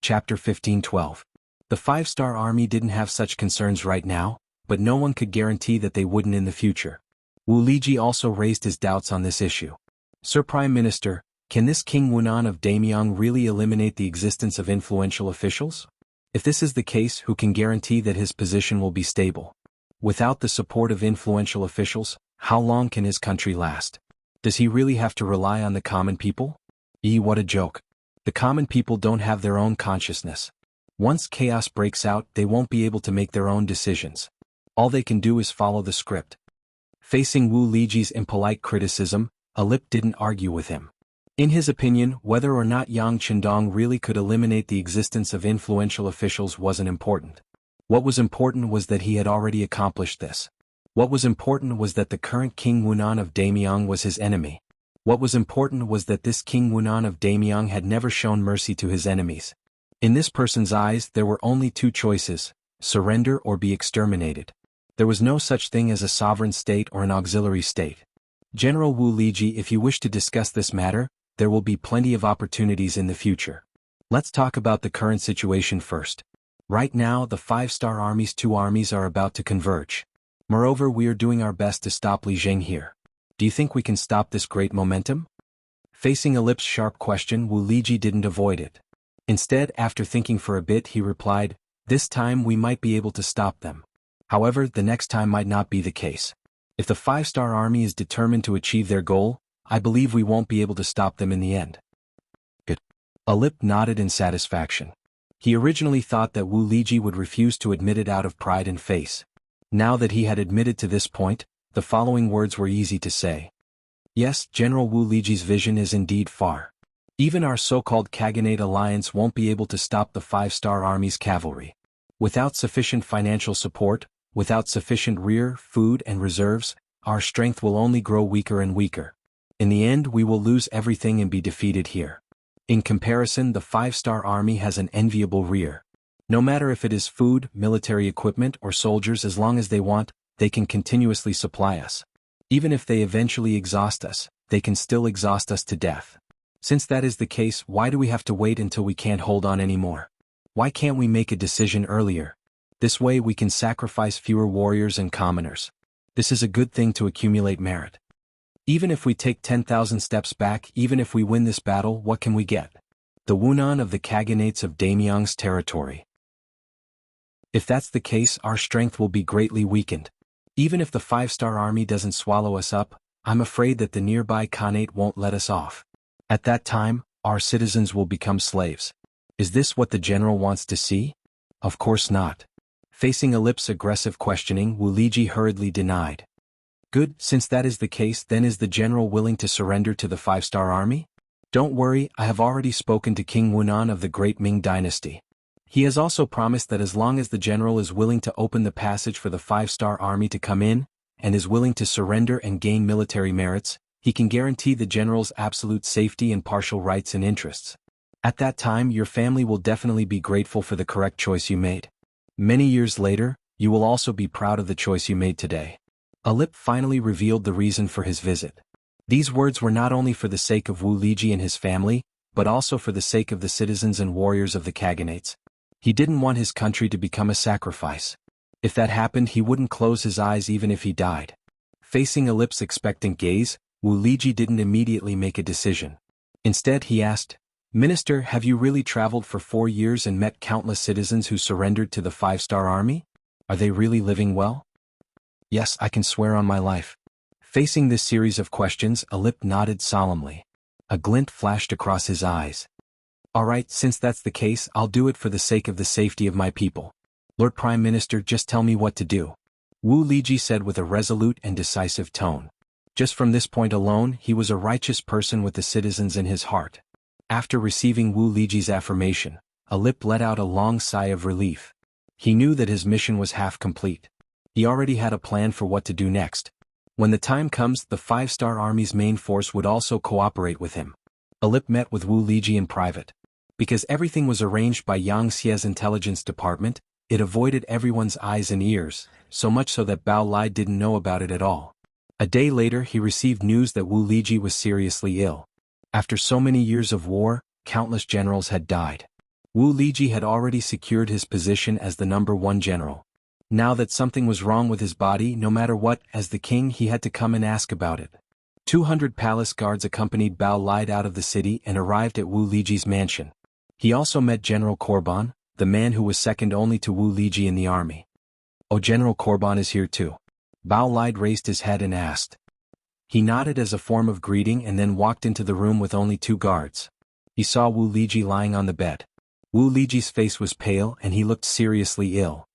Chapter 15:12. The five-star army didn't have such concerns right now, but no one could guarantee that they wouldn't in the future. Wu Liji also raised his doubts on this issue. Sir Prime Minister, can this King Wunan of Damyang really eliminate the existence of influential officials? If this is the case, who can guarantee that his position will be stable? Without the support of influential officials, how long can his country last? Does he really have to rely on the common people? What a joke. The common people don't have their own consciousness. Once chaos breaks out, they won't be able to make their own decisions. All they can do is follow the script. Facing Wu Liji's impolite criticism, Alip didn't argue with him. In his opinion, whether or not Yang Qindong really could eliminate the existence of influential officials wasn't important. What was important was that he had already accomplished this. What was important was that the current King Wunan of Damyang was his enemy. What was important was that this King Wunan of Damyang had never shown mercy to his enemies. In this person's eyes, there were only two choices: surrender or be exterminated. There was no such thing as a sovereign state or an auxiliary state. General Wu Liji, if you wish to discuss this matter, there will be plenty of opportunities in the future. Let's talk about the current situation first. Right now, the five-star army's two armies are about to converge. Moreover, we are doing our best to stop Li Zheng here. Do you think we can stop this great momentum? Facing Alip's sharp question, Wu Liji didn't avoid it. Instead, after thinking for a bit, he replied, "This time we might be able to stop them. However, the next time might not be the case. If the five-star army is determined to achieve their goal, I believe we won't be able to stop them in the end." Good. Alip nodded in satisfaction. He originally thought that Wu Liji would refuse to admit it out of pride and face. Now that he had admitted to this point, the following words were easy to say. Yes, General Wu Liji's vision is indeed far. Even our so-called Khaganate alliance won't be able to stop the five-star army's cavalry. Without sufficient financial support, without sufficient rear, food and reserves, our strength will only grow weaker and weaker. In the end, we will lose everything and be defeated here. In comparison, the five-star army has an enviable rear. No matter if it is food, military equipment or soldiers, as long as they want, they can continuously supply us. Even if they eventually exhaust us, they can still exhaust us to death. Since that is the case, why do we have to wait until we can't hold on anymore? Why can't we make a decision earlier? This way we can sacrifice fewer warriors and commoners. This is a good thing to accumulate merit. Even if we take 10,000 steps back, even if we win this battle, what can we get? The Wunan of the Khaganates of Damyang's territory. If that's the case, our strength will be greatly weakened. Even if the five-star army doesn't swallow us up, I'm afraid that the nearby Khanate won't let us off. At that time, our citizens will become slaves. Is this what the general wants to see? Of course not. Facing Alip's aggressive questioning, Wu Liji hurriedly denied. Good, since that is the case, then is the general willing to surrender to the five-star army? Don't worry, I have already spoken to King Wunan of the great Ming dynasty. He has also promised that as long as the general is willing to open the passage for the five-star army to come in, and is willing to surrender and gain military merits, he can guarantee the general's absolute safety and partial rights and interests. At that time, your family will definitely be grateful for the correct choice you made. Many years later, you will also be proud of the choice you made today. Alip finally revealed the reason for his visit. These words were not only for the sake of Wu Liji and his family, but also for the sake of the citizens and warriors of the Khaganates. He didn't want his country to become a sacrifice. If that happened, he wouldn't close his eyes even if he died. Facing Alip's expectant gaze, Wu Liji didn't immediately make a decision. Instead, he asked, "Minister, have you really traveled for 4 years and met countless citizens who surrendered to the five-star army? Are they really living well?" "Yes, I can swear on my life." Facing this series of questions, Alip nodded solemnly. A glint flashed across his eyes. "All right, since that's the case, I'll do it for the sake of the safety of my people. Lord Prime Minister, just tell me what to do," Wu Liji said with a resolute and decisive tone. Just from this point alone, he was a righteous person with the citizens in his heart. After receiving Wu Liji's affirmation, Alip let out a long sigh of relief. He knew that his mission was half complete. He already had a plan for what to do next. When the time comes, the five-star army's main force would also cooperate with him. Alip met with Wu Liji in private. Because everything was arranged by Yang Xie's intelligence department, it avoided everyone's eyes and ears, so much so that Bao Lai didn't know about it at all. A day later, he received news that Wu Liji was seriously ill. After so many years of war, countless generals had died. Wu Liji had already secured his position as the #1 general. Now that something was wrong with his body, no matter what, as the king he had to come and ask about it. 200 palace guards accompanied Bao Lide out of the city and arrived at Wu Liji's mansion. He also met General Korban, the man who was second only to Wu Liji in the army. "Oh, General Korban is here too." Bao Lide raised his head and asked. He nodded as a form of greeting and then walked into the room with only 2 guards. He saw Wu Liji lying on the bed. Wu Liji's face was pale and he looked seriously ill.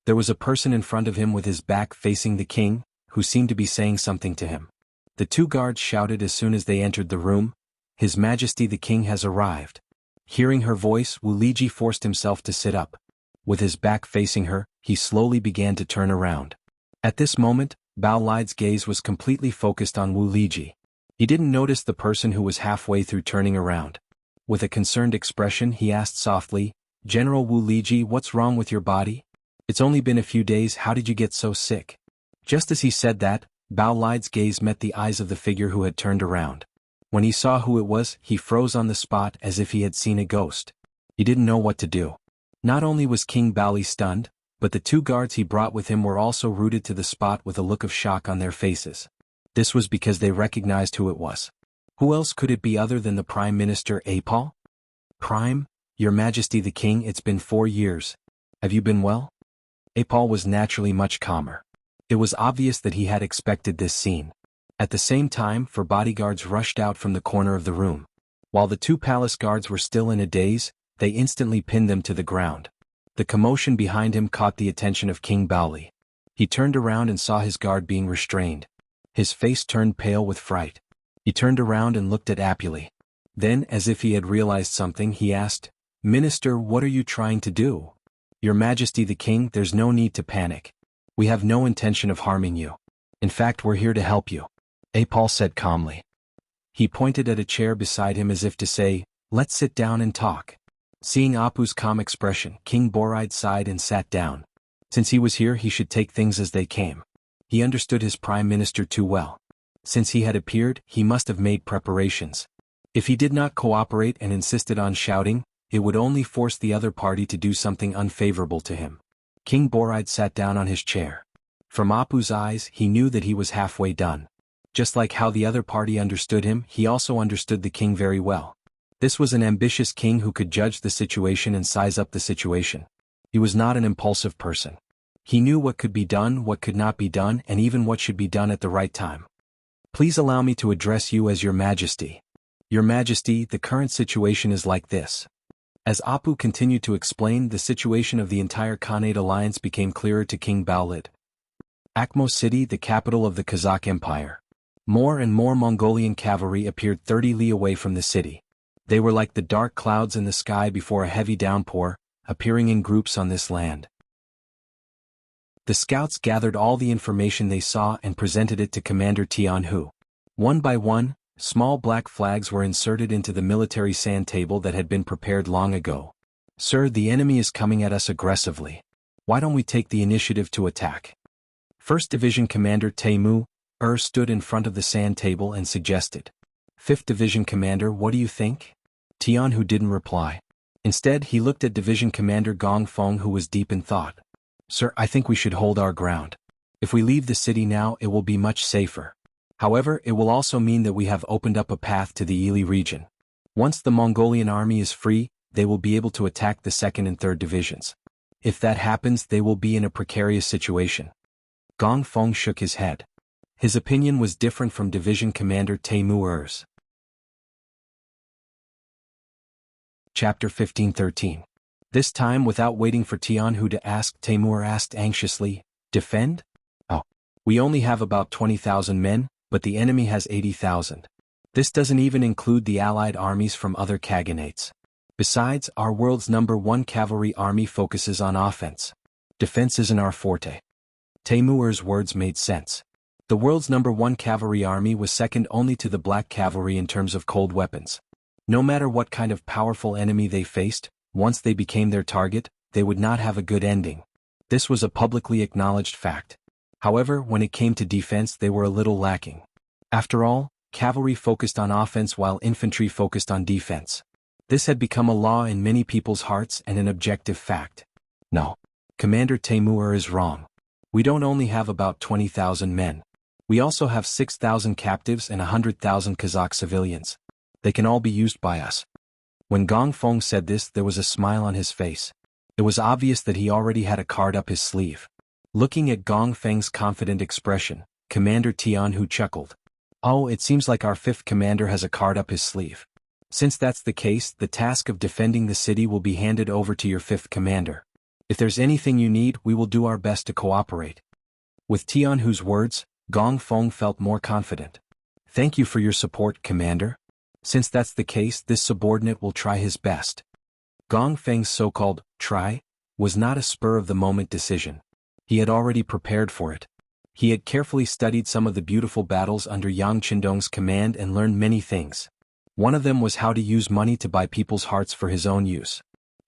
There was a person in front of him with his back facing the king, who seemed to be saying something to him. The 2 guards shouted as soon as they entered the room, "His Majesty the King has arrived." Hearing her voice, Wu Liji forced himself to sit up. With his back facing her, he slowly began to turn around. At this moment, Bao Lide's gaze was completely focused on Wu Liji. He didn't notice the person who was halfway through turning around. With a concerned expression he asked softly, "General Wu Liji, what's wrong with your body? It's only been a few days, how did you get so sick?" Just as he said that, Bao Lide's gaze met the eyes of the figure who had turned around. When he saw who it was, he froze on the spot as if he had seen a ghost. He didn't know what to do. Not only was King Baoli stunned, but the 2 guards he brought with him were also rooted to the spot with a look of shock on their faces. This was because they recognized who it was. Who else could it be other than the Prime Minister Apol? "Prime, Your Majesty the King, it's been 4 years. Have you been well?" Apol was naturally much calmer. It was obvious that he had expected this scene. At the same time, 4 bodyguards rushed out from the corner of the room. While the 2 palace guards were still in a daze, they instantly pinned them to the ground. The commotion behind him caught the attention of King Baoli. He turned around and saw his guard being restrained. His face turned pale with fright. He turned around and looked at Apuli. Then, as if he had realized something, he asked, "Minister, what are you trying to do?" "Your Majesty the King, there's no need to panic. We have no intention of harming you. In fact, we're here to help you," Apol said calmly. He pointed at a chair beside him as if to say, "Let's sit down and talk." Seeing Apu's calm expression, King Boride sighed and sat down. Since he was here, he should take things as they came. He understood his prime minister too well. Since he had appeared, he must have made preparations. If he did not cooperate and insisted on shouting, it would only force the other party to do something unfavorable to him. King Boride sat down on his chair. From Apu's eyes, he knew that he was halfway done. Just like how the other party understood him, he also understood the king very well. This was an ambitious king who could judge the situation and size up the situation. He was not an impulsive person. He knew what could be done, what could not be done, and even what should be done at the right time. "Please allow me to address you as Your Majesty. Your Majesty, the current situation is like this." As Apu continued to explain, the situation of the entire Khanate alliance became clearer to King Baolid. Akhmo City, the capital of the Kazakh Empire. More and more Mongolian cavalry appeared 30 li away from the city. They were like the dark clouds in the sky before a heavy downpour, appearing in groups on this land. The scouts gathered all the information they saw and presented it to Commander Jianghu. One by one, small black flags were inserted into the military sand table that had been prepared long ago. "Sir, the enemy is coming at us aggressively. Why don't we take the initiative to attack?" 1st Division Commander Taimu stood in front of the sand table and suggested. 5th Division Commander, what do you think? Tianhu didn't reply. Instead, he looked at Division Commander Gong Feng, who was deep in thought. "Sir, I think we should hold our ground. If we leave the city now, it will be much safer. However, it will also mean that we have opened up a path to the Ili region. Once the Mongolian army is free, they will be able to attack the 2nd and 3rd divisions. If that happens, they will be in a precarious situation." Gong Feng shook his head. His opinion was different from Division Commander Taimu's. Chapter 15-13. This time, without waiting for Tianhu to ask, Taimur asked anxiously, "Defend? Oh, we only have about 20,000 men, but the enemy has 80,000. This doesn't even include the allied armies from other khaganates. Besides, our world's #1 cavalry army focuses on offense. Defense isn't our forte." Taimur's words made sense. The world's #1 cavalry army was second only to the Black Cavalry in terms of cold weapons. No matter what kind of powerful enemy they faced, once they became their target, they would not have a good ending. This was a publicly acknowledged fact. However, when it came to defense, they were a little lacking. After all, cavalry focused on offense while infantry focused on defense. This had become a law in many people's hearts and an objective fact. No. Commander Temur is wrong. We don't only have about 20,000 men. We also have 6,000 captives and 100,000 Kazakh civilians. They can all be used by us. When Gong Feng said this, there was a smile on his face. It was obvious that he already had a card up his sleeve. Looking at Gong Feng's confident expression, Commander Tianhu chuckled. Oh, it seems like our fifth commander has a card up his sleeve. Since that's the case, the task of defending the city will be handed over to your fifth commander. If there's anything you need, we will do our best to cooperate. With Tianhu's words, Gong Feng felt more confident. Thank you for your support, Commander. Since that's the case, this subordinate will try his best. Gong Feng's so-called try was not a spur-of-the-moment decision. He had already prepared for it. He had carefully studied some of the beautiful battles under Yang Qindong's command and learned many things. One of them was how to use money to buy people's hearts for his own use.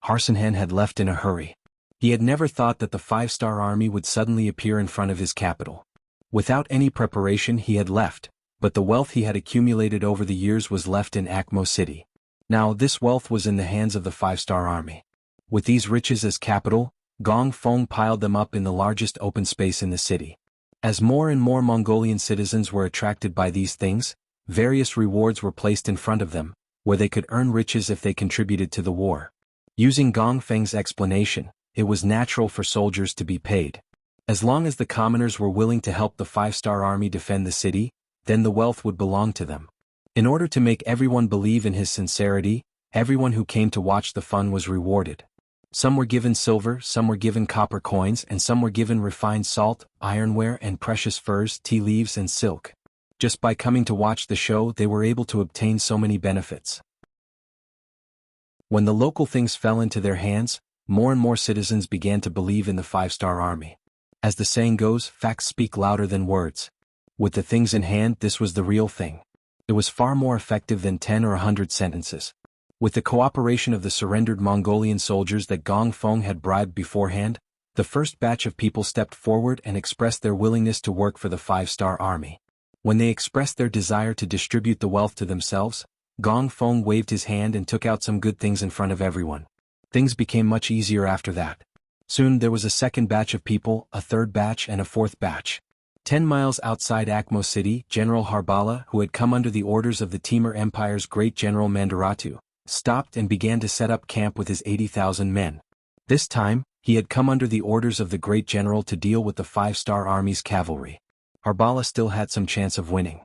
Harsenhan had left in a hurry. He had never thought that the five-star army would suddenly appear in front of his capital. Without any preparation he had left, but the wealth he had accumulated over the years was left in Akmo City. Now this wealth was in the hands of the five-star army. With these riches as capital, Gong Feng piled them up in the largest open space in the city. As more and more Mongolian citizens were attracted by these things, various rewards were placed in front of them, where they could earn riches if they contributed to the war. Using Gong Feng's explanation, it was natural for soldiers to be paid. As long as the commoners were willing to help the five-star army defend the city, then the wealth would belong to them. In order to make everyone believe in his sincerity, everyone who came to watch the fun was rewarded. Some were given silver, some were given copper coins, and some were given refined salt, ironware, and precious furs, tea leaves, and silk. Just by coming to watch the show, they were able to obtain so many benefits. When the local things fell into their hands, more and more citizens began to believe in the five-star army. As the saying goes, facts speak louder than words. With the things in hand, this was the real thing. It was far more effective than 10 or 100 sentences. With the cooperation of the surrendered Mongolian soldiers that Gong Feng had bribed beforehand, the first batch of people stepped forward and expressed their willingness to work for the five-star army. When they expressed their desire to distribute the wealth to themselves, Gong Feng waved his hand and took out some good things in front of everyone. Things became much easier after that. Soon there was a second batch of people, a third batch, and a fourth batch. 10 miles outside Akmo City, General Harbala, who had come under the orders of the Timur Empire's great general Mandaratu, stopped and began to set up camp with his 80,000 men. This time, he had come under the orders of the great general to deal with the five-star army's cavalry. Harbala still had some chance of winning.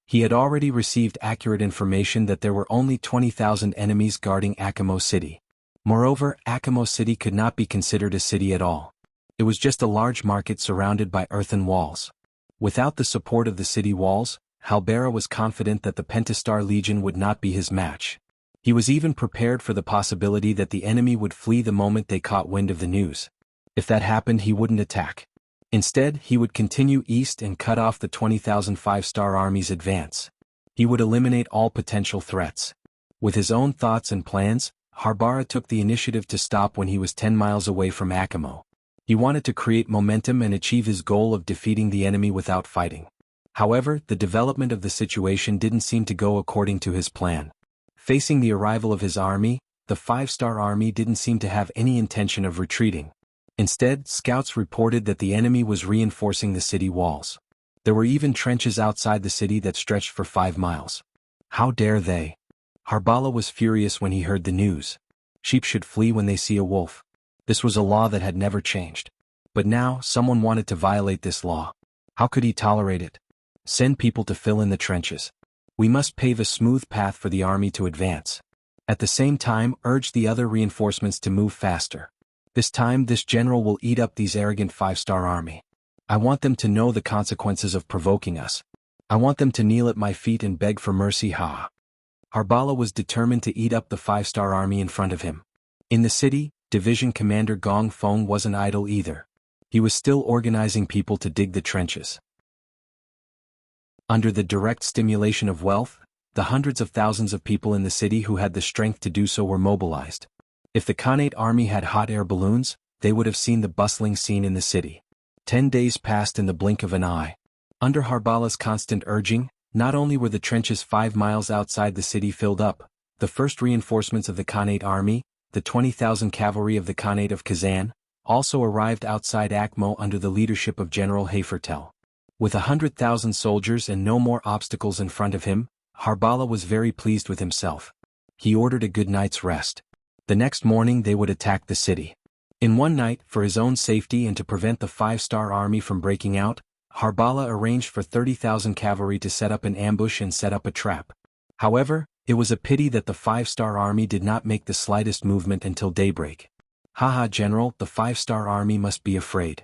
He had already received accurate information that there were only 20,000 enemies guarding Akmo City. Moreover, Akmo City could not be considered a city at all. It was just a large market surrounded by earthen walls. Without the support of the city walls, Halbera was confident that the Pentastar Legion would not be his match. He was even prepared for the possibility that the enemy would flee the moment they caught wind of the news. If that happened, he wouldn't attack. Instead, he would continue east and cut off the 20,000 five-star army's advance. He would eliminate all potential threats. With his own thoughts and plans, Harbara took the initiative to stop when he was 10 miles away from Akamo. He wanted to create momentum and achieve his goal of defeating the enemy without fighting. However, the development of the situation didn't seem to go according to his plan. Facing the arrival of his army, the five-star army didn't seem to have any intention of retreating. Instead, scouts reported that the enemy was reinforcing the city walls. There were even trenches outside the city that stretched for 5 miles. How dare they? Harbala was furious when he heard the news. Sheep should flee when they see a wolf. This was a law that had never changed. But now, someone wanted to violate this law. How could he tolerate it? Send people to fill in the trenches. We must pave a smooth path for the army to advance. At the same time, urge the other reinforcements to move faster. This time, this general will eat up these arrogant five-star army. I want them to know the consequences of provoking us. I want them to kneel at my feet and beg for mercy. Harbala was determined to eat up the five-star army in front of him. In the city, Division Commander Gong Feng wasn't idle either. He was still organizing people to dig the trenches. Under the direct stimulation of wealth, the hundreds of thousands of people in the city who had the strength to do so were mobilized. If the Khanate army had hot air balloons, they would have seen the bustling scene in the city. 10 days passed in the blink of an eye. Under Harbala's constant urging, not only were the trenches 5 miles outside the city filled up, the first reinforcements of the Khanate army, the 20,000 cavalry of the Khanate of Kazan, also arrived outside Akmo under the leadership of General Hafertel. With 100,000 soldiers and no more obstacles in front of him, Harbala was very pleased with himself. He ordered a good night's rest. The next morning they would attack the city. In one night, for his own safety and to prevent the 5-star army from breaking out, Harbala arranged for 30,000 cavalry to set up an ambush and set up a trap. However, it was a pity that the 5-star army did not make the slightest movement until daybreak. Haha, General, the 5-star army must be afraid.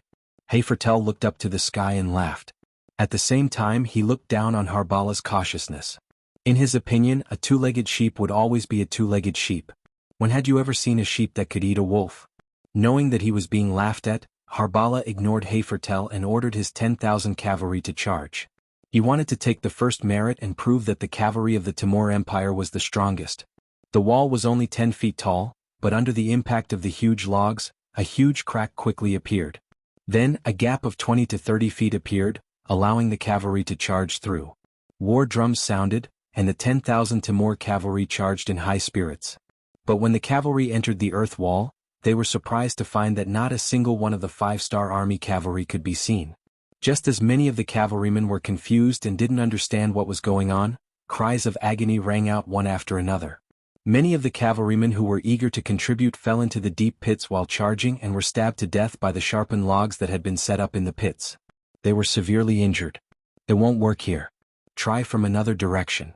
Hafertel looked up to the sky and laughed. At the same time he looked down on Harbala's cautiousness. In his opinion, a two-legged sheep would always be a two-legged sheep. When had you ever seen a sheep that could eat a wolf? Knowing that he was being laughed at, Harbala ignored Hafertel and ordered his 10,000 cavalry to charge. He wanted to take the first merit and prove that the cavalry of the Timur Empire was the strongest. The wall was only 10 feet tall, but under the impact of the huge logs, a huge crack quickly appeared. Then, a gap of 20 to 30 feet appeared, allowing the cavalry to charge through. War drums sounded, and the 10,000 Timur cavalry charged in high spirits. But when the cavalry entered the earth wall, they were surprised to find that not a single one of the 5-star army cavalry could be seen. Just as many of the cavalrymen were confused and didn't understand what was going on, cries of agony rang out one after another. Many of the cavalrymen who were eager to contribute fell into the deep pits while charging and were stabbed to death by the sharpened logs that had been set up in the pits. They were severely injured. It won't work here. Try from another direction.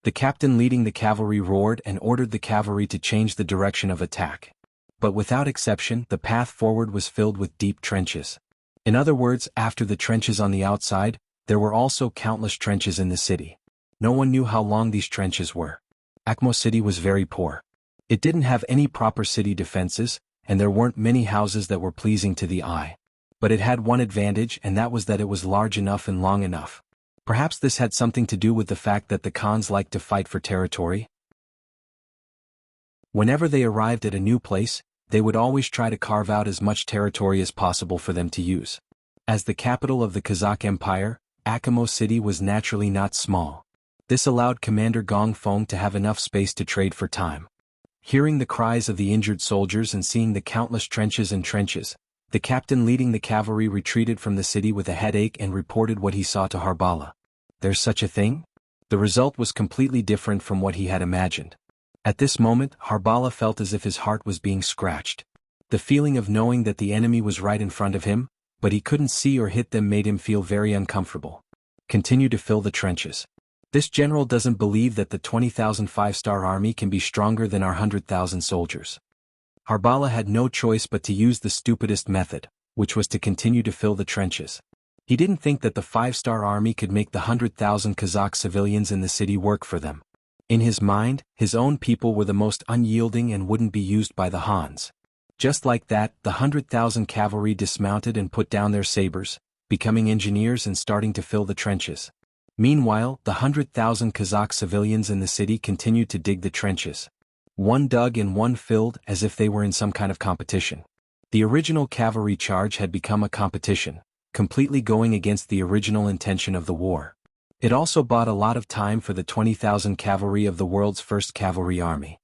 The captain leading the cavalry roared and ordered the cavalry to change the direction of attack. But without exception, the path forward was filled with deep trenches. In other words, after the trenches on the outside, there were also countless trenches in the city. No one knew how long these trenches were. Akmo City was very poor. It didn't have any proper city defenses, and there weren't many houses that were pleasing to the eye. But it had one advantage, and that was that it was large enough and long enough. Perhaps this had something to do with the fact that the Khans liked to fight for territory. Whenever they arrived at a new place, they would always try to carve out as much territory as possible for them to use. As the capital of the Kazakh Empire, Akmo City was naturally not small. This allowed Commander Gong Feng to have enough space to trade for time. Hearing the cries of the injured soldiers and seeing the countless trenches and trenches, the captain leading the cavalry retreated from the city with a headache and reported what he saw to Harbala. There's such a thing? The result was completely different from what he had imagined. At this moment, Harbala felt as if his heart was being scratched. The feeling of knowing that the enemy was right in front of him, but he couldn't see or hit them made him feel very uncomfortable. Continue to fill the trenches. This general doesn't believe that the 20,000 5-star army can be stronger than our 100,000 soldiers. Harbala had no choice but to use the stupidest method, which was to continue to fill the trenches. He didn't think that the 5-star army could make the 100,000 Kazakh civilians in the city work for them. In his mind, his own people were the most unyielding and wouldn't be used by the Hans. Just like that, the 100,000 cavalry dismounted and put down their sabers, becoming engineers and starting to fill the trenches. Meanwhile, the 100,000 Kazakh civilians in the city continued to dig the trenches. One dug and one filled as if they were in some kind of competition. The original cavalry charge had become a competition, completely going against the original intention of the war. It also bought a lot of time for the 20,000 cavalry of the world's first cavalry army.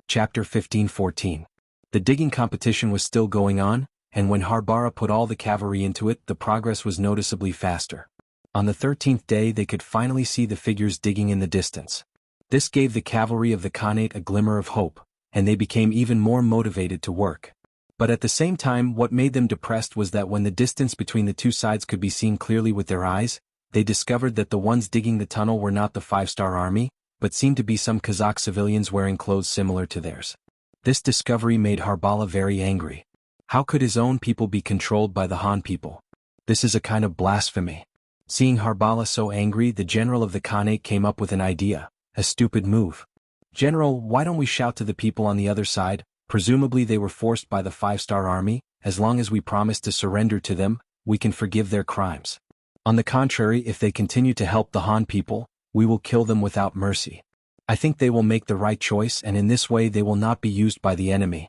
Chapter 15-14. The digging competition was still going on, and when Harbala put all the cavalry into it, the progress was noticeably faster. On the 13th day they could finally see the figures digging in the distance. This gave the cavalry of the Khanate a glimmer of hope, and they became even more motivated to work. But at the same time, what made them depressed was that when the distance between the two sides could be seen clearly with their eyes, they discovered that the ones digging the tunnel were not the 5-star army, but seemed to be some Kazakh civilians wearing clothes similar to theirs. This discovery made Harbala very angry. How could his own people be controlled by the Han people? This is a kind of blasphemy. Seeing Harbala so angry, the general of the Khanate came up with an idea, a stupid move. General, why don't we shout to the people on the other side? Presumably they were forced by the 5-star army. As long as we promise to surrender to them, we can forgive their crimes. On the contrary, if they continue to help the Han people, we will kill them without mercy. I think they will make the right choice, and in this way they will not be used by the enemy.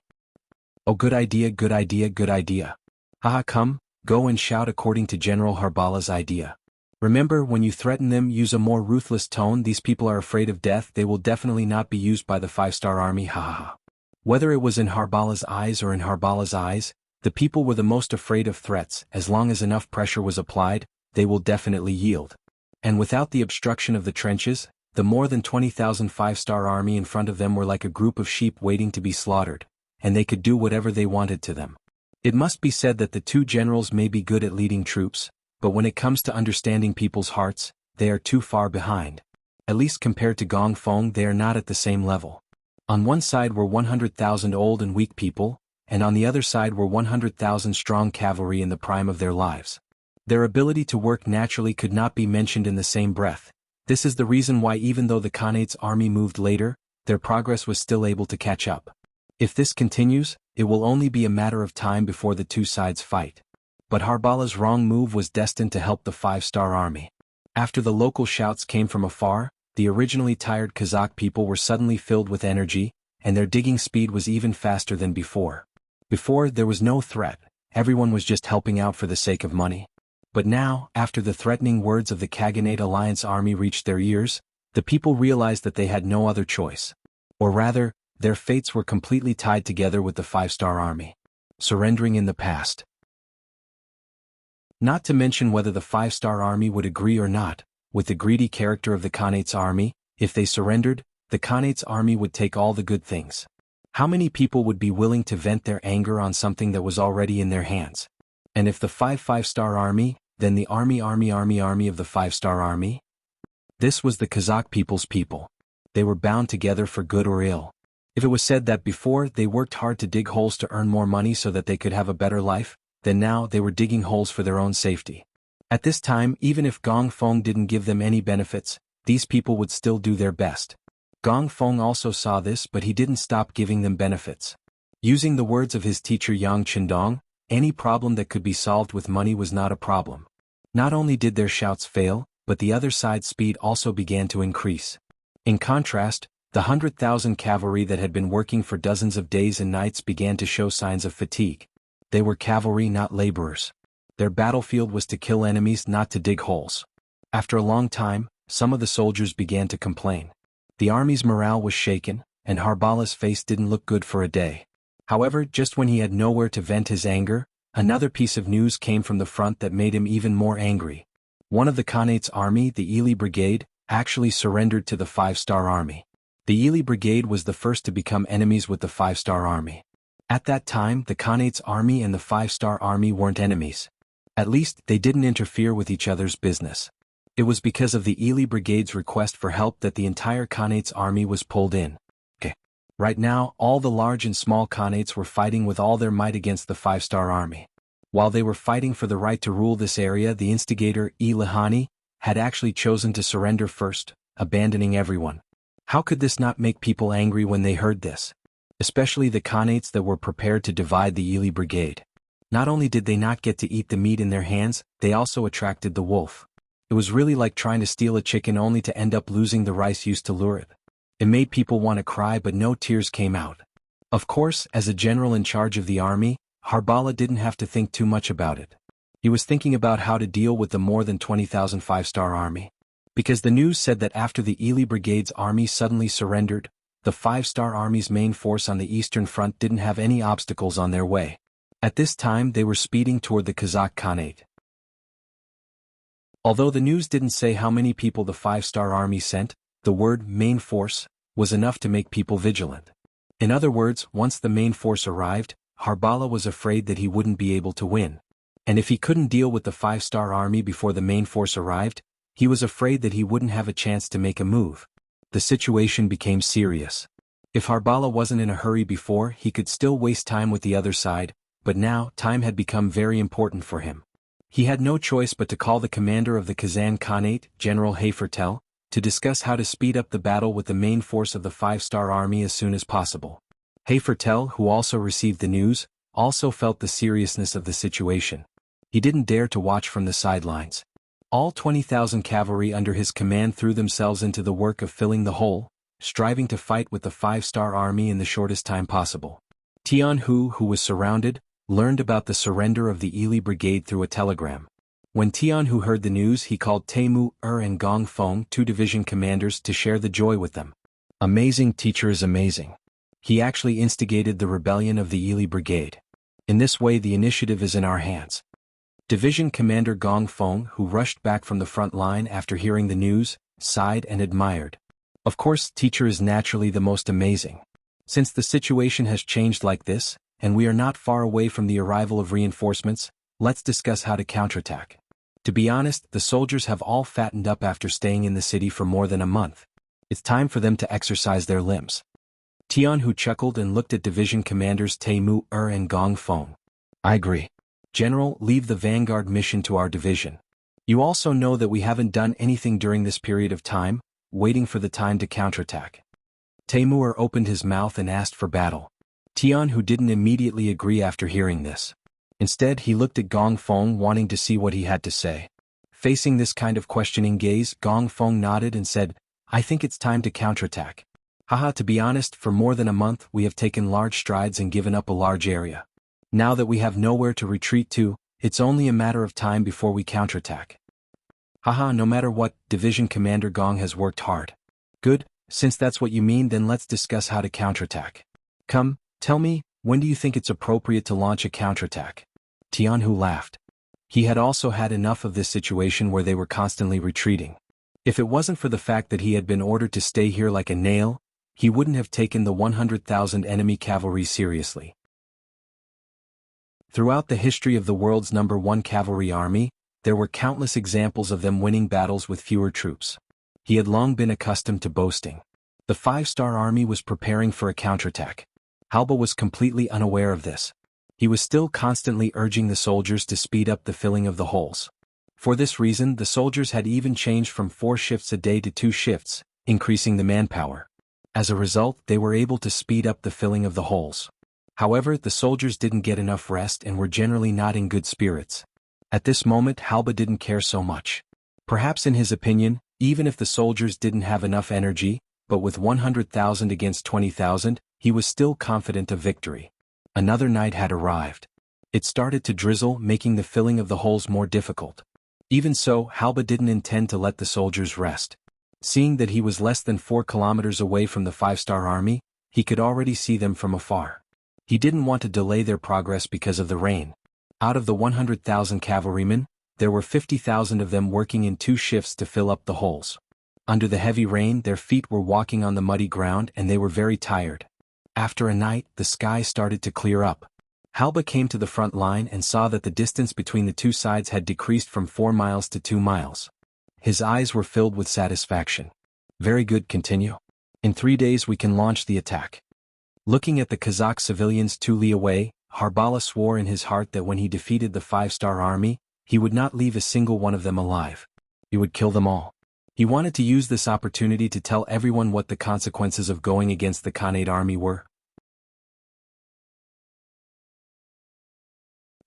Oh, good idea, good idea, good idea. Haha, come, go and shout according to General Harbala's idea. Remember, when you threaten them, use a more ruthless tone. These people are afraid of death. They will definitely not be used by the 5-star army, hahaha. Whether it was in Harbala's eyes or in Harbala's eyes, the people were the most afraid of threats. As long as enough pressure was applied, they will definitely yield. And without the obstruction of the trenches, the more than 20,000 5-star army in front of them were like a group of sheep waiting to be slaughtered, and they could do whatever they wanted to them. It must be said that the two generals may be good at leading troops, but when it comes to understanding people's hearts, they are too far behind. At least compared to Gong Feng, they are not at the same level. On one side were 100,000 old and weak people, and on the other side were 100,000 strong cavalry in the prime of their lives. Their ability to work naturally could not be mentioned in the same breath. This is the reason why even though the Khanate's army moved later, their progress was still able to catch up. If this continues, it will only be a matter of time before the two sides fight. But Harbala's wrong move was destined to help the 5-star army. After the local shouts came from afar, the originally tired Kazakh people were suddenly filled with energy, and their digging speed was even faster than before. Before, there was no threat, everyone was just helping out for the sake of money. But now, after the threatening words of the Khaganate Alliance army reached their ears, the people realized that they had no other choice. Or rather, their fates were completely tied together with the 5-star army. Surrendering in the past. Not to mention whether the 5-star army would agree or not, with the greedy character of the Khanate's army, if they surrendered, the Khanate's army would take all the good things. How many people would be willing to vent their anger on something that was already in their hands? And if the 5-star army, then the army of the 5-star army? This was the Kazakh people's people. They were bound together for good or ill. If it was said that before they worked hard to dig holes to earn more money so that they could have a better life, then now they were digging holes for their own safety. At this time, even if Gong Feng didn't give them any benefits, these people would still do their best. Gong Feng also saw this, but he didn't stop giving them benefits. Using the words of his teacher Yang Qindong, any problem that could be solved with money was not a problem. Not only did their shouts fail, but the other side's speed also began to increase. In contrast, the 100,000 cavalry that had been working for dozens of days and nights began to show signs of fatigue. They were cavalry, not laborers. Their battlefield was to kill enemies, not to dig holes. After a long time, some of the soldiers began to complain. The army's morale was shaken, and Harbala's face didn't look good for a day. However, just when he had nowhere to vent his anger, another piece of news came from the front that made him even more angry. One of the Khanate's army, the Ili Brigade, actually surrendered to the 5-star army. The Ili Brigade was the first to become enemies with the 5-star army. At that time, the Khanate's army and the 5-star army weren't enemies. At least, they didn't interfere with each other's business. It was because of the Ili Brigade's request for help that the entire Khanate's army was pulled in. Right now, all the large and small Khanates were fighting with all their might against the 5-star army. While they were fighting for the right to rule this area, the instigator, Ilahani, had actually chosen to surrender first, abandoning everyone. How could this not make people angry when they heard this? Especially the Khanates that were prepared to divide the Ili Brigade. Not only did they not get to eat the meat in their hands, they also attracted the wolf. It was really like trying to steal a chicken only to end up losing the rice used to lure it. It made people want to cry, but no tears came out. Of course, as a general in charge of the army, Harbala didn't have to think too much about it. He was thinking about how to deal with the more than 20,000 5-star army. Because the news said that after the Ili Brigade's army suddenly surrendered, the 5-star army's main force on the eastern front didn't have any obstacles on their way. At this time they were speeding toward the Kazakh Khanate. Although the news didn't say how many people the 5-star army sent, the word main force was enough to make people vigilant. In other words, once the main force arrived, Harbala was afraid that he wouldn't be able to win. And if he couldn't deal with the 5-star army before the main force arrived, he was afraid that he wouldn't have a chance to make a move. The situation became serious. If Harbala wasn't in a hurry before, he could still waste time with the other side, but now time had become very important for him. He had no choice but to call the commander of the Kazan Khanate, General Hayfertel, to discuss how to speed up the battle with the main force of the 5-star army as soon as possible. Hayfertel, who also received the news, also felt the seriousness of the situation. He didn't dare to watch from the sidelines. All 20,000 cavalry under his command threw themselves into the work of filling the hole, striving to fight with the 5-star army in the shortest time possible. Jianghu, who was surrounded, learned about the surrender of the Ili Brigade through a telegram. When Tianhu heard the news, he called Taimu, and Gong Feng, 2 division commanders, to share the joy with them. Amazing teacher is amazing. He actually instigated the rebellion of the Yili Brigade. In this way, the initiative is in our hands. Division Commander Gong Feng, who rushed back from the front line after hearing the news, sighed and admired. Of course, teacher is naturally the most amazing. Since the situation has changed like this, and we are not far away from the arrival of reinforcements, let's discuss how to counterattack. To be honest, the soldiers have all fattened up after staying in the city for more than a month. It's time for them to exercise their limbs. Tianhu chuckled and looked at division commanders Taimu, and Gong Feng. I agree. General, leave the vanguard mission to our division. You also know that we haven't done anything during this period of time, waiting for the time to counterattack. Taimu opened his mouth and asked for battle. Tianhu didn't immediately agree after hearing this. Instead, he looked at Gong Feng, wanting to see what he had to say. Facing this kind of questioning gaze, Gong Feng nodded and said, I think it's time to counterattack. Haha, to be honest, for more than a month we have taken large strides and given up a large area. Now that we have nowhere to retreat to, it's only a matter of time before we counterattack. Haha, no matter what, Division Commander Gong has worked hard. Good, since that's what you mean, then let's discuss how to counterattack. Come, tell me, when do you think it's appropriate to launch a counterattack? Tianhu laughed. He had also had enough of this situation where they were constantly retreating. If it wasn't for the fact that he had been ordered to stay here like a nail, he wouldn't have taken the 100,000 enemy cavalry seriously. Throughout the history of the world's #1 cavalry army, there were countless examples of them winning battles with fewer troops. He had long been accustomed to boasting. The 5-star army was preparing for a counterattack. Halba was completely unaware of this. He was still constantly urging the soldiers to speed up the filling of the holes. For this reason, the soldiers had even changed from 4 shifts a day to 2 shifts, increasing the manpower. As a result, they were able to speed up the filling of the holes. However, the soldiers didn't get enough rest and were generally not in good spirits. At this moment, Halba didn't care so much. Perhaps in his opinion, even if the soldiers didn't have enough energy, but with 100,000 against 20,000, he was still confident of victory. Another night had arrived. It started to drizzle, making the filling of the holes more difficult. Even so, Halba didn't intend to let the soldiers rest. Seeing that he was less than 4 kilometers away from the 5-star army, he could already see them from afar. He didn't want to delay their progress because of the rain. Out of the 100,000 cavalrymen, there were 50,000 of them working in 2 shifts to fill up the holes. Under the heavy rain, their feet were walking on the muddy ground and they were very tired. After a night, the sky started to clear up. Halba came to the front line and saw that the distance between the 2 sides had decreased from 4 miles to 2 miles. His eyes were filled with satisfaction. Very good, continue. In 3 days we can launch the attack. Looking at the Kazakh civilians 2 li away, Harbala swore in his heart that when he defeated the 5-star army, he would not leave a single one of them alive. He would kill them all. He wanted to use this opportunity to tell everyone what the consequences of going against the Khanate army were.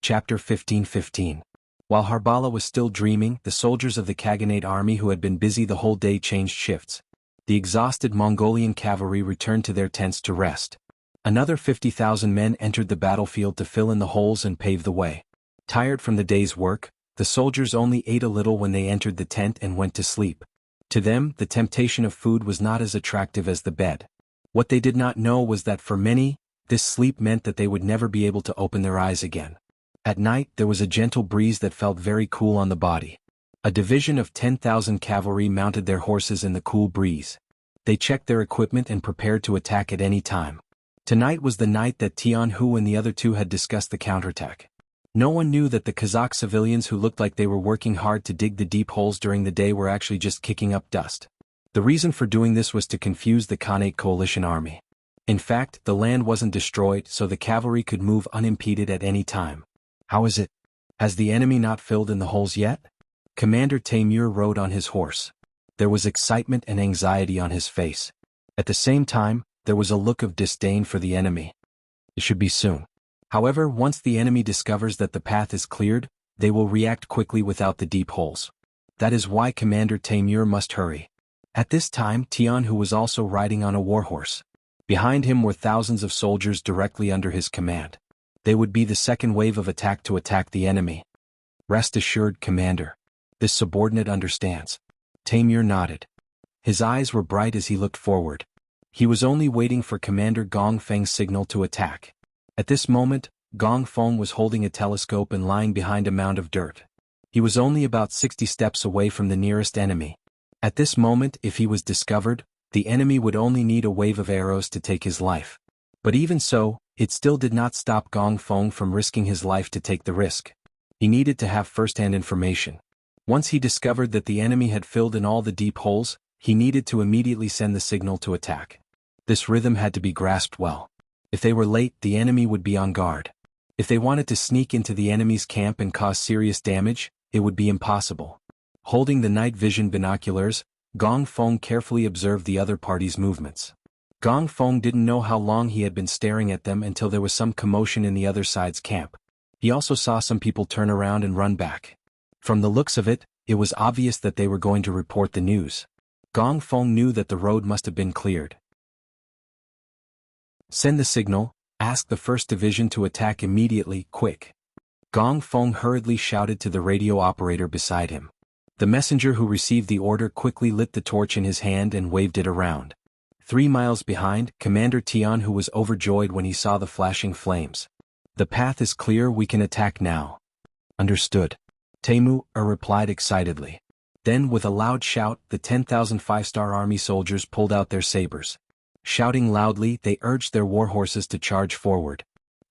Chapter 15:15. While Harbala was still dreaming, the soldiers of the Khaganate army who had been busy the whole day changed shifts. The exhausted Mongolian cavalry returned to their tents to rest. Another 50,000 men entered the battlefield to fill in the holes and pave the way. Tired from the day's work, the soldiers only ate a little when they entered the tent and went to sleep. To them, the temptation of food was not as attractive as the bed. What they did not know was that for many, this sleep meant that they would never be able to open their eyes again. At night, there was a gentle breeze that felt very cool on the body. A division of 10,000 cavalry mounted their horses in the cool breeze. They checked their equipment and prepared to attack at any time. Tonight was the night that Tianhu and the other 2 had discussed the counterattack. No one knew that the Kazakh civilians who looked like they were working hard to dig the deep holes during the day were actually just kicking up dust. The reason for doing this was to confuse the Khanate coalition army. In fact, the land wasn't destroyed, so the cavalry could move unimpeded at any time. How is it? Has the enemy not filled in the holes yet? Commander Taimur rode on his horse. There was excitement and anxiety on his face. At the same time, there was a look of disdain for the enemy. It should be soon. However, once the enemy discovers that the path is cleared, they will react quickly without the deep holes. That is why Commander Taimur must hurry. At this time, Tianhu was also riding on a warhorse. Behind him were thousands of soldiers directly under his command. They would be the second wave of attack to attack the enemy. Rest assured, Commander. This subordinate understands. Taimur nodded. His eyes were bright as he looked forward. He was only waiting for Commander Gong Feng's signal to attack. At this moment, Gong Feng was holding a telescope and lying behind a mound of dirt. He was only about 60 steps away from the nearest enemy. At this moment, if he was discovered, the enemy would only need a wave of arrows to take his life. But even so, it still did not stop Gong Feng from risking his life to take the risk. He needed to have first-hand information. Once he discovered that the enemy had filled in all the deep holes, he needed to immediately send the signal to attack. This rhythm had to be grasped well. If they were late, the enemy would be on guard. If they wanted to sneak into the enemy's camp and cause serious damage, it would be impossible. Holding the night vision binoculars, Gong Feng carefully observed the other party's movements. Gong Feng didn't know how long he had been staring at them until there was some commotion in the other side's camp. He also saw some people turn around and run back. From the looks of it, it was obvious that they were going to report the news. Gong Feng knew that the road must have been cleared. Send the signal, ask the 1st Division to attack immediately, quick. Gong Feng hurriedly shouted to the radio operator beside him. The messenger who received the order quickly lit the torch in his hand and waved it around. 3 miles behind, Commander Tian, who was overjoyed when he saw the flashing flames. The path is clear, we can attack now. Understood. Taimur replied excitedly. Then, with a loud shout, the 10,000 5-star army soldiers pulled out their sabers. Shouting loudly, they urged their war horses to charge forward.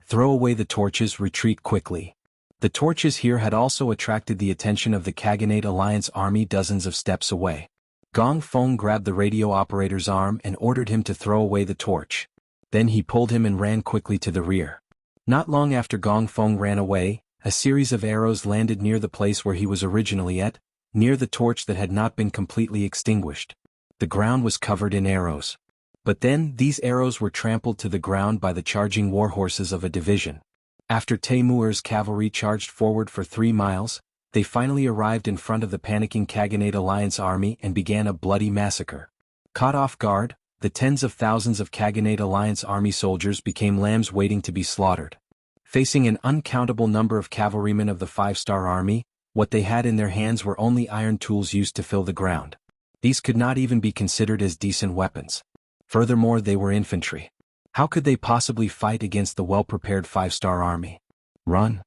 Throw away the torches, retreat quickly. The torches here had also attracted the attention of the Khaganate Alliance army dozens of steps away. Gong Feng grabbed the radio operator's arm and ordered him to throw away the torch. Then he pulled him and ran quickly to the rear. Not long after Gong Feng ran away, a series of arrows landed near the place where he was originally at, near the torch that had not been completely extinguished. The ground was covered in arrows. But then, these arrows were trampled to the ground by the charging war horses of a division. After Taimur's cavalry charged forward for 3 miles, they finally arrived in front of the panicking Khaganate Alliance army and began a bloody massacre. Caught off guard, the tens of thousands of Khaganate Alliance army soldiers became lambs waiting to be slaughtered. Facing an uncountable number of cavalrymen of the 5-star army, what they had in their hands were only iron tools used to fill the ground. These could not even be considered as decent weapons. Furthermore, they were infantry. How could they possibly fight against the well-prepared 5-star army? Run!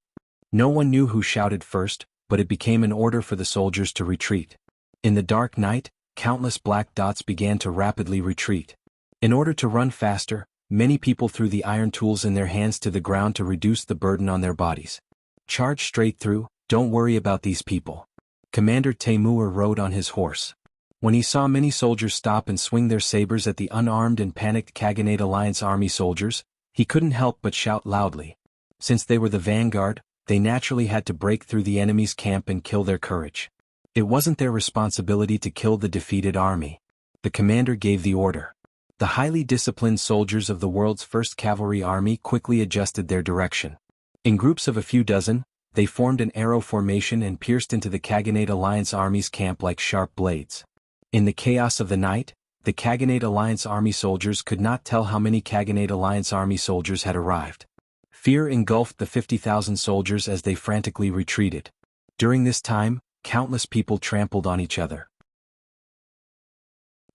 No one knew who shouted first, but it became an order for the soldiers to retreat. In the dark night, countless black dots began to rapidly retreat. In order to run faster, many people threw the iron tools in their hands to the ground to reduce the burden on their bodies. Charge straight through, don't worry about these people. Commander Taimur rode on his horse. When he saw many soldiers stop and swing their sabers at the unarmed and panicked Khaganate Alliance army soldiers, he couldn't help but shout loudly. Since they were the vanguard, they naturally had to break through the enemy's camp and kill their courage. It wasn't their responsibility to kill the defeated army. The commander gave the order. The highly disciplined soldiers of the world's 1st Cavalry Army quickly adjusted their direction. In groups of a few dozen, they formed an arrow formation and pierced into the Khaganate Alliance army's camp like sharp blades. In the chaos of the night, the Khaganate Alliance army soldiers could not tell how many Khaganate Alliance army soldiers had arrived. Fear engulfed the 50,000 soldiers as they frantically retreated. During this time, countless people trampled on each other.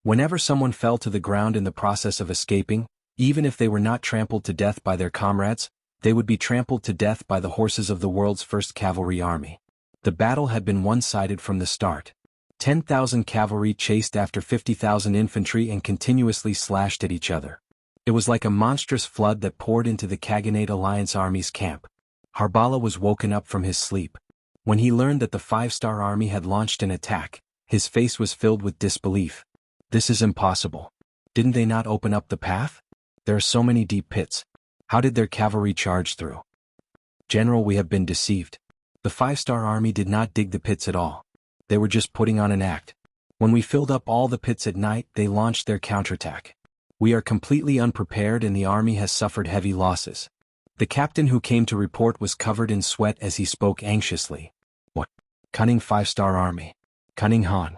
Whenever someone fell to the ground in the process of escaping, even if they were not trampled to death by their comrades, they would be trampled to death by the horses of the world's 1st Cavalry Army. The battle had been one-sided from the start. 10,000 cavalry chased after 50,000 infantry and continuously slashed at each other. It was like a monstrous flood that poured into the Khaganate Alliance army's camp. Harbala was woken up from his sleep. When he learned that the 5-star army had launched an attack, his face was filled with disbelief. This is impossible. Didn't they not open up the path? There are so many deep pits. How did their cavalry charge through? General, we have been deceived. The 5-star army did not dig the pits at all. They were just putting on an act. When we filled up all the pits at night, they launched their counterattack. We are completely unprepared and the army has suffered heavy losses. The captain who came to report was covered in sweat as he spoke anxiously. What? Cunning 5-star army. Cunning Han.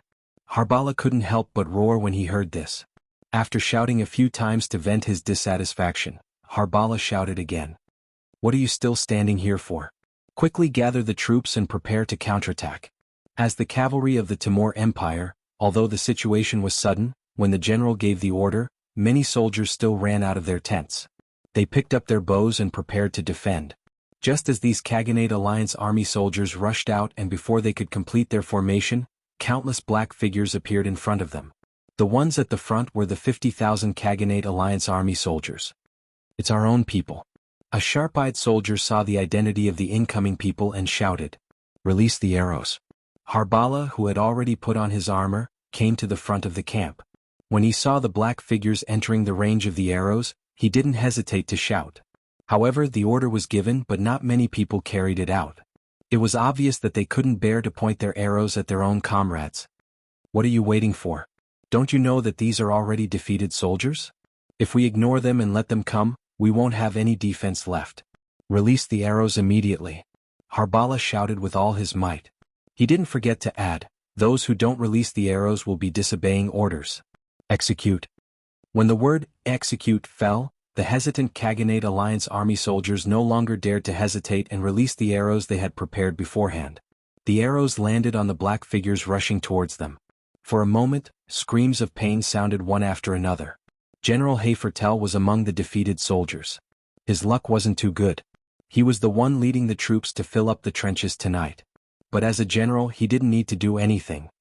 Harbala couldn't help but roar when he heard this. After shouting a few times to vent his dissatisfaction, Harbala shouted again. What are you still standing here for? Quickly gather the troops and prepare to counterattack. As the cavalry of the Timur Empire, although the situation was sudden, when the general gave the order, many soldiers still ran out of their tents. They picked up their bows and prepared to defend. Just as these Khaganate Alliance army soldiers rushed out and before they could complete their formation, countless black figures appeared in front of them. The ones at the front were the 50,000 Khaganate Alliance army soldiers. It's our own people. A sharp-eyed soldier saw the identity of the incoming people and shouted, "Release the arrows." Harbala, who had already put on his armor, came to the front of the camp. When he saw the black figures entering the range of the arrows, he didn't hesitate to shout. However, the order was given but not many people carried it out. It was obvious that they couldn't bear to point their arrows at their own comrades. What are you waiting for? Don't you know that these are already defeated soldiers? If we ignore them and let them come, we won't have any defense left. Release the arrows immediately. Harbala shouted with all his might. He didn't forget to add, those who don't release the arrows will be disobeying orders. Execute. When the word execute fell, the hesitant Khaganate Alliance army soldiers no longer dared to hesitate and released the arrows they had prepared beforehand. The arrows landed on the black figures rushing towards them. For a moment, screams of pain sounded one after another. General Hayfertel was among the defeated soldiers. His luck wasn't too good. He was the one leading the troops to fill up the trenches tonight. But as a general, he didn't need to do anything.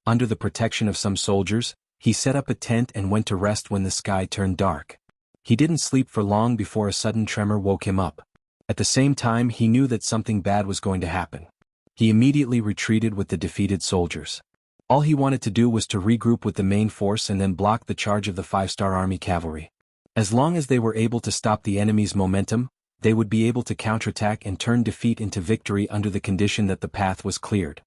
Under the protection of some soldiers, he set up a tent and went to rest when the sky turned dark. He didn't sleep for long before a sudden tremor woke him up. At the same time, he knew that something bad was going to happen. He immediately retreated with the defeated soldiers. All he wanted to do was to regroup with the main force and then block the charge of the 5-star army cavalry. As long as they were able to stop the enemy's momentum, they would be able to counterattack and turn defeat into victory under the condition that the path was cleared.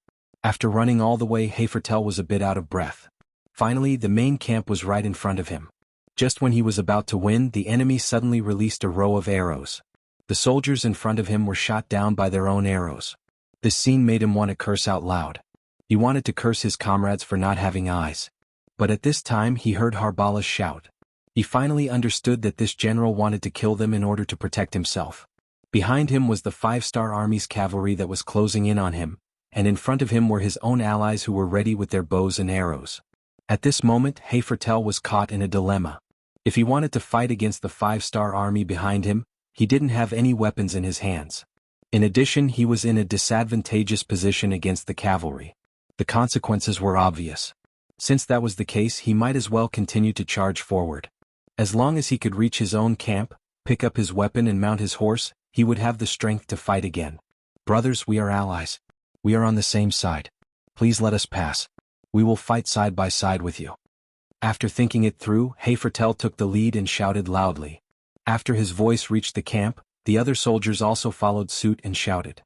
After running all the way, Hayfertel was a bit out of breath. Finally, the main camp was right in front of him. Just when he was about to win, the enemy suddenly released a row of arrows. The soldiers in front of him were shot down by their own arrows. This scene made him want to curse out loud. He wanted to curse his comrades for not having eyes. But at this time he heard Harbala shout. He finally understood that this general wanted to kill them in order to protect himself. Behind him was the 5-star army's cavalry that was closing in on him, and in front of him were his own allies who were ready with their bows and arrows. At this moment, Hayfertel was caught in a dilemma. If he wanted to fight against the 5-star army behind him, he didn't have any weapons in his hands. In addition, he was in a disadvantageous position against the cavalry. The consequences were obvious. Since that was the case, he might as well continue to charge forward. As long as he could reach his own camp, pick up his weapon and mount his horse, he would have the strength to fight again. Brothers, we are allies. We are on the same side. Please let us pass. We will fight side by side with you. After thinking it through, Hayfertel took the lead and shouted loudly. After his voice reached the camp, the other soldiers also followed suit and shouted.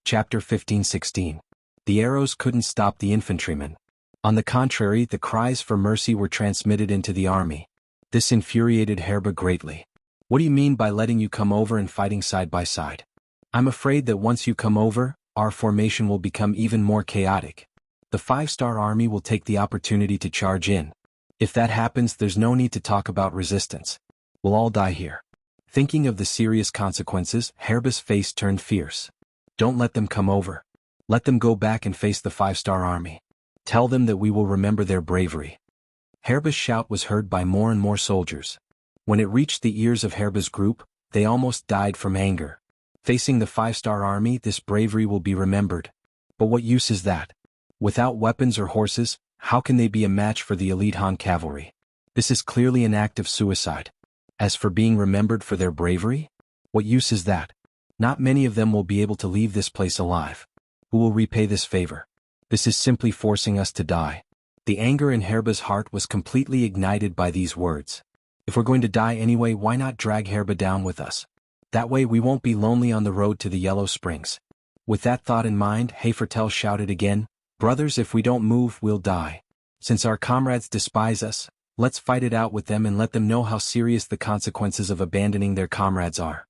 Chapter 15-16. The arrows couldn't stop the infantrymen. On the contrary, the cries for mercy were transmitted into the army. This infuriated Herba greatly. What do you mean by letting you come over and fighting side by side? I'm afraid that once you come over, our formation will become even more chaotic. The 5-star army will take the opportunity to charge in. If that happens, there's no need to talk about resistance. We'll all die here. Thinking of the serious consequences, Herba's face turned fierce. Don't let them come over. Let them go back and face the 5-star army. Tell them that we will remember their bravery. Herba's shout was heard by more and more soldiers. When it reached the ears of Herba's group, they almost died from anger. Facing the 5-star army, this bravery will be remembered. But what use is that? Without weapons or horses, how can they be a match for the elite Han cavalry? This is clearly an act of suicide. As for being remembered for their bravery, what use is that? Not many of them will be able to leave this place alive. Who will repay this favor? This is simply forcing us to die. The anger in Herba's heart was completely ignited by these words. If we're going to die anyway, why not drag Herba down with us? That way we won't be lonely on the road to the Yellow Springs. With that thought in mind, Hayfertel shouted again, "Brothers, if we don't move, we'll die. Since our comrades despise us, let's fight it out with them and let them know how serious the consequences of abandoning their comrades are.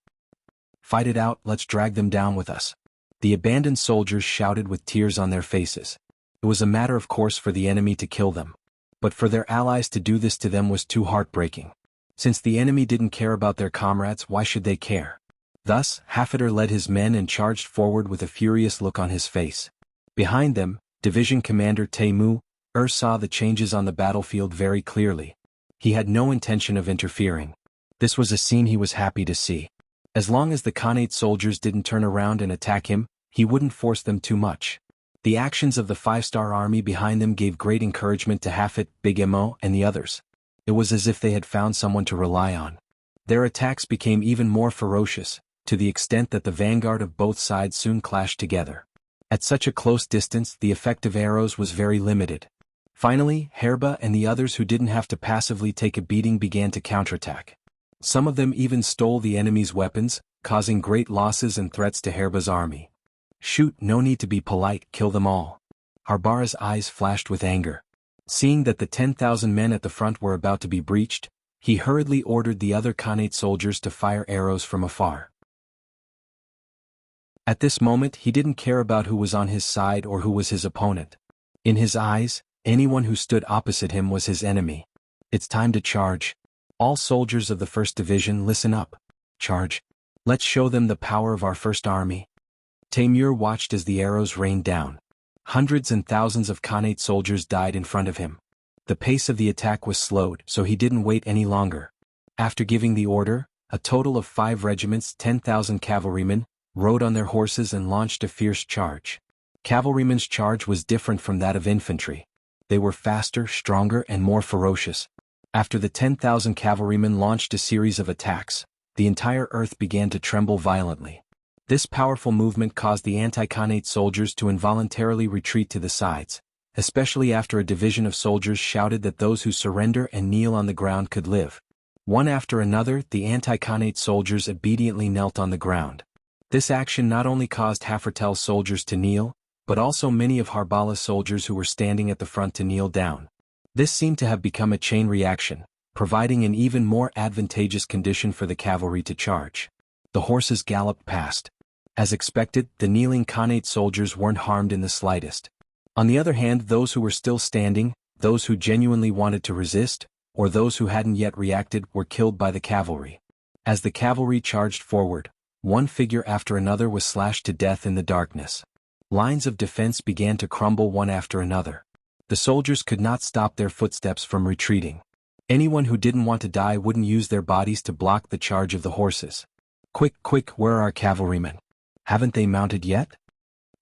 Fight it out, let's drag them down with us." The abandoned soldiers shouted with tears on their faces. It was a matter of course for the enemy to kill them. But for their allies to do this to them was too heartbreaking. Since the enemy didn't care about their comrades, why should they care? Thus, Hafiter led his men and charged forward with a furious look on his face. Behind them, Division Commander Teimu saw the changes on the battlefield very clearly. He had no intention of interfering. This was a scene he was happy to see. As long as the Khanate soldiers didn't turn around and attack him, he wouldn't force them too much. The actions of the 5-star army behind them gave great encouragement to Hafit, Big Mo, and the others. It was as if they had found someone to rely on. Their attacks became even more ferocious, to the extent that the vanguard of both sides soon clashed together. At such a close distance, the effect of arrows was very limited. Finally, Herba and the others who didn't have to passively take a beating began to counterattack. Some of them even stole the enemy's weapons, causing great losses and threats to Herba's army. Shoot, no need to be polite, kill them all. Harbara's eyes flashed with anger. Seeing that the 10,000 men at the front were about to be breached, he hurriedly ordered the other Khanate soldiers to fire arrows from afar. At this moment he didn't care about who was on his side or who was his opponent. In his eyes, anyone who stood opposite him was his enemy. It's time to charge. All soldiers of the 1st Division, listen up. Charge. Let's show them the power of our 1st Army. Taimur watched as the arrows rained down. Hundreds and thousands of Khanate soldiers died in front of him. The pace of the attack was slowed, so he didn't wait any longer. After giving the order, a total of 5 regiments, 10,000 cavalrymen, rode on their horses and launched a fierce charge. Cavalrymen's charge was different from that of infantry. They were faster, stronger, and more ferocious. After the 10,000 cavalrymen launched a series of attacks, the entire earth began to tremble violently. This powerful movement caused the anti-Khanate soldiers to involuntarily retreat to the sides, especially after a division of soldiers shouted that those who surrender and kneel on the ground could live. One after another, the anti-Khanate soldiers obediently knelt on the ground. This action not only caused Hafiter's soldiers to kneel, but also many of Harbala's soldiers who were standing at the front to kneel down. This seemed to have become a chain reaction, providing an even more advantageous condition for the cavalry to charge. The horses galloped past. As expected, the kneeling Khanate soldiers weren't harmed in the slightest. On the other hand, those who were still standing, those who genuinely wanted to resist, or those who hadn't yet reacted, were killed by the cavalry. As the cavalry charged forward, one figure after another was slashed to death in the darkness. Lines of defense began to crumble one after another. The soldiers could not stop their footsteps from retreating. Anyone who didn't want to die wouldn't use their bodies to block the charge of the horses. Quick, quick, where are our cavalrymen? Haven't they mounted yet?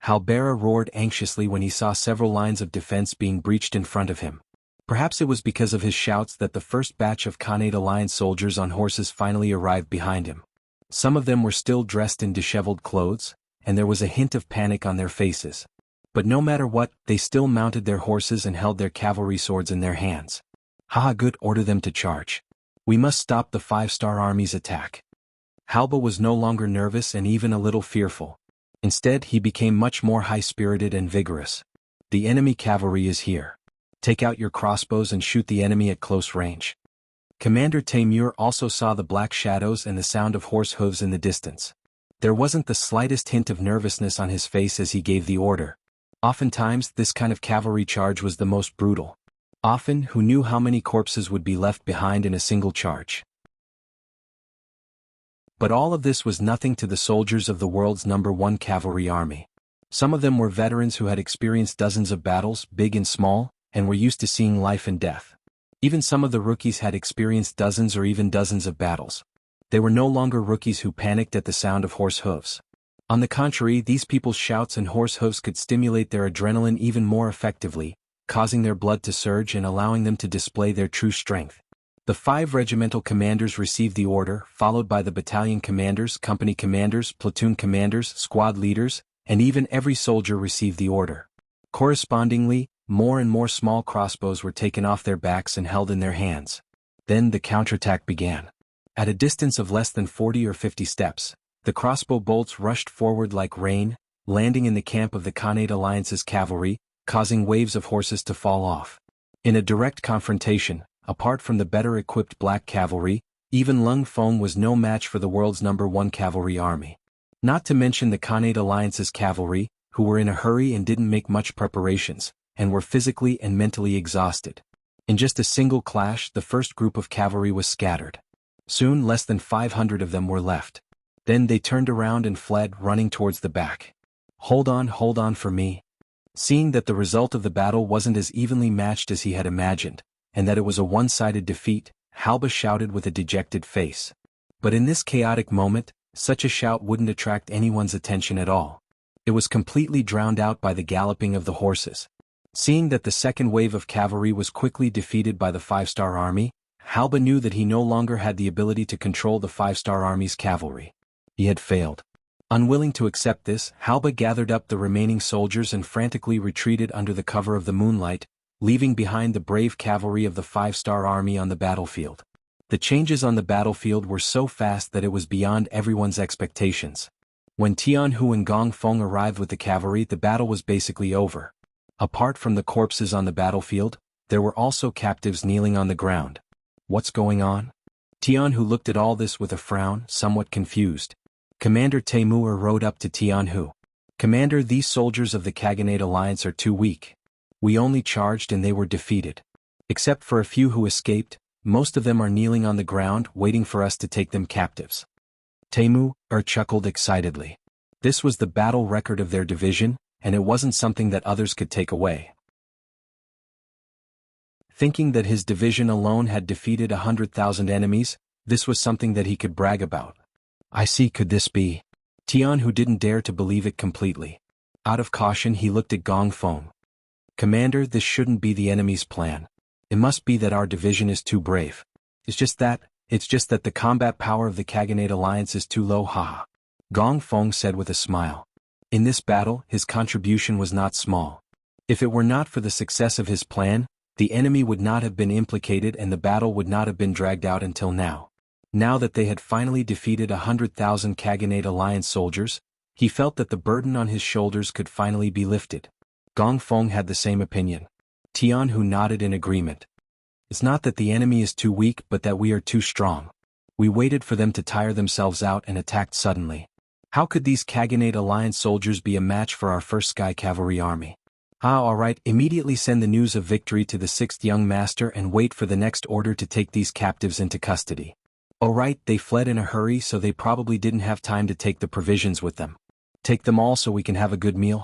Halbera roared anxiously when he saw several lines of defense being breached in front of him. Perhaps it was because of his shouts that the first batch of Khanate Alliance soldiers on horses finally arrived behind him. Some of them were still dressed in disheveled clothes, and there was a hint of panic on their faces. But no matter what, they still mounted their horses and held their cavalry swords in their hands. Haha, good, order them to charge. We must stop the 5-star army's attack. Halba was no longer nervous and even a little fearful. Instead, he became much more high-spirited and vigorous. The enemy cavalry is here. Take out your crossbows and shoot the enemy at close range. Commander Taimur also saw the black shadows and the sound of horse hooves in the distance. There wasn't the slightest hint of nervousness on his face as he gave the order. Oftentimes, this kind of cavalry charge was the most brutal. Often, who knew how many corpses would be left behind in a single charge? But all of this was nothing to the soldiers of the world's #1 cavalry army. Some of them were veterans who had experienced dozens of battles, big and small, and were used to seeing life and death. Even some of the rookies had experienced dozens or even dozens of battles. They were no longer rookies who panicked at the sound of horse hooves. On the contrary, these people's shouts and horse hooves could stimulate their adrenaline even more effectively, causing their blood to surge and allowing them to display their true strength. The 5 regimental commanders received the order, followed by the battalion commanders, company commanders, platoon commanders, squad leaders, and even every soldier received the order. Correspondingly, more and more small crossbows were taken off their backs and held in their hands. Then the counterattack began. At a distance of less than 40 or 50 steps, the crossbow bolts rushed forward like rain, landing in the camp of the Khanate Alliance's cavalry, causing waves of horses to fall off. In a direct confrontation, apart from the better-equipped black cavalry, even Lung Feng was no match for the world's #1 cavalry army. Not to mention the Khanate Alliance's cavalry, who were in a hurry and didn't make much preparations, and were physically and mentally exhausted. In just a single clash, the first group of cavalry was scattered. Soon less than 500 of them were left. Then they turned around and fled, running towards the back. Hold on for me. Seeing that the result of the battle wasn't as evenly matched as he had imagined, and that it was a one-sided defeat, Halba shouted with a dejected face. But in this chaotic moment, such a shout wouldn't attract anyone's attention at all. It was completely drowned out by the galloping of the horses. Seeing that the second wave of cavalry was quickly defeated by the 5-star army, Halba knew that he no longer had the ability to control the 5-star army's cavalry. He had failed. Unwilling to accept this, Halba gathered up the remaining soldiers and frantically retreated under the cover of the moonlight, leaving behind the brave cavalry of the 5-star army on the battlefield. The changes on the battlefield were so fast that it was beyond everyone's expectations. When Jianghu and Gong Feng arrived with the cavalry, the battle was basically over. Apart from the corpses on the battlefield, there were also captives kneeling on the ground. What's going on? Tianhu looked at all this with a frown, somewhat confused. Commander Taimur rode up to Tianhu. Commander, these soldiers of the Khaganate Alliance are too weak. We only charged and they were defeated. Except for a few who escaped, most of them are kneeling on the ground waiting for us to take them captives. Taimur chuckled excitedly. This was the battle record of their division, and it wasn't something that others could take away. Thinking that his division alone had defeated 100,000 enemies, this was something that he could brag about. I see, could this be? Tianhu didn't dare to believe it completely. Out of caution he looked at Gong Feng. Commander, this shouldn't be the enemy's plan. It must be that our division is too brave. It's just that the combat power of the Khaganate Alliance is too low, haha. Gong Feng said with a smile. In this battle, his contribution was not small. If it were not for the success of his plan, the enemy would not have been implicated and the battle would not have been dragged out until now. Now that they had finally defeated 100,000 Khaganate Alliance soldiers, he felt that the burden on his shoulders could finally be lifted. Gong Feng had the same opinion. Tianhu nodded in agreement. It's not that the enemy is too weak but that we are too strong. We waited for them to tire themselves out and attacked suddenly. How could these Khaganate Alliance soldiers be a match for our 1st Sky Cavalry Army? Alright, immediately send the news of victory to the 6th Young Master and wait for the next order to take these captives into custody. Alright, they fled in a hurry so they probably didn't have time to take the provisions with them. Take them all so we can have a good meal,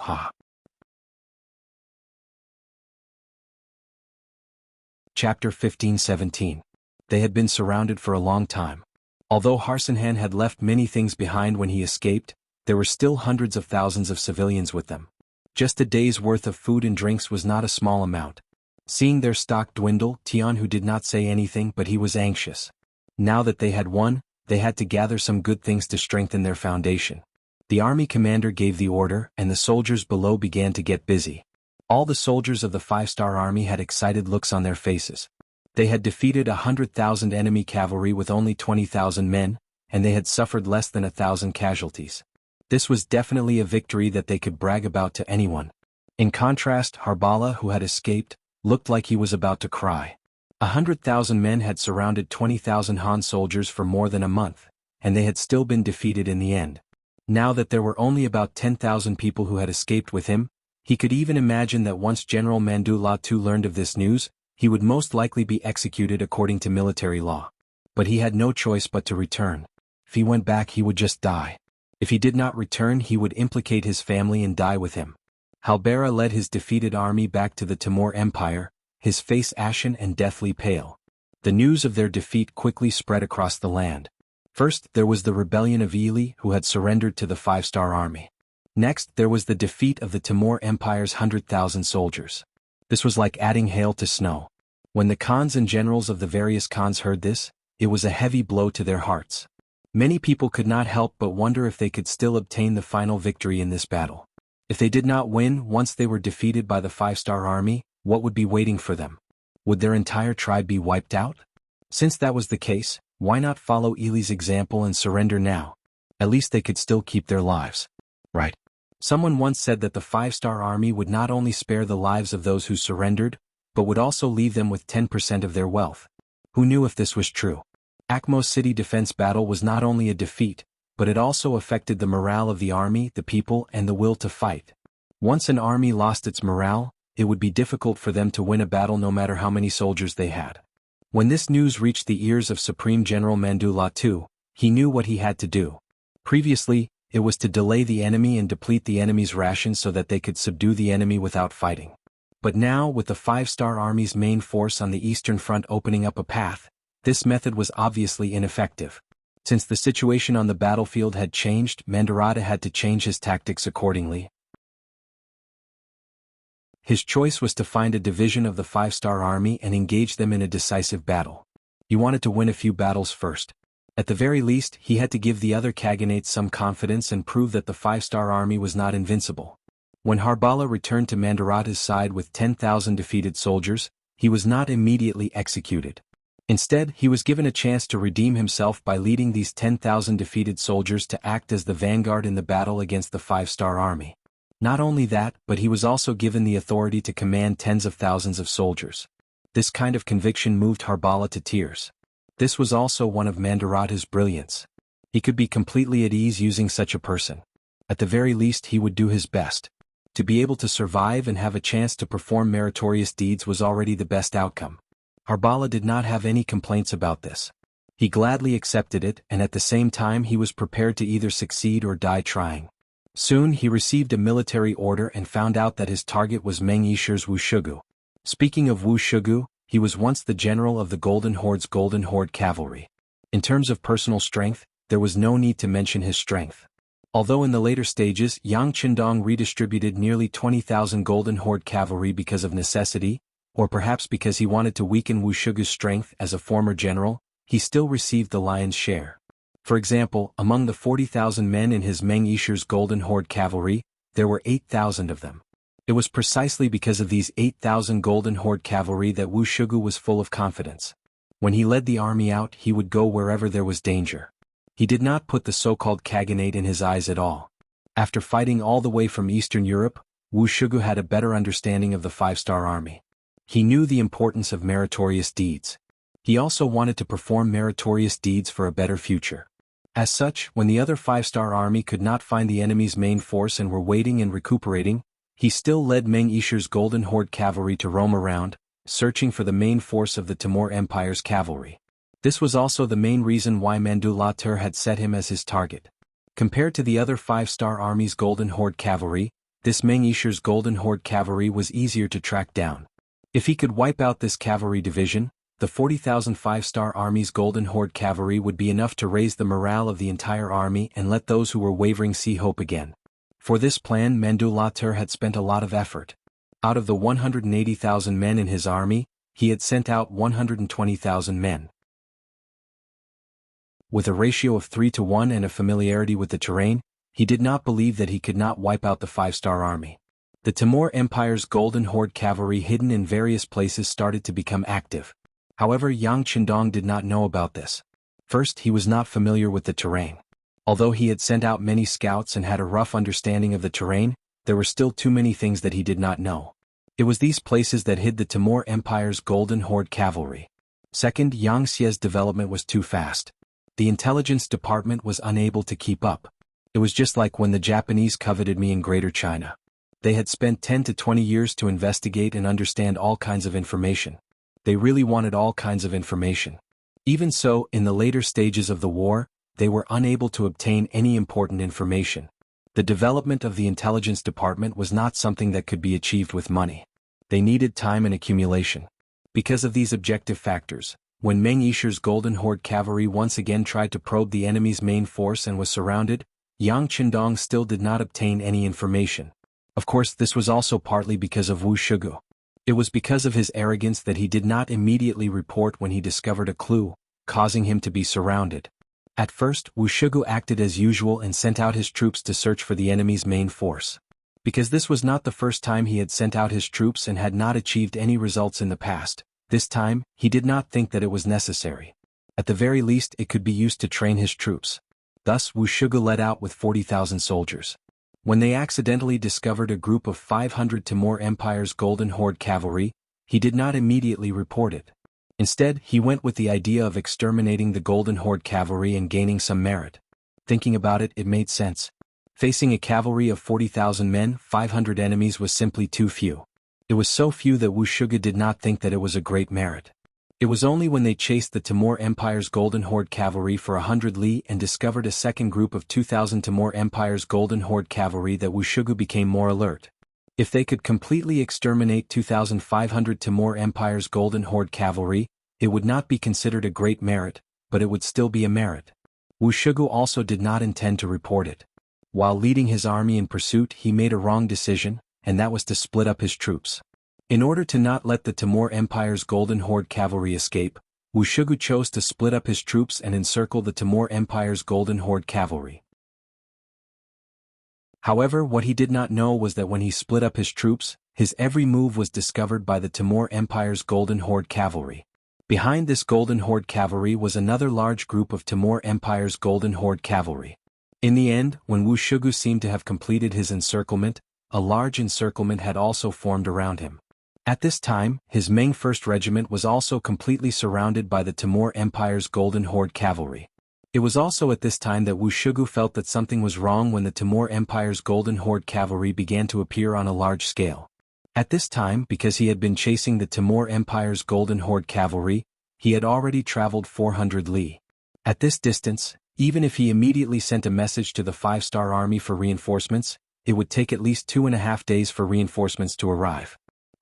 Chapter 15-17. They had been surrounded for a long time. Although Harsenhan had left many things behind when he escaped, there were still hundreds of thousands of civilians with them. Just a day's worth of food and drinks was not a small amount. Seeing their stock dwindle, Tianhu did not say anything, but he was anxious. Now that they had won, they had to gather some good things to strengthen their foundation. The army commander gave the order, and the soldiers below began to get busy. All the soldiers of the 5-star army had excited looks on their faces. They had defeated 100,000 enemy cavalry with only 20,000 men, and they had suffered less than 1,000 casualties. This was definitely a victory that they could brag about to anyone. In contrast, Harbala, who had escaped, looked like he was about to cry. 100,000 men had surrounded 20,000 Han soldiers for more than a month, and they had still been defeated in the end. Now that there were only about 10,000 people who had escaped with him, he could even imagine that once General Mandu Latu learned of this news, he would most likely be executed according to military law. But he had no choice but to return. If he went back, he would just die. If he did not return, he would implicate his family and die with him. Halbera led his defeated army back to the Timur Empire, his face ashen and deathly pale. The news of their defeat quickly spread across the land. First, there was the rebellion of Ili, who had surrendered to the 5-star army. Next, there was the defeat of the Timur Empire's 100,000 soldiers. This was like adding hail to snow. When the Khans and generals of the various Khans heard this, it was a heavy blow to their hearts. Many people could not help but wonder if they could still obtain the final victory in this battle. If they did not win once they were defeated by the 5-star army, what would be waiting for them? Would their entire tribe be wiped out? Since that was the case, why not follow Ili's example and surrender now? At least they could still keep their lives. Right. Someone once said that the 5-star army would not only spare the lives of those who surrendered, but would also leave them with 10% of their wealth. Who knew if this was true? Akmo's city defense battle was not only a defeat, but it also affected the morale of the army, the people, and the will to fight. Once an army lost its morale, it would be difficult for them to win a battle no matter how many soldiers they had. When this news reached the ears of Supreme General Mandu Latu, he knew what he had to do. Previously, it was to delay the enemy and deplete the enemy's rations so that they could subdue the enemy without fighting. But now, with the Five-Star Army's main force on the Eastern Front opening up a path, this method was obviously ineffective. Since the situation on the battlefield had changed, Mandarata had to change his tactics accordingly. His choice was to find a division of the Five-Star Army and engage them in a decisive battle. He wanted to win a few battles first. At the very least, he had to give the other Khaganates some confidence and prove that the Five-Star Army was not invincible. When Harbala returned to Mandarata's side with 10,000 defeated soldiers, he was not immediately executed. Instead, he was given a chance to redeem himself by leading these 10,000 defeated soldiers to act as the vanguard in the battle against the Five-Star Army. Not only that, but he was also given the authority to command tens of thousands of soldiers. This kind of conviction moved Harbala to tears. This was also one of Mandarata's brilliance. He could be completely at ease using such a person. At the very least, he would do his best. To be able to survive and have a chance to perform meritorious deeds was already the best outcome. Harbala did not have any complaints about this. He gladly accepted it, and at the same time he was prepared to either succeed or die trying. Soon he received a military order and found out that his target was Meng Yishi's Wuxia. Speaking of Wuxia, he was once the general of the Golden Horde's Golden Horde cavalry. In terms of personal strength, there was no need to mention his strength. Although in the later stages Yang Qindong redistributed nearly 20,000 Golden Horde cavalry because of necessity, or perhaps because he wanted to weaken Wuxia's strength as a former general, he still received the lion's share. For example, among the 40,000 men in his Meng Yishi's Golden Horde cavalry, there were 8,000 of them. It was precisely because of these 8,000 Golden Horde cavalry that Wuxia was full of confidence. When he led the army out, he would go wherever there was danger. He did not put the so-called Khaganate in his eyes at all. After fighting all the way from Eastern Europe, Wuxia had a better understanding of the Five-Star Army. He knew the importance of meritorious deeds. He also wanted to perform meritorious deeds for a better future. As such, when the other Five-Star Army could not find the enemy's main force and were waiting and recuperating, he still led Meng Yishi's Golden Horde cavalry to roam around, searching for the main force of the Timur Empire's cavalry. This was also the main reason why Mandu Latur had set him as his target. Compared to the other Five-Star Army's Golden Horde cavalry, this Meng Yishi's Golden Horde cavalry was easier to track down. If he could wipe out this cavalry division, the 40,000 Five-Star Army's Golden Horde cavalry would be enough to raise the morale of the entire army and let those who were wavering see hope again. For this plan, Mandu Latur had spent a lot of effort. Out of the 180,000 men in his army, he had sent out 120,000 men. With a ratio of 3-to-1 and a familiarity with the terrain, he did not believe that he could not wipe out the Five-Star Army. The Timur Empire's Golden Horde cavalry hidden in various places started to become active. However, Yang Qindong did not know about this. First, he was not familiar with the terrain. Although he had sent out many scouts and had a rough understanding of the terrain, there were still too many things that he did not know. It was these places that hid the Timur Empire's Golden Horde cavalry. Second, Yang Xie's development was too fast. The intelligence department was unable to keep up. It was just like when the Japanese coveted me in Greater China. They had spent 10 to 20 years to investigate and understand all kinds of information. They really wanted all kinds of information. Even so, in the later stages of the war, they were unable to obtain any important information. The development of the intelligence department was not something that could be achieved with money. They needed time and accumulation. Because of these objective factors, when Meng Yishi's Golden Horde cavalry once again tried to probe the enemy's main force and was surrounded, Yang Qindong still did not obtain any information. Of course, this was also partly because of Wuxia. It was because of his arrogance that he did not immediately report when he discovered a clue, causing him to be surrounded. At first, Wuxia acted as usual and sent out his troops to search for the enemy's main force. Because this was not the first time he had sent out his troops and had not achieved any results in the past, this time, he did not think that it was necessary. At the very least, it could be used to train his troops. Thus, Wuxia led out with 40,000 soldiers. When they accidentally discovered a group of 500 Timur Empire's Golden Horde cavalry, he did not immediately report it. Instead, he went with the idea of exterminating the Golden Horde cavalry and gaining some merit. Thinking about it, it made sense. Facing a cavalry of 40,000 men, 500 enemies was simply too few. It was so few that Wuxia did not think that it was a great merit. It was only when they chased the Timur Empire's Golden Horde cavalry for 100 li and discovered a second group of 2,000 Timur Empire's Golden Horde cavalry that Wushugu became more alert. If they could completely exterminate 2,500 Timur Empire's Golden Horde cavalry, it would not be considered a great merit, but it would still be a merit. Wushugu also did not intend to report it. While leading his army in pursuit, he made a wrong decision, and that was to split up his troops. In order to not let the Timur Empire's Golden Horde cavalry escape, Wushugu chose to split up his troops and encircle the Timur Empire's Golden Horde cavalry. However, what he did not know was that when he split up his troops, his every move was discovered by the Timur Empire's Golden Horde cavalry. Behind this Golden Horde cavalry was another large group of Timur Empire's Golden Horde cavalry. In the end, when Wushugu seemed to have completed his encirclement, a large encirclement had also formed around him. At this time, his Ming 1st Regiment was also completely surrounded by the Timur Empire's Golden Horde cavalry. It was also at this time that Wushugu felt that something was wrong when the Timur Empire's Golden Horde cavalry began to appear on a large scale. At this time, because he had been chasing the Timur Empire's Golden Horde cavalry, he had already traveled 400 li. At this distance, even if he immediately sent a message to the 5-star army for reinforcements, it would take at least 2.5 days for reinforcements to arrive.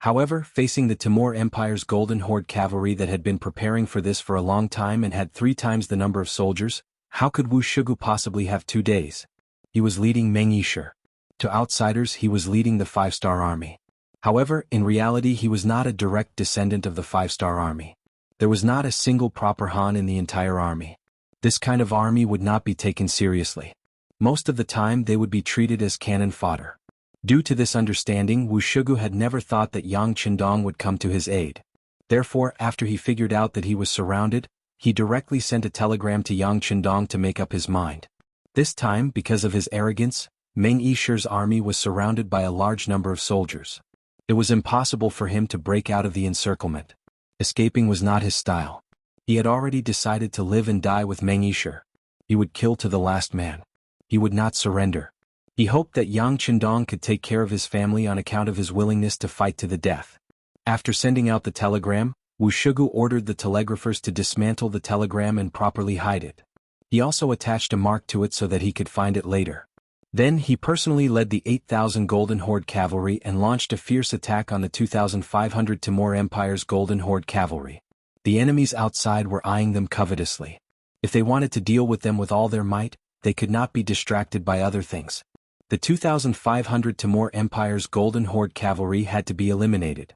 However, facing the Timur Empire's Golden Horde cavalry that had been preparing for this for a long time and had 3 times the number of soldiers, how could Wushugu possibly have 2 days? He was leading Meng Yishur. To outsiders, he was leading the 5-star army. However, in reality he was not a direct descendant of the 5-star army. There was not a single proper Han in the entire army. This kind of army would not be taken seriously. Most of the time they would be treated as cannon fodder. Due to this understanding, Wushugu had never thought that Yang Qindong would come to his aid. Therefore, after he figured out that he was surrounded, he directly sent a telegram to Yang Qindong to make up his mind. This time, because of his arrogance, Meng Yishur's army was surrounded by a large number of soldiers. It was impossible for him to break out of the encirclement. Escaping was not his style. He had already decided to live and die with Meng Yishur. He would kill to the last man. He would not surrender. He hoped that Yang Qindong could take care of his family on account of his willingness to fight to the death. After sending out the telegram, Wushugu ordered the telegraphers to dismantle the telegram and properly hide it. He also attached a mark to it so that he could find it later. Then he personally led the 8,000 Golden Horde cavalry and launched a fierce attack on the 2,500 Timur Empire's Golden Horde cavalry. The enemies outside were eyeing them covetously. If they wanted to deal with them with all their might, they could not be distracted by other things. The 2,500 Timur Empire's Golden Horde cavalry had to be eliminated.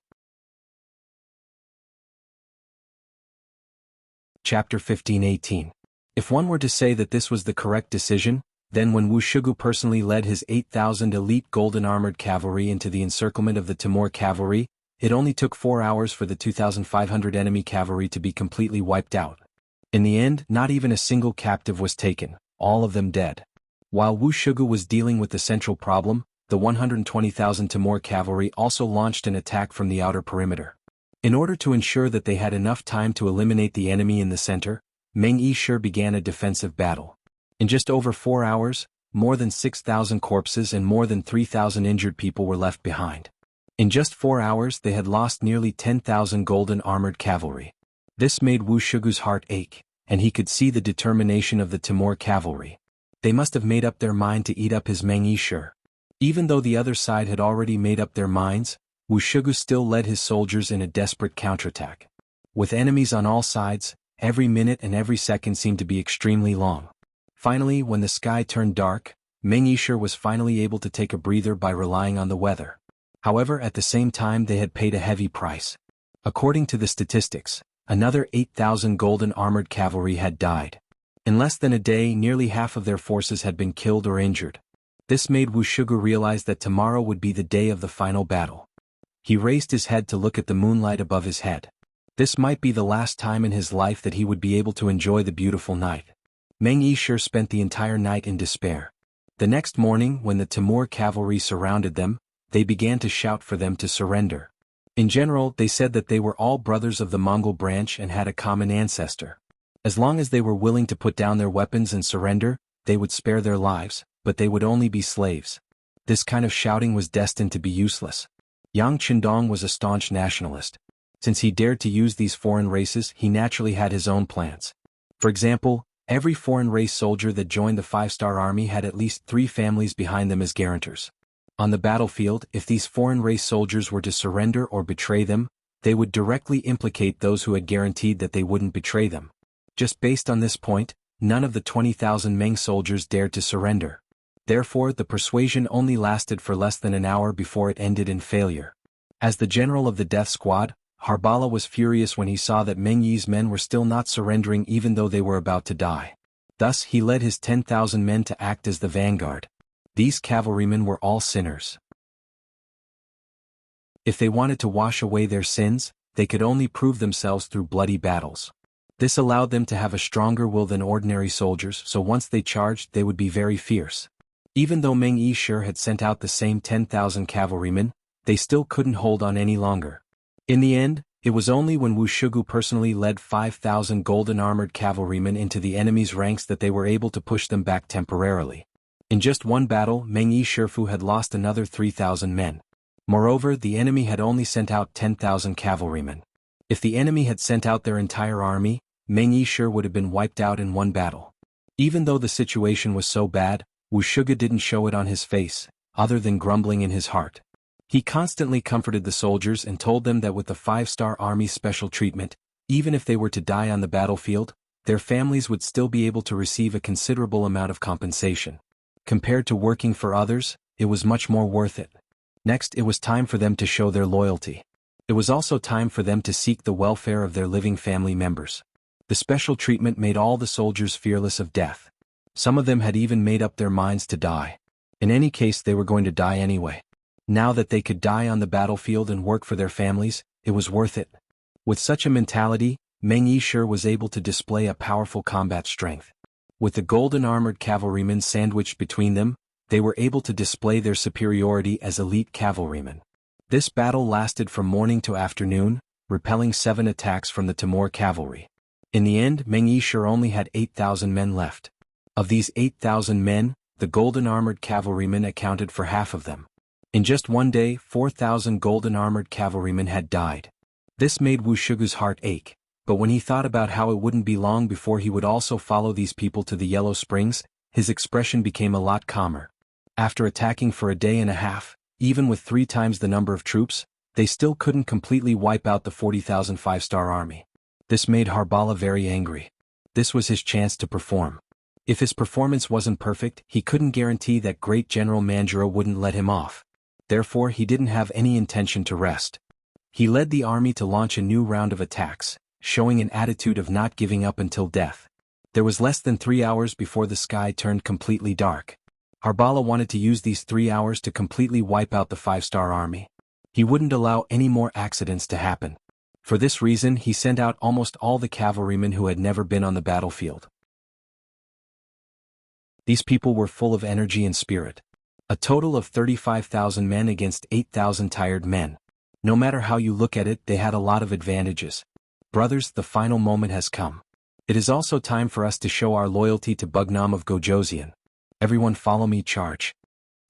Chapter 15:18. If one were to say that this was the correct decision, then when Wushugu personally led his 8,000 elite golden armored cavalry into the encirclement of the Timur cavalry, it only took 4 hours for the 2,500 enemy cavalry to be completely wiped out. In the end, not even a single captive was taken, all of them dead. While Wushugu was dealing with the central problem, the 120,000 Timur cavalry also launched an attack from the outer perimeter. In order to ensure that they had enough time to eliminate the enemy in the center, Meng Yishur began a defensive battle. In just over 4 hours, more than 6,000 corpses and more than 3,000 injured people were left behind. In just 4 hours they had lost nearly 10,000 golden armored cavalry. This made Wushugu's heart ache, and he could see the determination of the Timur cavalry. They must have made up their mind to eat up his Meng Yishur. Even though the other side had already made up their minds, Wushugu still led his soldiers in a desperate counterattack. With enemies on all sides, every minute and every second seemed to be extremely long. Finally, when the sky turned dark, Meng Yishur was finally able to take a breather by relying on the weather. However, at the same time they had paid a heavy price. According to the statistics, another 8,000 golden armored cavalry had died. In less than a day, nearly half of their forces had been killed or injured. This made Wushugu realize that tomorrow would be the day of the final battle. He raised his head to look at the moonlight above his head. This might be the last time in his life that he would be able to enjoy the beautiful night. Meng Yishur spent the entire night in despair. The next morning, when the Timur cavalry surrounded them, they began to shout for them to surrender. In general, they said that they were all brothers of the Mongol branch and had a common ancestor. As long as they were willing to put down their weapons and surrender, they would spare their lives, but they would only be slaves. This kind of shouting was destined to be useless. Yang Qindong was a staunch nationalist. Since he dared to use these foreign races, he naturally had his own plans. For example, every foreign race soldier that joined the 5-star army had at least 3 families behind them as guarantors. On the battlefield, if these foreign race soldiers were to surrender or betray them, they would directly implicate those who had guaranteed that they wouldn't betray them. Just based on this point, none of the 20,000 Ming soldiers dared to surrender. Therefore, the persuasion only lasted for less than an hour before it ended in failure. As the general of the death squad, Harbala was furious when he saw that Meng Yi's men were still not surrendering even though they were about to die. Thus he led his 10,000 men to act as the vanguard. These cavalrymen were all sinners. If they wanted to wash away their sins, they could only prove themselves through bloody battles. This allowed them to have a stronger will than ordinary soldiers, so once they charged they would be very fierce. Even though Meng Yi sure had sent out the same 10,000 cavalrymen, they still couldn't hold on any longer. In the end, it was only when Wuxia personally led 5,000 golden armored cavalrymen into the enemy's ranks that they were able to push them back temporarily. In just one battle, Meng Yi Shifu had lost another 3,000 men. Moreover, the enemy had only sent out 10,000 cavalrymen. If the enemy had sent out their entire army, Meng Yi sure would have been wiped out in one battle. Even though the situation was so bad, Wuxia didn't show it on his face, other than grumbling in his heart. He constantly comforted the soldiers and told them that with the 5-star army's special treatment, even if they were to die on the battlefield, their families would still be able to receive a considerable amount of compensation. Compared to working for others, it was much more worth it. Next, it was time for them to show their loyalty. It was also time for them to seek the welfare of their living family members. The special treatment made all the soldiers fearless of death. Some of them had even made up their minds to die. In any case, they were going to die anyway. Now that they could die on the battlefield and work for their families, it was worth it. With such a mentality, Meng Yi sure was able to display a powerful combat strength. With the golden armored cavalrymen sandwiched between them, they were able to display their superiority as elite cavalrymen. This battle lasted from morning to afternoon, repelling 7 attacks from the Timur cavalry. In the end, Meng Yi sure only had 8,000 men left. Of these 8,000 men, the golden armored cavalrymen accounted for half of them. In just one day, 4,000 golden armored cavalrymen had died. This made Wuxia's heart ache, but when he thought about how it wouldn't be long before he would also follow these people to the Yellow Springs, his expression became a lot calmer. After attacking for a day and a half, even with 3 times the number of troops, they still couldn't completely wipe out the 40,000 5-star army. This made Harbala very angry. This was his chance to perform. If his performance wasn't perfect, he couldn't guarantee that Great General Manjuro wouldn't let him off. Therefore, he didn't have any intention to rest. He led the army to launch a new round of attacks, showing an attitude of not giving up until death. There was less than 3 hours before the sky turned completely dark. Harbala wanted to use these 3 hours to completely wipe out the 5-star army. He wouldn't allow any more accidents to happen. For this reason, he sent out almost all the cavalrymen who had never been on the battlefield. These people were full of energy and spirit. A total of 35,000 men against 8,000 tired men. No matter how you look at it, they had a lot of advantages. Brothers, the final moment has come. It is also time for us to show our loyalty to Bugnam of Gojoseon. Everyone follow me, charge.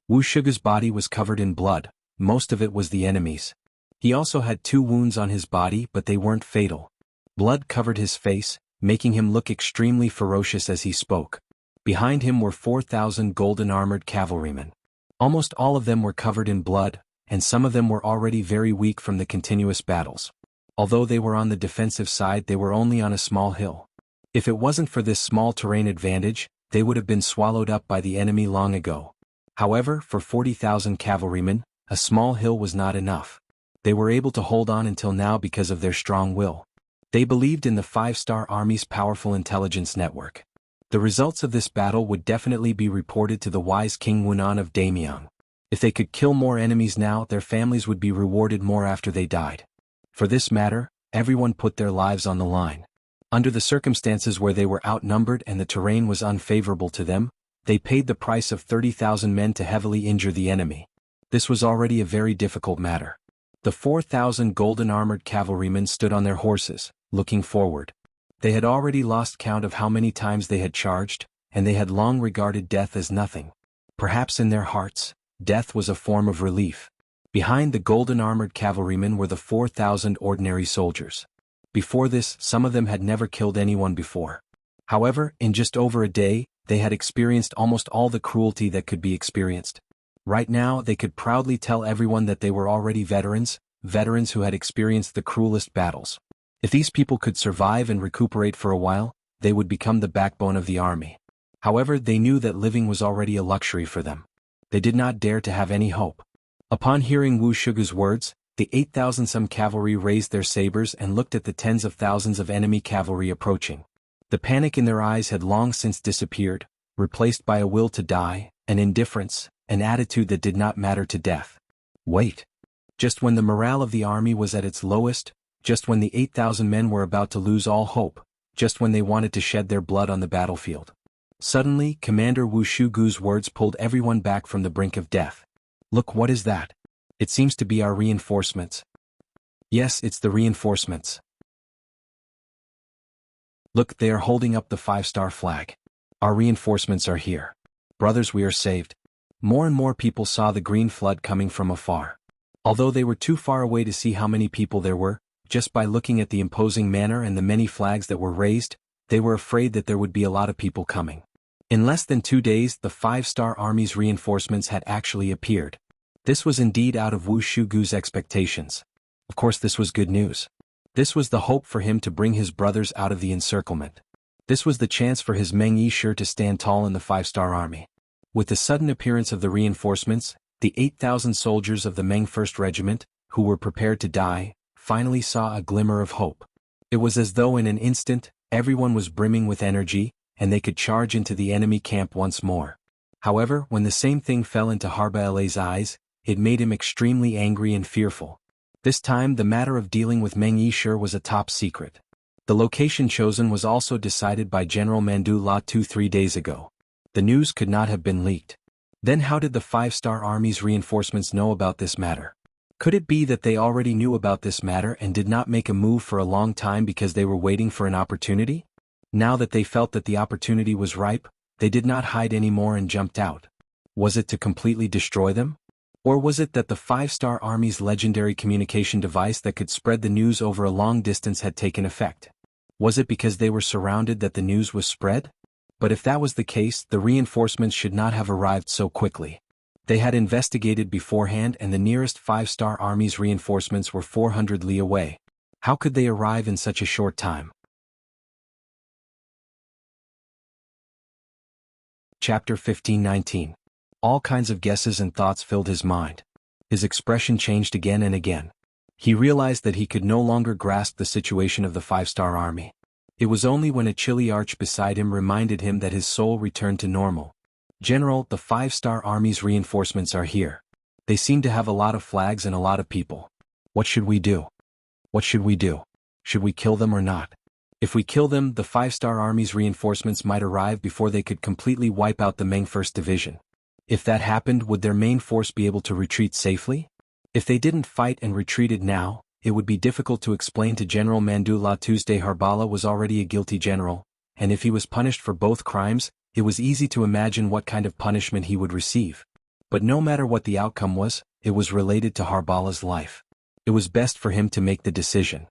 Wuxia's body was covered in blood, most of it was the enemy's. He also had 2 wounds on his body, but they weren't fatal. Blood covered his face, making him look extremely ferocious as he spoke. Behind him were 4,000 golden armored cavalrymen. Almost all of them were covered in blood, and some of them were already very weak from the continuous battles. Although they were on the defensive side, they were only on a small hill. If it wasn't for this small terrain advantage, they would have been swallowed up by the enemy long ago. However, for 40,000 cavalrymen, a small hill was not enough. They were able to hold on until now because of their strong will. They believed in the 5-star army's powerful intelligence network. The results of this battle would definitely be reported to the wise King Wunan of Damyang. If they could kill more enemies now, their families would be rewarded more after they died. For this matter, everyone put their lives on the line. Under the circumstances where they were outnumbered and the terrain was unfavorable to them, they paid the price of 30,000 men to heavily injure the enemy. This was already a very difficult matter. The 4,000 golden armored cavalrymen stood on their horses, looking forward. They had already lost count of how many times they had charged, and they had long regarded death as nothing. Perhaps in their hearts, death was a form of relief. Behind the golden armored cavalrymen were the 4,000 ordinary soldiers. Before this, some of them had never killed anyone before. However, in just over a day, they had experienced almost all the cruelty that could be experienced. Right now, they could proudly tell everyone that they were already veterans who had experienced the cruelest battles. If these people could survive and recuperate for a while, they would become the backbone of the army. However, they knew that living was already a luxury for them. They did not dare to have any hope. Upon hearing Wu Shuge's words, the 8,000-some cavalry raised their sabers and looked at the tens of thousands of enemy cavalry approaching. The panic in their eyes had long since disappeared, replaced by a will to die, an indifference, an attitude that did not matter to death. Wait. Just when the morale of the army was at its lowest, just when the 8,000 men were about to lose all hope, just when they wanted to shed their blood on the battlefield. Suddenly, Commander Wu Shugu's words pulled everyone back from the brink of death. Look, what is that? It seems to be our reinforcements. Yes, it's the reinforcements. Look, they are holding up the 5-star flag. Our reinforcements are here. Brothers, we are saved. More and more people saw the green flood coming from afar. Although they were too far away to see how many people there were, just by looking at the imposing manner and the many flags that were raised, they were afraid that there would be a lot of people coming. In less than 2 days, the 5-star army's reinforcements had actually appeared. This was indeed out of Wu Shugu's expectations. Of course, this was good news. This was the hope for him to bring his brothers out of the encirclement. This was the chance for his Meng Yishe to stand tall in the 5-star army. With the sudden appearance of the reinforcements, the 8,000 soldiers of the Meng 1st Regiment, who were prepared to die, finally saw a glimmer of hope. It was as though in an instant, everyone was brimming with energy, and they could charge into the enemy camp once more. However, when the same thing fell into Harbala's eyes, it made him extremely angry and fearful. This time the matter of dealing with Meng Yishe was a top secret. The location chosen was also decided by General Mandu La 2-3 days ago. The news could not have been leaked. Then how did the 5-star army's reinforcements know about this matter? Could it be that they already knew about this matter and did not make a move for a long time because they were waiting for an opportunity? Now that they felt that the opportunity was ripe, they did not hide anymore and jumped out. Was it to completely destroy them? Or was it that the 5-star army's legendary communication device that could spread the news over a long distance had taken effect? Was it because they were surrounded that the news was spread? But if that was the case, the reinforcements should not have arrived so quickly. They had investigated beforehand and the nearest 5-star army's reinforcements were 400 li away. How could they arrive in such a short time? Chapter 15-19. All kinds of guesses and thoughts filled his mind. His expression changed again and again. He realized that he could no longer grasp the situation of the 5-star army. It was only when a chilly arch beside him reminded him that his soul returned to normal. General, the 5-star army's reinforcements are here. They seem to have a lot of flags and a lot of people. What should we do? What should we do? Should we kill them or not? If we kill them, the 5-star army's reinforcements might arrive before they could completely wipe out the Meng 1st Division. If that happened, would their main force be able to retreat safely? If they didn't fight and retreated now, it would be difficult to explain to General Mandu La Tuesday Harbala was already a guilty general, and if he was punished for both crimes, it was easy to imagine what kind of punishment he would receive. But no matter what the outcome was, it was related to Harbala's life. It was best for him to make the decision.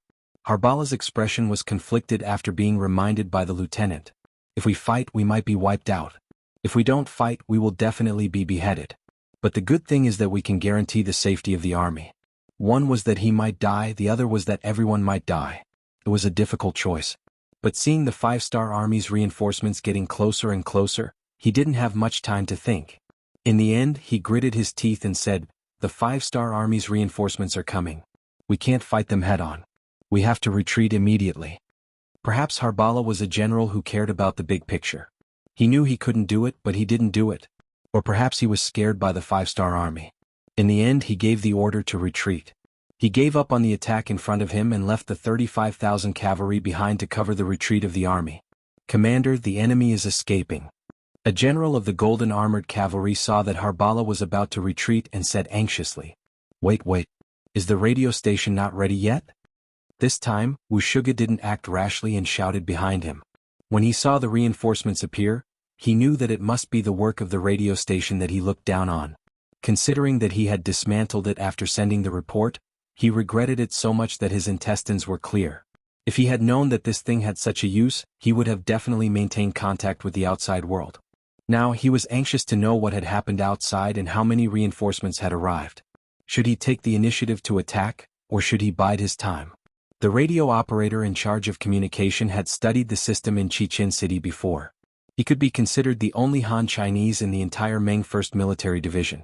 Harbala's expression was conflicted after being reminded by the lieutenant. If we fight, we might be wiped out. If we don't fight, we will definitely be beheaded. But the good thing is that we can guarantee the safety of the army. One was that he might die, the other was that everyone might die. It was a difficult choice. But seeing the 5-star army's reinforcements getting closer and closer, he didn't have much time to think. In the end, he gritted his teeth and said, "The 5-star army's reinforcements are coming. We can't fight them head-on. We have to retreat immediately." Perhaps Harbala was a general who cared about the big picture. He knew he couldn't do it, but he didn't do it. Or perhaps he was scared by the 5-star army. In the end, he gave the order to retreat. He gave up on the attack in front of him and left the 35,000 cavalry behind to cover the retreat of the army. "Commander, the enemy is escaping." A general of the golden armored cavalry saw that Harbala was about to retreat and said anxiously, Wait, is the radio station not ready yet?" This time, Wuxia didn't act rashly and shouted behind him. When he saw the reinforcements appear, he knew that it must be the work of the radio station that he looked down on. Considering that he had dismantled it after sending the report, he regretted it so much that his intestines were clear. If he had known that this thing had such a use, he would have definitely maintained contact with the outside world. Now he was anxious to know what had happened outside and how many reinforcements had arrived. Should he take the initiative to attack, or should he bide his time? The radio operator in charge of communication had studied the system in Chichen City before. He could be considered the only Han Chinese in the entire Ming 1st Military Division.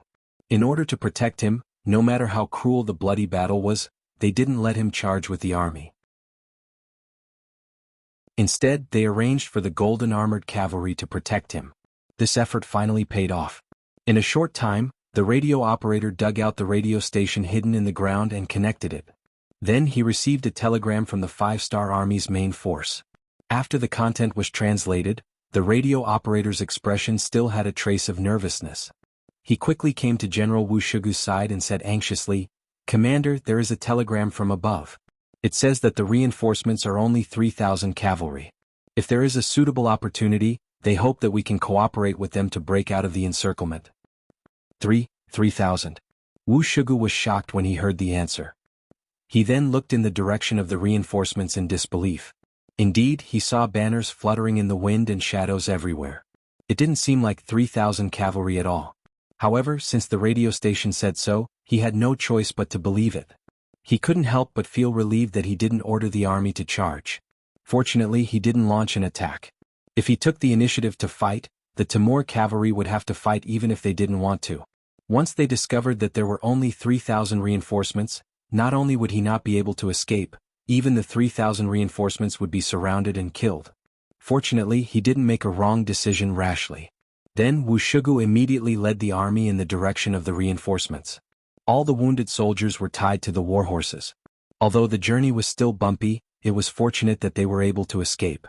In order to protect him, no matter how cruel the bloody battle was, they didn't let him charge with the army. Instead, they arranged for the golden armored cavalry to protect him. This effort finally paid off. In a short time, the radio operator dug out the radio station hidden in the ground and connected it. Then he received a telegram from the 5-Star Army's main force. After the content was translated, the radio operator's expression still had a trace of nervousness. He quickly came to General Wuxigu's side and said anxiously, "Commander, there is a telegram from above. It says that the reinforcements are only 3,000 cavalry. If there is a suitable opportunity, they hope that we can cooperate with them to break out of the encirclement." 3,000. Wuxigu was shocked when he heard the answer. He then looked in the direction of the reinforcements in disbelief. Indeed, he saw banners fluttering in the wind and shadows everywhere. It didn't seem like 3,000 cavalry at all. However, since the radio station said so, he had no choice but to believe it. He couldn't help but feel relieved that he didn't order the army to charge. Fortunately, he didn't launch an attack. If he took the initiative to fight, the Timur cavalry would have to fight even if they didn't want to. Once they discovered that there were only 3,000 reinforcements, not only would he not be able to escape, even the 3,000 reinforcements would be surrounded and killed. Fortunately, he didn't make a wrong decision rashly. Then Wuxigu immediately led the army in the direction of the reinforcements. All the wounded soldiers were tied to the war horses. Although the journey was still bumpy, it was fortunate that they were able to escape.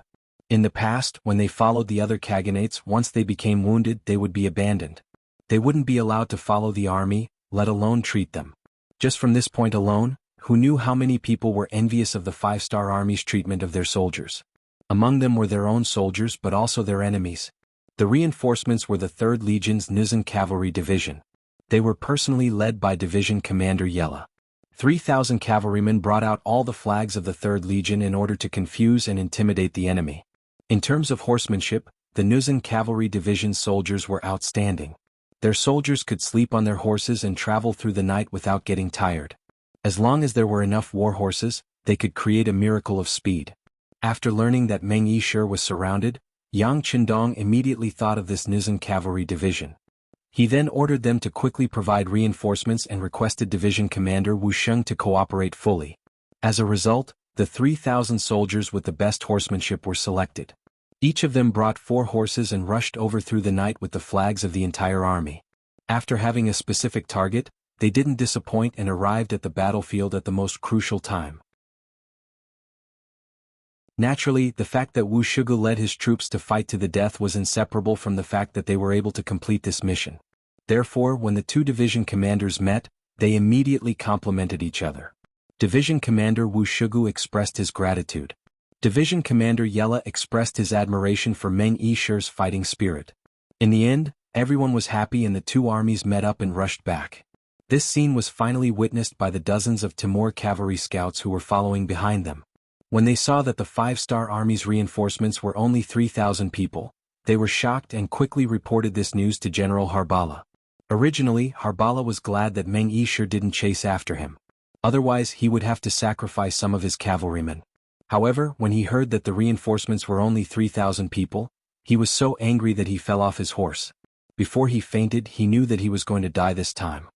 In the past, when they followed the other kaganates, once they became wounded, they would be abandoned. They wouldn't be allowed to follow the army, let alone treat them. Just from this point alone, who knew how many people were envious of the 5-Star Army's treatment of their soldiers? Among them were their own soldiers but also their enemies. The reinforcements were the 3rd Legion's Nizan Cavalry Division. They were personally led by Division Commander Yella. 3,000 cavalrymen brought out all the flags of the 3rd Legion in order to confuse and intimidate the enemy. In terms of horsemanship, the Nizan Cavalry Division's soldiers were outstanding. Their soldiers could sleep on their horses and travel through the night without getting tired. As long as there were enough war horses, they could create a miracle of speed. After learning that Meng Yishir was surrounded, Yang Qindong immediately thought of this Nizan Cavalry Division. He then ordered them to quickly provide reinforcements and requested Division Commander Wu Sheng to cooperate fully. As a result, the 3,000 soldiers with the best horsemanship were selected. Each of them brought 4 horses and rushed over through the night with the flags of the entire army. After having a specific target, they didn't disappoint and arrived at the battlefield at the most crucial time. Naturally, the fact that Wuxigu led his troops to fight to the death was inseparable from the fact that they were able to complete this mission. Therefore, when the 2 division commanders met, they immediately complimented each other. Division Commander Wuxigu expressed his gratitude. Division Commander Yella expressed his admiration for Meng Yishir's fighting spirit. In the end, everyone was happy and the 2 armies met up and rushed back. This scene was finally witnessed by the dozens of Timur cavalry scouts who were following behind them. When they saw that the 5-Star Army's reinforcements were only 3,000 people, they were shocked and quickly reported this news to General Harbala. Originally, Harbala was glad that Meng Yishir didn't chase after him. Otherwise, he would have to sacrifice some of his cavalrymen. However, when he heard that the reinforcements were only 3,000 people, he was so angry that he fell off his horse. Before he fainted, he knew that he was going to die this time.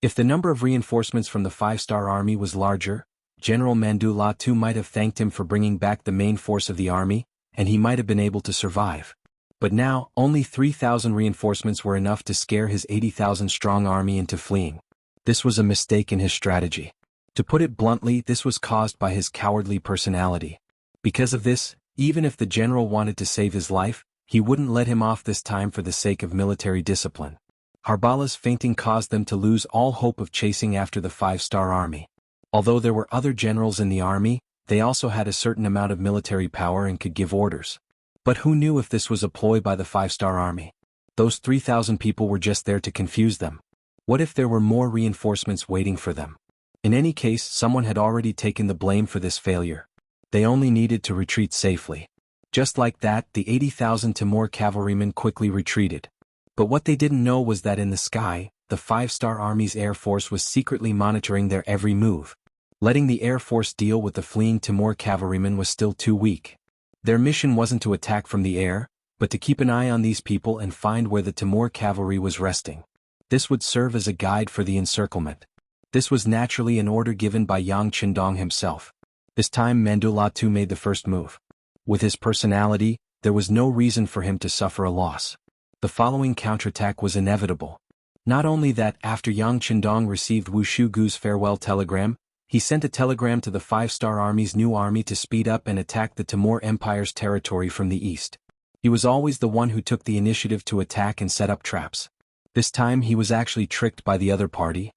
If the number of reinforcements from the 5-Star Army was larger, General Mandula too might have thanked him for bringing back the main force of the army, and he might have been able to survive. But now, only 3,000 reinforcements were enough to scare his 80,000-strong army into fleeing. This was a mistake in his strategy. To put it bluntly, this was caused by his cowardly personality. Because of this, even if the general wanted to save his life, he wouldn't let him off this time for the sake of military discipline. Harbala's fainting caused them to lose all hope of chasing after the 5-Star Army. Although there were other generals in the army, they also had a certain amount of military power and could give orders. But who knew if this was a ploy by the 5-Star Army? Those 3,000 people were just there to confuse them. What if there were more reinforcements waiting for them? In any case, someone had already taken the blame for this failure. They only needed to retreat safely. Just like that, the 80,000 Timur cavalrymen quickly retreated. But what they didn't know was that in the sky, the 5-star Army's Air Force was secretly monitoring their every move. Letting the Air Force deal with the fleeing Timur cavalrymen was still too weak. Their mission wasn't to attack from the air, but to keep an eye on these people and find where the Timur cavalry was resting. This would serve as a guide for the encirclement. This was naturally an order given by Yang Qindong himself. This time Mandulatu made the first move. With his personality, there was no reason for him to suffer a loss. The following counterattack was inevitable. Not only that, after Yang Qindong received Wu Shugu's farewell telegram, he sent a telegram to the 5-star Army's new army to speed up and attack the Timur Empire's territory from the east. He was always the one who took the initiative to attack and set up traps. This time he was actually tricked by the other party.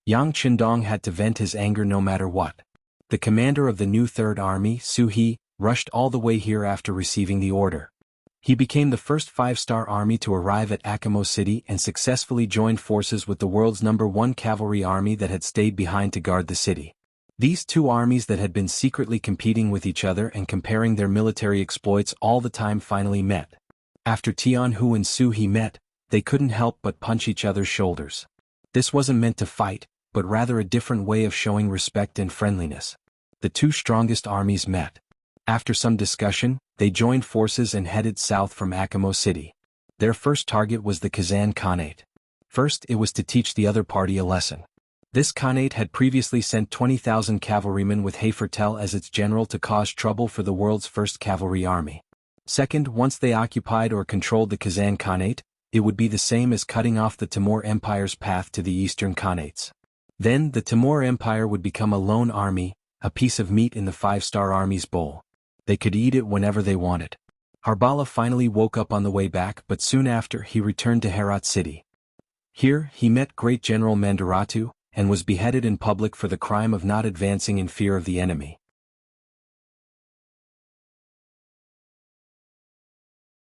Yang Qindong had to vent his anger no matter what. The commander of the new Third Army, Su He, rushed all the way here after receiving the order. He became the first 5-star army to arrive at Akamo City and successfully joined forces with the world's #1 cavalry army that had stayed behind to guard the city. These two armies that had been secretly competing with each other and comparing their military exploits all the time finally met. After Tianhu and Su He met, they couldn't help but punch each other's shoulders. This wasn't meant to fight, but rather a different way of showing respect and friendliness. The two strongest armies met. After some discussion, they joined forces and headed south from Akamo City. Their first target was the Kazan Khanate. First, it was to teach the other party a lesson. This Khanate had previously sent 20,000 cavalrymen with Heifertel as its general to cause trouble for the world's first cavalry army. Second, once they occupied or controlled the Kazan Khanate, it would be the same as cutting off the Timur Empire's path to the eastern Khanates. Then, the Timur Empire would become a lone army, a piece of meat in the 5-star Army's bowl. They could eat it whenever they wanted. Harbala finally woke up on the way back, but soon after he returned to Herat City. Here, he met Great General Manduratu, and was beheaded in public for the crime of not advancing in fear of the enemy.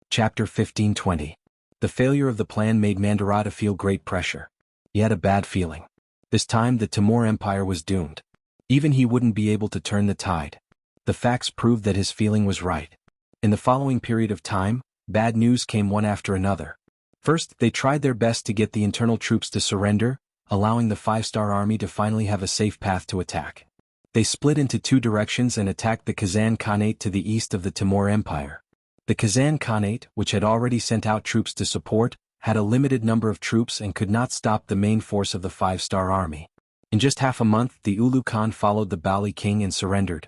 Chapter 15:20. The failure of the plan made Manduratu feel great pressure. He had a bad feeling. This time the Timur Empire was doomed. Even he wouldn't be able to turn the tide. The facts proved that his feeling was right. In the following period of time, bad news came one after another. First, they tried their best to get the internal troops to surrender, allowing the 5-star Army to finally have a safe path to attack. They split into two directions and attacked the Kazan Khanate to the east of the Timur Empire. The Kazan Khanate, which had already sent out troops to support, had a limited number of troops and could not stop the main force of the 5-star Army. In just half a month, the Ulu Khan followed the Bali king and surrendered.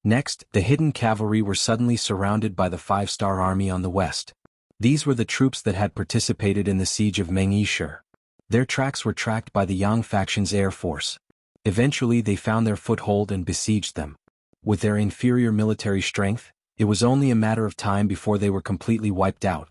Next, the hidden cavalry were suddenly surrounded by the 5-star Army on the west. These were the troops that had participated in the siege of Meng-Yishur. Their tracks were tracked by the Yang faction's air force. Eventually they found their foothold and besieged them. With their inferior military strength, it was only a matter of time before they were completely wiped out.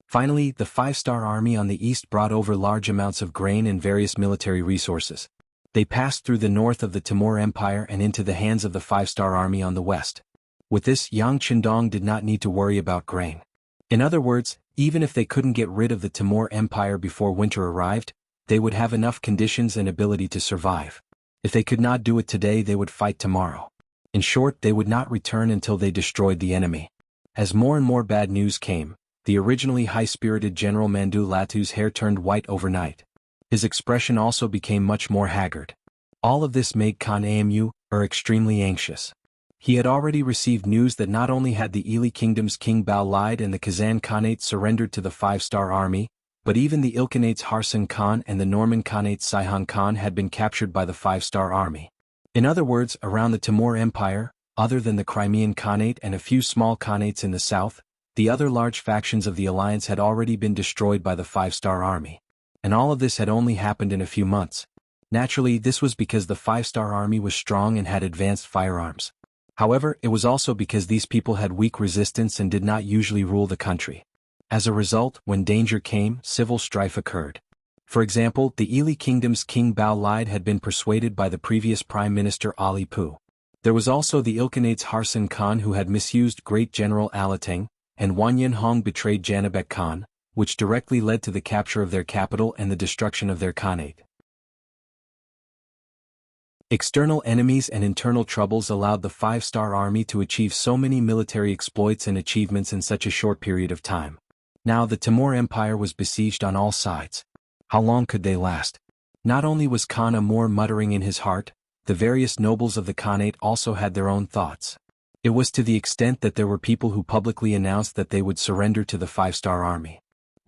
Finally, the 5-star Army on the east brought over large amounts of grain and various military resources. They passed through the north of the Timur Empire and into the hands of the 5-star Army on the west. With this, Yang Qindong did not need to worry about grain. In other words, even if they couldn't get rid of the Timur Empire before winter arrived, they would have enough conditions and ability to survive. If they could not do it today, they would fight tomorrow. In short, they would not return until they destroyed the enemy. As more and more bad news came, the originally high-spirited General Mandu Latu's hair turned white overnight. His expression also became much more haggard. All of this made Khan Amu extremely anxious. He had already received news that not only had the Ili Kingdom's King Bao lied and the Kazan Khanate surrendered to the 5-star Army, but even the Ilkhanate's Harsan Khan and the Norman Khanate's Saihan Khan had been captured by the 5-star Army. In other words, around the Timur Empire, other than the Crimean Khanate and a few small Khanates in the south, the other large factions of the alliance had already been destroyed by the 5-star Army. And all of this had only happened in a few months. Naturally, this was because the 5-star Army was strong and had advanced firearms. However, it was also because these people had weak resistance and did not usually rule the country. As a result, when danger came, civil strife occurred. For example, the Ili Kingdom's King Bao Lide had been persuaded by the previous Prime Minister Ali Pu. There was also the Ilkhanate's Harsan Khan who had misused Great General Alateng, and Wanyan Hong betrayed Janabek Khan, which directly led to the capture of their capital and the destruction of their khanate. External enemies and internal troubles allowed the five-star army to achieve so many military exploits and achievements in such a short period of time. Now the Timur Empire was besieged on all sides. How long could they last? Not only was Khan Amur muttering in his heart, the various nobles of the Khanate also had their own thoughts. It was to the extent that there were people who publicly announced that they would surrender to the five-star army.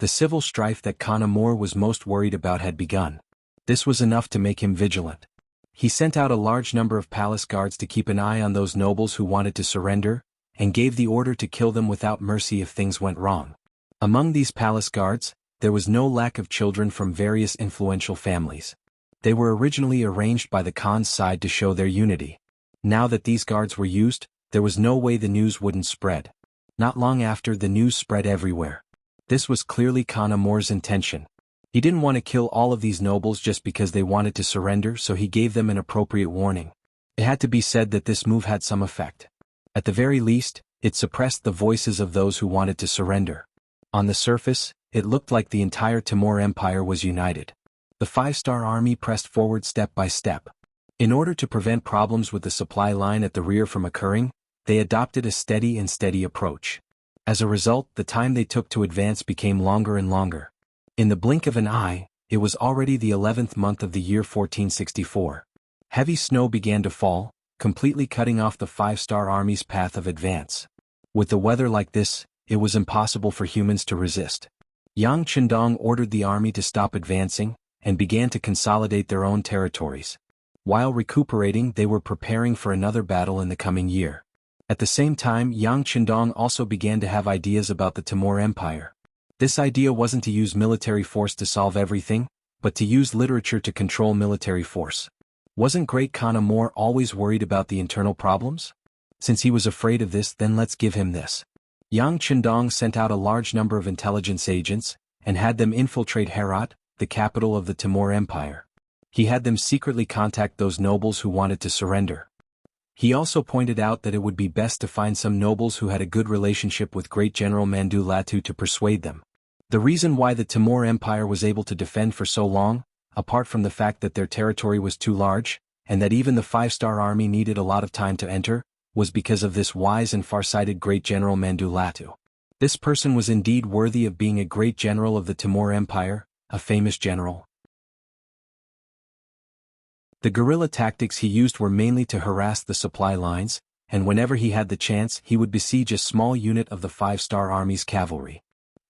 The civil strife that Khan Amur was most worried about had begun. This was enough to make him vigilant. He sent out a large number of palace guards to keep an eye on those nobles who wanted to surrender, and gave the order to kill them without mercy if things went wrong. Among these palace guards, there was no lack of children from various influential families. They were originally arranged by the Khan's side to show their unity. Now that these guards were used, there was no way the news wouldn't spread. Not long after, the news spread everywhere. This was clearly Khan Amur's intention. He didn't want to kill all of these nobles just because they wanted to surrender, so he gave them an appropriate warning. It had to be said that this move had some effect. At the very least, it suppressed the voices of those who wanted to surrender. On the surface, it looked like the entire Timur Empire was united. The five-star army pressed forward step by step. In order to prevent problems with the supply line at the rear from occurring, they adopted a steady approach. As a result, the time they took to advance became longer and longer. In the blink of an eye, it was already the 11th month of the year 1464. Heavy snow began to fall, completely cutting off the five-star army's path of advance. With the weather like this, it was impossible for humans to resist. Yang Chendong ordered the army to stop advancing, and began to consolidate their own territories. While recuperating, they were preparing for another battle in the coming year. At the same time, Yang Chendong also began to have ideas about the Timur Empire. This idea wasn't to use military force to solve everything, but to use literature to control military force. Wasn't Great Khan Amur always worried about the internal problems? Since he was afraid of this, then let's give him this. Yang Chendong sent out a large number of intelligence agents, and had them infiltrate Herat, the capital of the Timur Empire. He had them secretly contact those nobles who wanted to surrender. He also pointed out that it would be best to find some nobles who had a good relationship with Great General Mandu Latu to persuade them. The reason why the Timur Empire was able to defend for so long, apart from the fact that their territory was too large, and that even the five-star army needed a lot of time to enter, was because of this wise and far-sighted Great General Mandu Latu. This person was indeed worthy of being a great general of the Timur Empire, a famous general. The guerrilla tactics he used were mainly to harass the supply lines, and whenever he had the chance he would besiege a small unit of the five-star army's cavalry.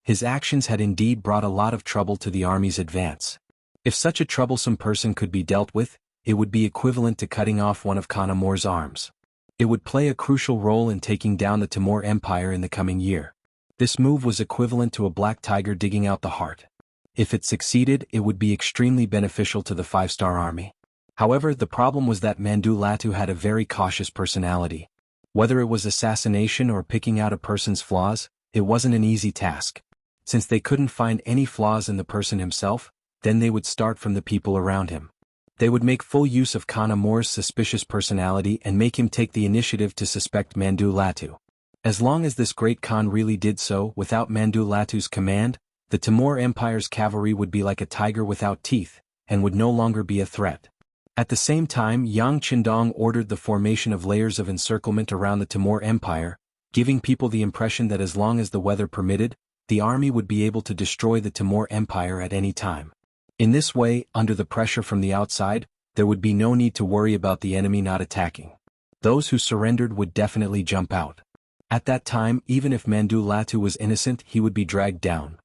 His actions had indeed brought a lot of trouble to the army's advance. If such a troublesome person could be dealt with, it would be equivalent to cutting off one of Khan Amur's arms. It would play a crucial role in taking down the Timur Empire in the coming year. This move was equivalent to a black tiger digging out the heart. If it succeeded, it would be extremely beneficial to the five-star army. However, the problem was that Mandu Latu had a very cautious personality. Whether it was assassination or picking out a person's flaws, it wasn't an easy task. Since they couldn't find any flaws in the person himself, then they would start from the people around him. They would make full use of Khan Amur's suspicious personality and make him take the initiative to suspect Mandu Latu. As long as this great Khan really did so without Mandu Latu's command, the Timur Empire's cavalry would be like a tiger without teeth, and would no longer be a threat. At the same time, Yang Chendong ordered the formation of layers of encirclement around the Timur Empire, giving people the impression that as long as the weather permitted, the army would be able to destroy the Timur Empire at any time. In this way, under the pressure from the outside, there would be no need to worry about the enemy not attacking. Those who surrendered would definitely jump out. At that time, even if Mandu Latu was innocent, he would be dragged down.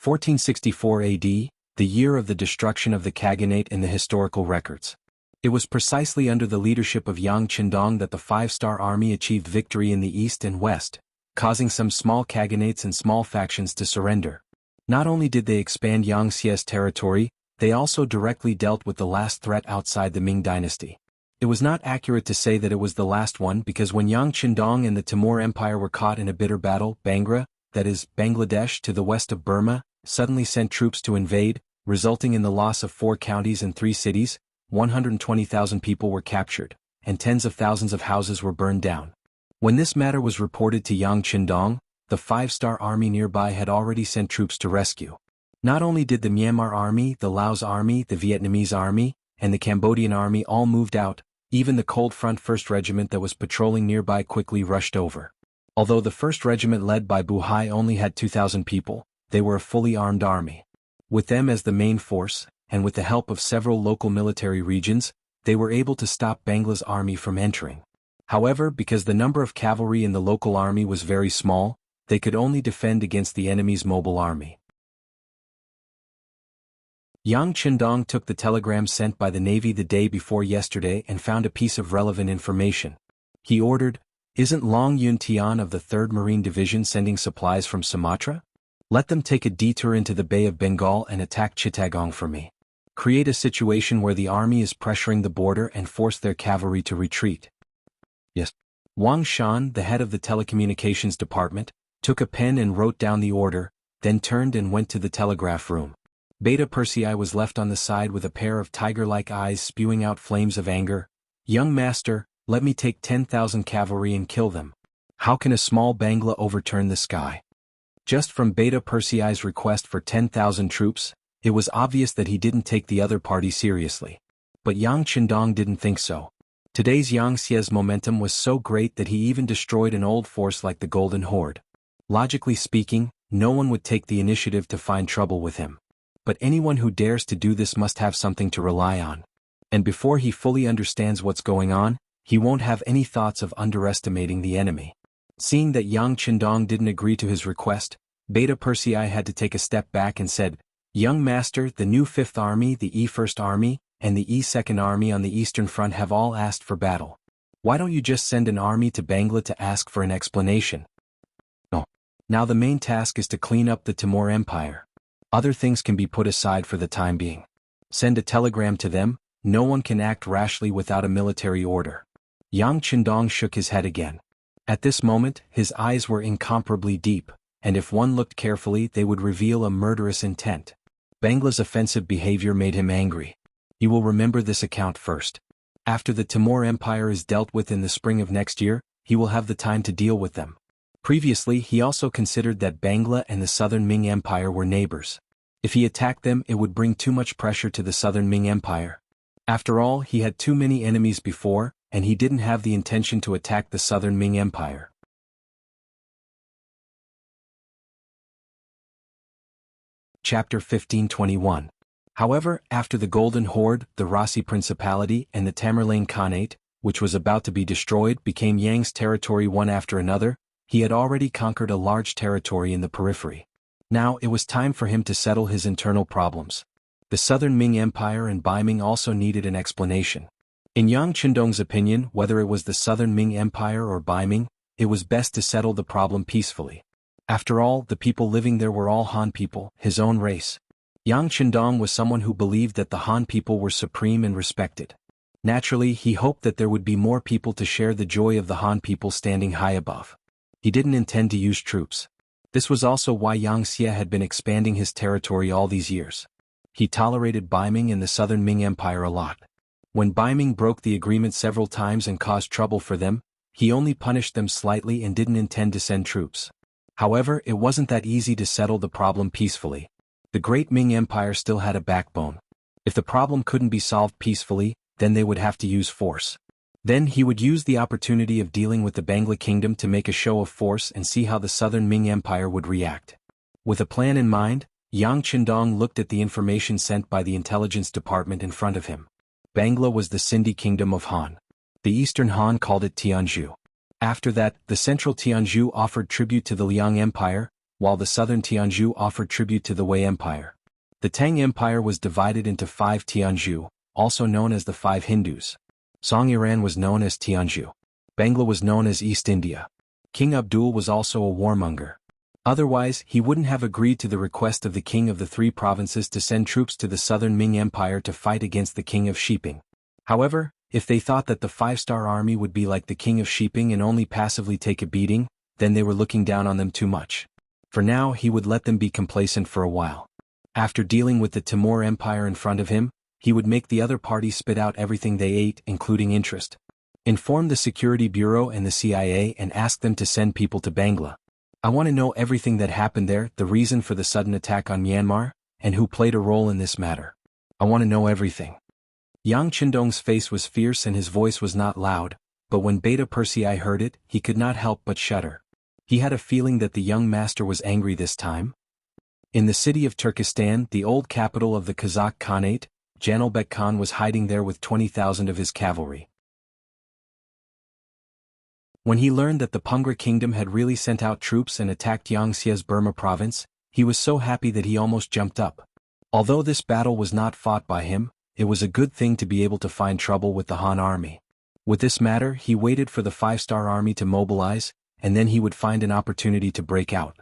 1464 AD, the year of the destruction of the Khaganate in the historical records. It was precisely under the leadership of Yang Chendong that the five-star army achieved victory in the east and west, causing some small Khaganates and small factions to surrender. Not only did they expand Yangtze's territory, they also directly dealt with the last threat outside the Ming dynasty. It was not accurate to say that it was the last one because when Yang Chendong and the Timur Empire were caught in a bitter battle, Bangra, that is, Bangladesh to the west of Burma, suddenly sent troops to invade, resulting in the loss of 4 counties and 3 cities, 120,000 people were captured, and tens of thousands of houses were burned down. When this matter was reported to Yang Chendong, the five-star army nearby had already sent troops to rescue. Not only did the Myanmar army, the Laos army, the Vietnamese army, and the Cambodian army all moved out, even the Cold Front 1st Regiment that was patrolling nearby quickly rushed over. Although the 1st Regiment led by Bu Hai only had 2,000 people, they were a fully armed army. With them as the main force, and with the help of several local military regions, they were able to stop Bangla's army from entering. However, because the number of cavalry in the local army was very small, they could only defend against the enemy's mobile army. Yang Chendong took the telegram sent by the Navy the day before yesterday and found a piece of relevant information. He ordered, "Isn't Long Yun Tian of the 3rd Marine Division sending supplies from Sumatra? Let them take a detour into the Bay of Bengal and attack Chittagong for me. Create a situation where the army is pressuring the border and force their cavalry to retreat." Yes. Wang Shan, the head of the telecommunications department, took a pen and wrote down the order, then turned and went to the telegraph room. Beta Persei was left on the side with a pair of tiger-like eyes spewing out flames of anger. "Young master, let me take 10,000 cavalry and kill them. How can a small Bangla overturn the sky?" Just from Beta Persei's request for 10,000 troops, it was obvious that he didn't take the other party seriously. But Yang Chendong didn't think so. Today's Yang Xie's momentum was so great that he even destroyed an old force like the Golden Horde. Logically speaking, no one would take the initiative to find trouble with him. But anyone who dares to do this must have something to rely on. And before he fully understands what's going on, he won't have any thoughts of underestimating the enemy. Seeing that Yang Chendong didn't agree to his request, Beta Persei had to take a step back and said, "Young master, the new 5th Army, the E-1st Army, and the E-2nd Army on the Eastern Front have all asked for battle. Why don't you just send an army to Bangla to ask for an explanation? No. Now the main task is to clean up the Timur Empire. Other things can be put aside for the time being. Send a telegram to them, no one can act rashly without a military order." Yang Chendong shook his head again. At this moment, his eyes were incomparably deep, and if one looked carefully they would reveal a murderous intent. Bangla's offensive behavior made him angry. He will remember this account first. After the Timur Empire is dealt with in the spring of next year, he will have the time to deal with them. Previously he also considered that Bangla and the southern Ming Empire were neighbors. If he attacked them it would bring too much pressure to the southern Ming Empire. After all, he had too many enemies before, and he didn't have the intention to attack the southern Ming Empire. Chapter 1521. However, after the Golden Horde, the Rasi Principality and the Tamerlane Khanate, which was about to be destroyed, became Yang's territory one after another, he had already conquered a large territory in the periphery. Now it was time for him to settle his internal problems. The southern Ming Empire and Ming also needed an explanation. In Yang Chendong's opinion, whether it was the southern Ming Empire or Ming, it was best to settle the problem peacefully. After all, the people living there were all Han people, his own race. Yang Chendong was someone who believed that the Han people were supreme and respected. Naturally, he hoped that there would be more people to share the joy of the Han people standing high above. He didn't intend to use troops. This was also why Yang Xie had been expanding his territory all these years. He tolerated Ming and the southern Ming Empire a lot. When Ming broke the agreement several times and caused trouble for them, he only punished them slightly and didn't intend to send troops. However, it wasn't that easy to settle the problem peacefully. The great Ming Empire still had a backbone. If the problem couldn't be solved peacefully, then they would have to use force. Then he would use the opportunity of dealing with the Bangla kingdom to make a show of force and see how the southern Ming Empire would react. With a plan in mind, Yang Chendong looked at the information sent by the intelligence department in front of him. Bangla was the Sindhi kingdom of Han. The eastern Han called it Tianzhu. After that, the central Tianzhu offered tribute to the Liang Empire, while the southern Tianzhu offered tribute to the Wei Empire. The Tang Empire was divided into 5 Tianzhu, also known as the 5 Hindus. Song Iran was known as Tianzhu. Bangla was known as East India. King Abdul was also a warmonger. Otherwise, he wouldn't have agreed to the request of the king of the 3 provinces to send troops to the southern Ming Empire to fight against the king of Shiping. However, if they thought that the 5-star army would be like the king of Shiping and only passively take a beating, then they were looking down on them too much. For now, he would let them be complacent for a while. After dealing with the Timur Empire in front of him, he would make the other party spit out everything they ate, including interest. Inform the Security Bureau and the CIA and ask them to send people to Bangla. I want to know everything that happened there, the reason for the sudden attack on Myanmar, and who played a role in this matter. I want to know everything. Yang Qindong's face was fierce and his voice was not loud, but when Beta Persei heard it, he could not help but shudder. He had a feeling that the young master was angry this time. In the city of Turkestan, the old capital of the Kazakh Khanate, Janelbek Khan was hiding there with 20,000 of his cavalry. When he learned that the Pungra kingdom had really sent out troops and attacked Yangtze's Burma province, he was so happy that he almost jumped up. Although this battle was not fought by him, it was a good thing to be able to find trouble with the Han army. With this matter, he waited for the 5-star army to mobilize, and then he would find an opportunity to break out.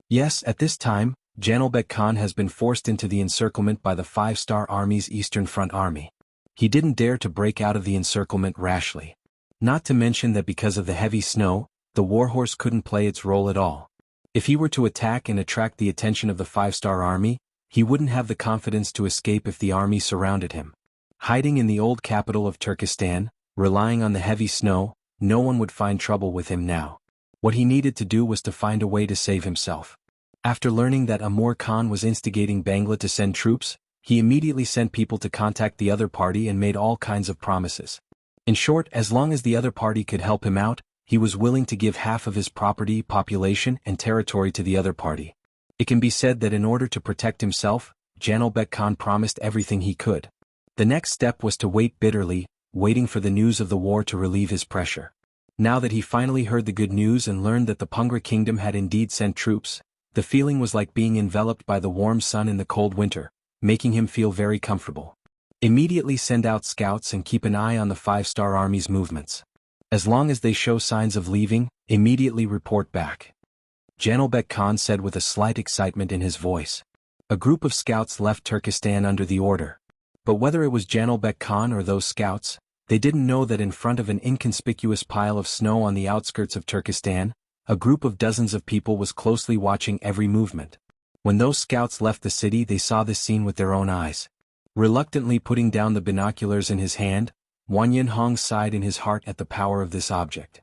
Yes, at this time, Janelbek Khan has been forced into the encirclement by the 5-star army's Eastern Front army. He didn't dare to break out of the encirclement rashly. Not to mention that because of the heavy snow, the warhorse couldn't play its role at all. If he were to attack and attract the attention of the 5-star army, he wouldn't have the confidence to escape if the army surrounded him. Hiding in the old capital of Turkestan, relying on the heavy snow, no one would find trouble with him now. What he needed to do was to find a way to save himself. After learning that Amur Khan was instigating Bangla to send troops, he immediately sent people to contact the other party and made all kinds of promises. In short, as long as the other party could help him out, he was willing to give half of his property, population, and territory to the other party. It can be said that in order to protect himself, Janelbek Khan promised everything he could. The next step was to wait bitterly, waiting for the news of the war to relieve his pressure. Now that he finally heard the good news and learned that the Pungra kingdom had indeed sent troops, the feeling was like being enveloped by the warm sun in the cold winter, making him feel very comfortable. Immediately send out scouts and keep an eye on the 5-star army's movements. As long as they show signs of leaving, immediately report back. Janelbek Khan said with a slight excitement in his voice. A group of scouts left Turkestan under the order. But whether it was Janelbek Khan or those scouts, they didn't know that in front of an inconspicuous pile of snow on the outskirts of Turkestan, a group of dozens of people was closely watching every movement. When those scouts left the city, they saw this scene with their own eyes. Reluctantly putting down the binoculars in his hand, Wanyan Hong sighed in his heart at the power of this object.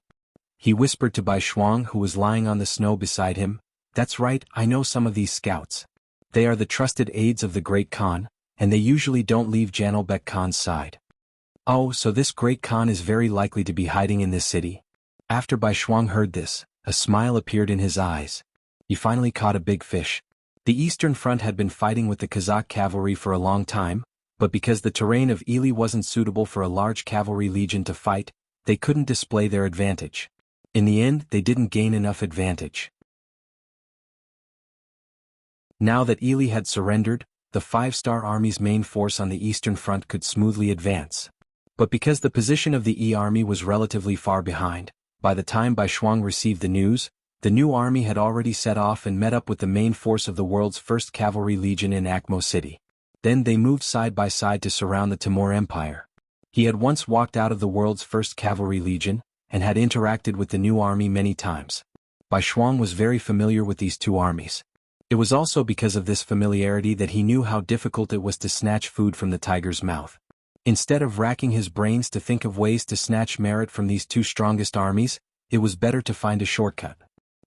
He whispered to Bai Shuang, who was lying on the snow beside him, "That's right, I know some of these scouts. They are the trusted aides of the great Khan, and they usually don't leave Janelbek Khan's side." "Oh, so this great Khan is very likely to be hiding in this city?" After Bai Shuang heard this, a smile appeared in his eyes. He finally caught a big fish. The Eastern Front had been fighting with the Kazakh cavalry for a long time, but because the terrain of Ili wasn't suitable for a large cavalry legion to fight, they couldn't display their advantage. In the end, they didn't gain enough advantage. Now that Ili had surrendered, the 5-star army's main force on the Eastern Front could smoothly advance. But because the position of the E army was relatively far behind, by the time Bai Shuang received the news, the new army had already set off and met up with the main force of the world's first cavalry legion in Akmo City. Then they moved side by side to surround the Timur Empire. He had once walked out of the world's first cavalry legion, and had interacted with the new army many times. Bai Shuang was very familiar with these two armies. It was also because of this familiarity that he knew how difficult it was to snatch food from the tiger's mouth. Instead of racking his brains to think of ways to snatch merit from these two strongest armies, it was better to find a shortcut.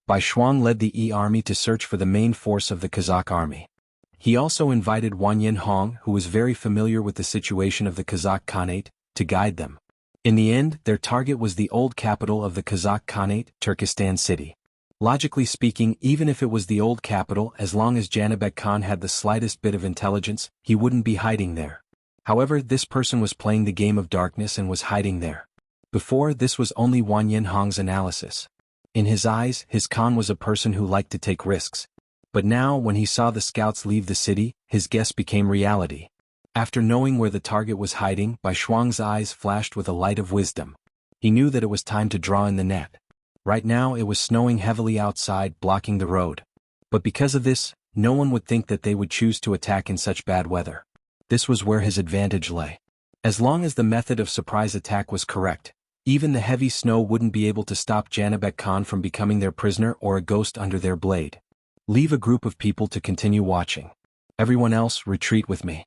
Bai Shuang led the E army to search for the main force of the Kazakh army. He also invited Wanyan Hong, who was very familiar with the situation of the Kazakh Khanate, to guide them. In the end, their target was the old capital of the Kazakh Khanate, Turkestan city. Logically speaking, even if it was the old capital, as long as Janelbek Khan had the slightest bit of intelligence, he wouldn't be hiding there. However, this person was playing the game of darkness and was hiding there. Before, this was only Wanyan Hong's analysis. In his eyes, his Khan was a person who liked to take risks. But now, when he saw the scouts leave the city, his guess became reality. After knowing where the target was hiding, Bai Shuang's eyes flashed with a light of wisdom. He knew that it was time to draw in the net. Right now it was snowing heavily outside, blocking the road. But because of this, no one would think that they would choose to attack in such bad weather. This was where his advantage lay. As long as the method of surprise attack was correct, even the heavy snow wouldn't be able to stop Janelbek Khan from becoming their prisoner or a ghost under their blade. Leave a group of people to continue watching. Everyone else, retreat with me.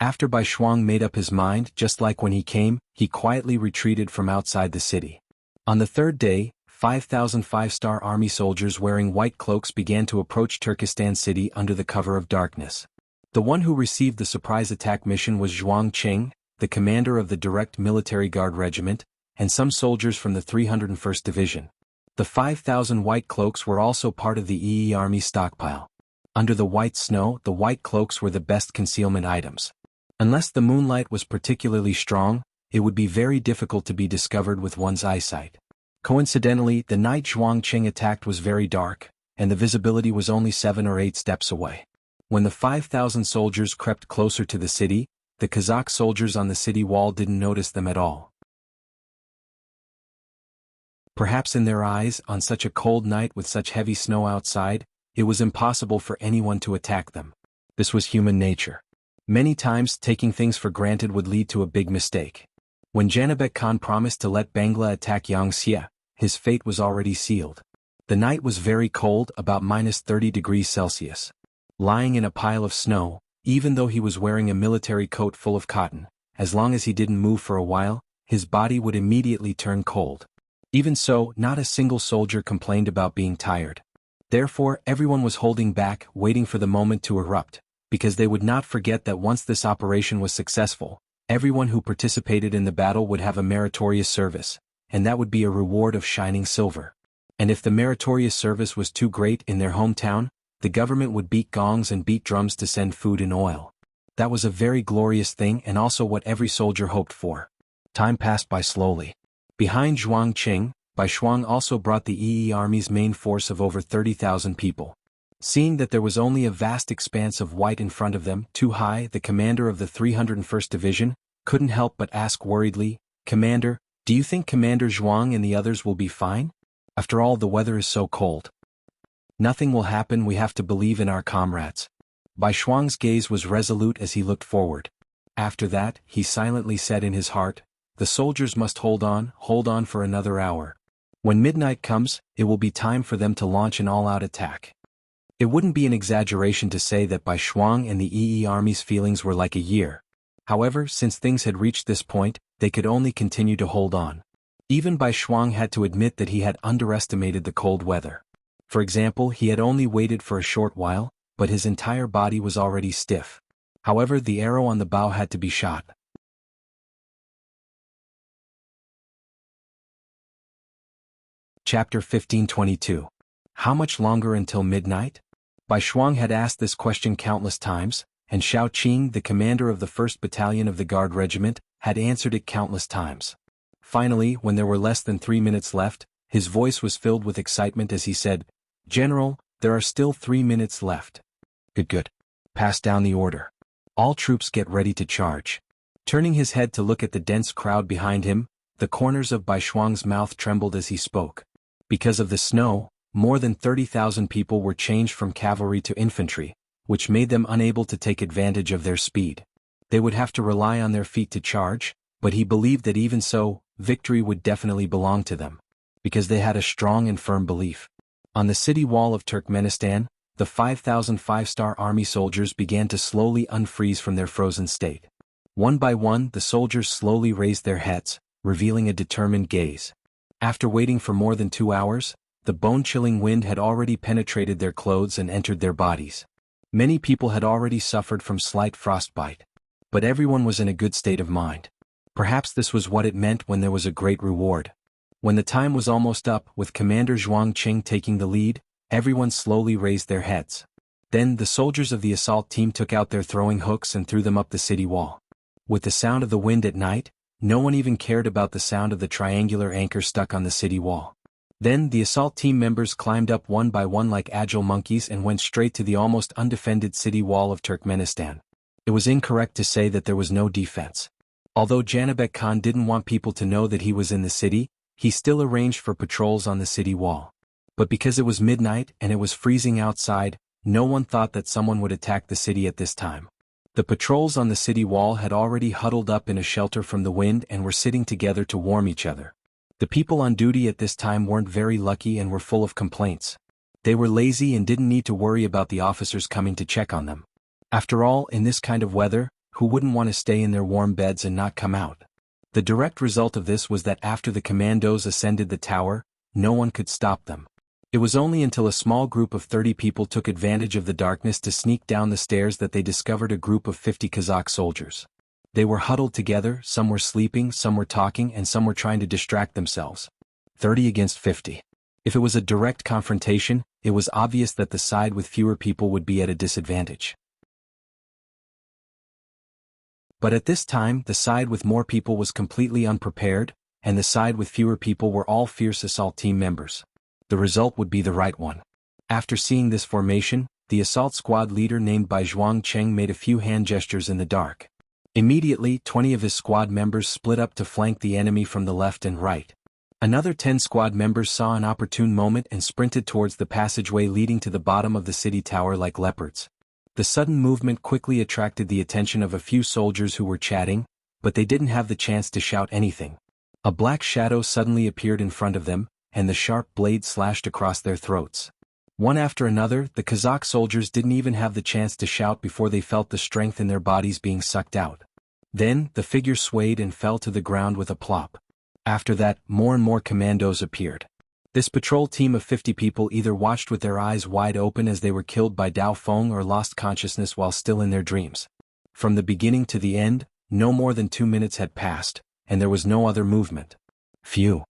After Bai Shuang made up his mind, just like when he came, he quietly retreated from outside the city. On the third day, 5,000 five-star army soldiers wearing white cloaks began to approach Turkestan City under the cover of darkness. The one who received the surprise attack mission was Zhuang Qing, the commander of the Direct Military Guard Regiment, and some soldiers from the 301st Division. The 5,000 white cloaks were also part of the EE Army stockpile. Under the white snow, the white cloaks were the best concealment items. Unless the moonlight was particularly strong, it would be very difficult to be discovered with one's eyesight. Coincidentally, the night Zhuang Qing attacked was very dark, and the visibility was only 7 or 8 steps away. When the 5,000 soldiers crept closer to the city, the Kazakh soldiers on the city wall didn't notice them at all. Perhaps in their eyes, on such a cold night with such heavy snow outside, it was impossible for anyone to attack them. This was human nature. Many times, taking things for granted would lead to a big mistake. When Janibek Khan promised to let Bangla attack Wuxia, his fate was already sealed. The night was very cold, about -30 degrees Celsius. Lying in a pile of snow, even though he was wearing a military coat full of cotton, as long as he didn't move for a while, his body would immediately turn cold. Even so, not a single soldier complained about being tired. Therefore, everyone was holding back, waiting for the moment to erupt, because they would not forget that once this operation was successful, everyone who participated in the battle would have a meritorious service, and that would be a reward of shining silver. And if the meritorious service was too great in their hometown, the government would beat gongs and beat drums to send food and oil. That was a very glorious thing and also what every soldier hoped for. Time passed by slowly. Behind Zhuang Qing, Bai Shuang also brought the EE Army's main force of over 30,000 people. Seeing that there was only a vast expanse of white in front of them, Too Hai, the commander of the 301st Division, couldn't help but ask worriedly, "Commander, do you think Commander Zhuang and the others will be fine? After all, the weather is so cold." "Nothing will happen, we have to believe in our comrades." Bai Shuang's gaze was resolute as he looked forward. After that, he silently said in his heart, "The soldiers must hold on for another hour. When midnight comes, it will be time for them to launch an all-out attack." It wouldn't be an exaggeration to say that Bai Shuang and the EE Army's feelings were like a year. However, since things had reached this point, they could only continue to hold on. Even Bai Shuang had to admit that he had underestimated the cold weather. For example, he had only waited for a short while, but his entire body was already stiff. However, the arrow on the bow had to be shot. Chapter 1522. How much longer until midnight? Bai Shuang had asked this question countless times, and Xiao Qing, the commander of the 1st Battalion of the Guard Regiment, had answered it countless times. Finally, when there were less than 3 minutes left, his voice was filled with excitement as he said, "General, there are still 3 minutes left." Good. Pass down the order. All troops get ready to charge." Turning his head to look at the dense crowd behind him, the corners of Bai Shuang's mouth trembled as he spoke. Because of the snow, more than 30,000 people were changed from cavalry to infantry, which made them unable to take advantage of their speed. They would have to rely on their feet to charge, but he believed that even so, victory would definitely belong to them, because they had a strong and firm belief. On the city wall of Turkmenistan, the 5,000 five-star army soldiers began to slowly unfreeze from their frozen state. One by one, the soldiers slowly raised their heads, revealing a determined gaze. After waiting for more than 2 hours, the bone-chilling wind had already penetrated their clothes and entered their bodies. Many people had already suffered from slight frostbite. But everyone was in a good state of mind. Perhaps this was what it meant when there was a great reward. When the time was almost up, with Commander Zhuang Qing taking the lead, everyone slowly raised their heads. Then the soldiers of the assault team took out their throwing hooks and threw them up the city wall. With the sound of the wind at night, no one even cared about the sound of the triangular anchor stuck on the city wall. Then the assault team members climbed up one by one like agile monkeys and went straight to the almost undefended city wall of Turkmenistan. It was incorrect to say that there was no defense. Although Janibek Khan didn't want people to know that he was in the city, he still arranged for patrols on the city wall. But because it was midnight and it was freezing outside, no one thought that someone would attack the city at this time. The patrols on the city wall had already huddled up in a shelter from the wind and were sitting together to warm each other. The people on duty at this time weren't very lucky and were full of complaints. They were lazy and didn't need to worry about the officers coming to check on them. After all, in this kind of weather, who wouldn't want to stay in their warm beds and not come out? The direct result of this was that after the commandos ascended the tower, no one could stop them. It was only until a small group of 30 people took advantage of the darkness to sneak down the stairs that they discovered a group of 50 Kazakh soldiers. They were huddled together, some were sleeping, some were talking, and some were trying to distract themselves. 30 against 50. If it was a direct confrontation, it was obvious that the side with fewer people would be at a disadvantage. But at this time, the side with more people was completely unprepared, and the side with fewer people were all fierce assault team members. The result would be the right one. After seeing this formation, the assault squad leader named by Zhuang Cheng made a few hand gestures in the dark. Immediately, 20 of his squad members split up to flank the enemy from the left and right. Another 10 squad members saw an opportune moment and sprinted towards the passageway leading to the bottom of the city tower like leopards. The sudden movement quickly attracted the attention of a few soldiers who were chatting, but they didn't have the chance to shout anything. A black shadow suddenly appeared in front of them, and the sharp blade slashed across their throats. One after another, the Kazakh soldiers didn't even have the chance to shout before they felt the strength in their bodies being sucked out. Then, the figure swayed and fell to the ground with a plop. After that, more and more commandos appeared. This patrol team of 50 people either watched with their eyes wide open as they were killed by Dao Feng or lost consciousness while still in their dreams. From the beginning to the end, no more than 2 minutes had passed, and there was no other movement. Phew.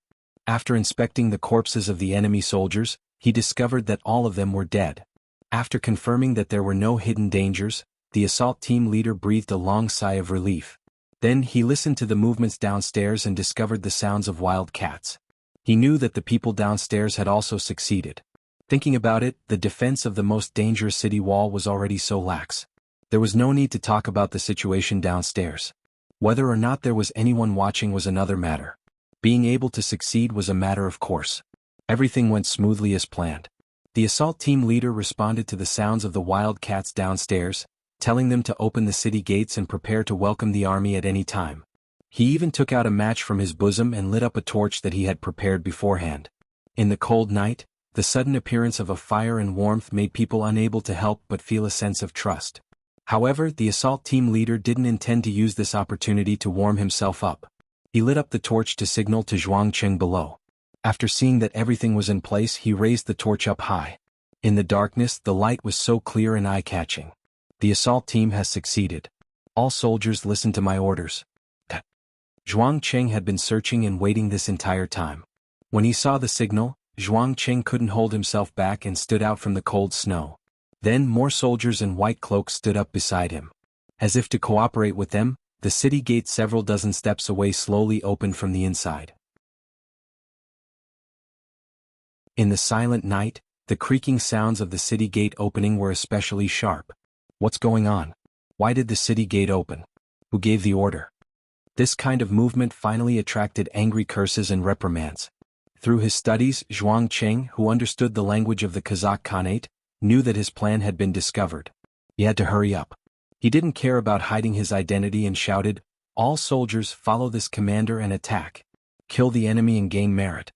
After inspecting the corpses of the enemy soldiers, he discovered that all of them were dead. After confirming that there were no hidden dangers, the assault team leader breathed a long sigh of relief. Then he listened to the movements downstairs and discovered the sounds of wild cats. He knew that the people downstairs had also succeeded. Thinking about it, the defense of the most dangerous city wall was already so lax. There was no need to talk about the situation downstairs. Whether or not there was anyone watching was another matter. Being able to succeed was a matter of course. Everything went smoothly as planned. The assault team leader responded to the sounds of the wild cats downstairs, telling them to open the city gates and prepare to welcome the army at any time. He even took out a match from his bosom and lit up a torch that he had prepared beforehand. In the cold night, the sudden appearance of a fire and warmth made people unable to help but feel a sense of trust. However, the assault team leader didn't intend to use this opportunity to warm himself up. He lit up the torch to signal to Zhuang Cheng below. After seeing that everything was in place, he raised the torch up high. In the darkness, the light was so clear and eye-catching. The assault team has succeeded. All soldiers listen to my orders. Zhuang Cheng had been searching and waiting this entire time. When he saw the signal, Zhuang Cheng couldn't hold himself back and stood out from the cold snow. Then more soldiers in white cloaks stood up beside him. As if to cooperate with them, the city gate several dozen steps away slowly opened from the inside. In the silent night, the creaking sounds of the city gate opening were especially sharp. What's going on? Why did the city gate open? Who gave the order? This kind of movement finally attracted angry curses and reprimands. Through his studies, Zhuang Cheng, who understood the language of the Kazakh Khanate, knew that his plan had been discovered. He had to hurry up. He didn't care about hiding his identity and shouted, "All soldiers follow this commander and attack. Kill the enemy and gain merit.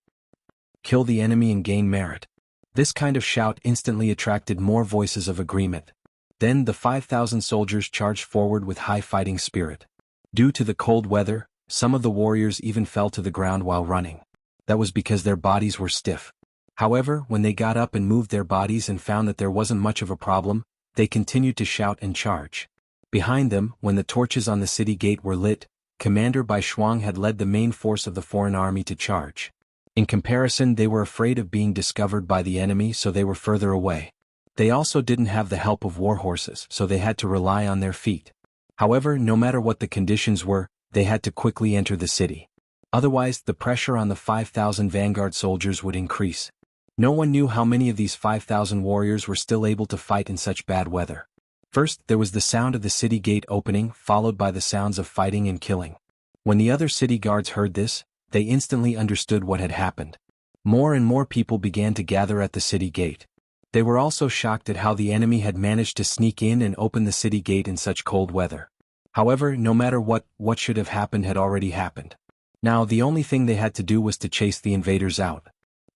Kill the enemy and gain merit." This kind of shout instantly attracted more voices of agreement. Then the 5,000 soldiers charged forward with high fighting spirit. Due to the cold weather, some of the warriors even fell to the ground while running. That was because their bodies were stiff. However, when they got up and moved their bodies and found that there wasn't much of a problem, they continued to shout and charge. Behind them, when the torches on the city gate were lit, Commander Bai Shuang had led the main force of the foreign army to charge. In comparison, they were afraid of being discovered by the enemy, so they were further away. They also didn't have the help of war horses, so they had to rely on their feet. However, no matter what the conditions were, they had to quickly enter the city. Otherwise, the pressure on the 5,000 vanguard soldiers would increase. No one knew how many of these 5,000 warriors were still able to fight in such bad weather. First, there was the sound of the city gate opening, followed by the sounds of fighting and killing. When the other city guards heard this, they instantly understood what had happened. More and more people began to gather at the city gate. They were also shocked at how the enemy had managed to sneak in and open the city gate in such cold weather. However, no matter what should have happened had already happened. Now the only thing they had to do was to chase the invaders out.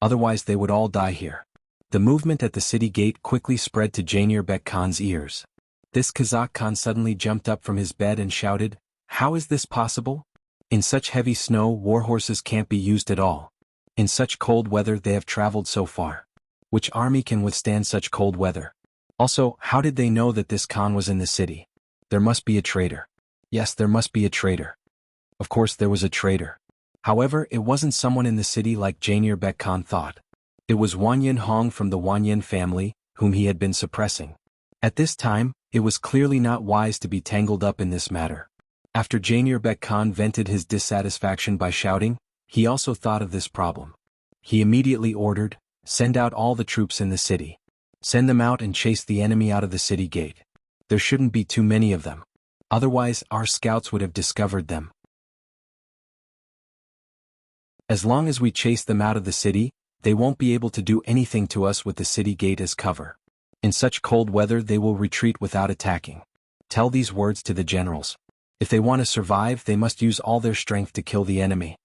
Otherwise they would all die here. The movement at the city gate quickly spread to Jainier Bek Khan's ears. This Kazakh Khan suddenly jumped up from his bed and shouted, "How is this possible? In such heavy snow, war horses can't be used at all. In such cold weather they have traveled so far. Which army can withstand such cold weather? Also, how did they know that this Khan was in the city? There must be a traitor. Yes, there must be a traitor. Of course there was a traitor. However, it wasn't someone in the city like Jianghu Khan thought. It was Wanyan Hong from the Wanyan family, whom he had been suppressing. At this time, it was clearly not wise to be tangled up in this matter. After Jianghu Khan vented his dissatisfaction by shouting, he also thought of this problem. He immediately ordered, "Send out all the troops in the city. Send them out and chase the enemy out of the city gate. There shouldn't be too many of them. Otherwise, our scouts would have discovered them. As long as we chase them out of the city, they won't be able to do anything to us with the city gate as cover. In such cold weather they will retreat without attacking. Tell these words to the generals. If they want to survive, they must use all their strength to kill the enemy."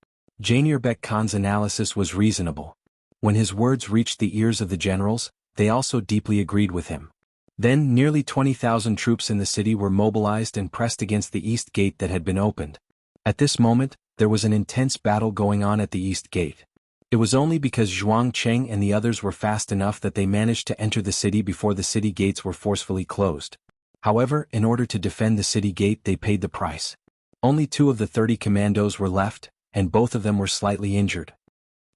Jianghu Khan's analysis was reasonable. When his words reached the ears of the generals, they also deeply agreed with him. Then nearly 20,000 troops in the city were mobilized and pressed against the east gate that had been opened. At this moment, there was an intense battle going on at the east gate. It was only because Zhuang Cheng and the others were fast enough that they managed to enter the city before the city gates were forcefully closed. However, in order to defend the city gate they paid the price. Only 2 of the 30 commandos were left, and both of them were slightly injured.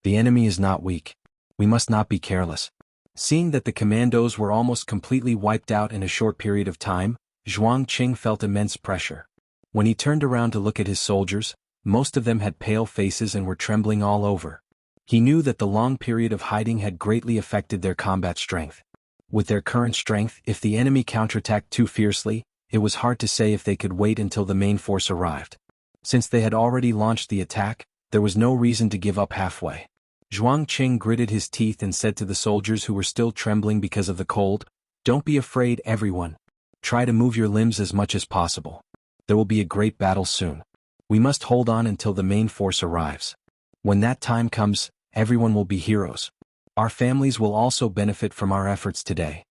The enemy is not weak. We must not be careless. Seeing that the commandos were almost completely wiped out in a short period of time, Zhuang Cheng felt immense pressure. When he turned around to look at his soldiers, most of them had pale faces and were trembling all over. He knew that the long period of hiding had greatly affected their combat strength. With their current strength, if the enemy counterattacked too fiercely, it was hard to say if they could wait until the main force arrived. Since they had already launched the attack, there was no reason to give up halfway. Zhuang Cheng gritted his teeth and said to the soldiers who were still trembling because of the cold, "Don't be afraid, everyone. Try to move your limbs as much as possible. There will be a great battle soon. We must hold on until the main force arrives. When that time comes, everyone will be heroes. Our families will also benefit from our efforts today."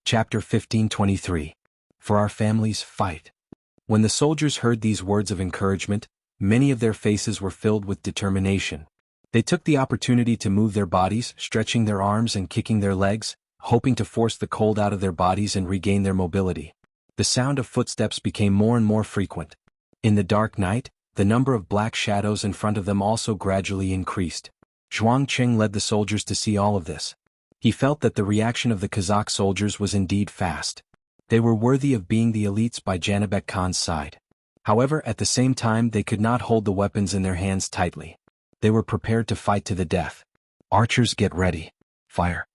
Chapter 15:23. For our families, fight. When the soldiers heard these words of encouragement, many of their faces were filled with determination. They took the opportunity to move their bodies, stretching their arms and kicking their legs, hoping to force the cold out of their bodies and regain their mobility. The sound of footsteps became more and more frequent. In the dark night, the number of black shadows in front of them also gradually increased. Zhuang Cheng led the soldiers to see all of this. He felt that the reaction of the Kazakh soldiers was indeed fast. They were worthy of being the elites by Jianghu Khan's side. However, at the same time they could not hold the weapons in their hands tightly. They were prepared to fight to the death. "Archers, get ready. Fire."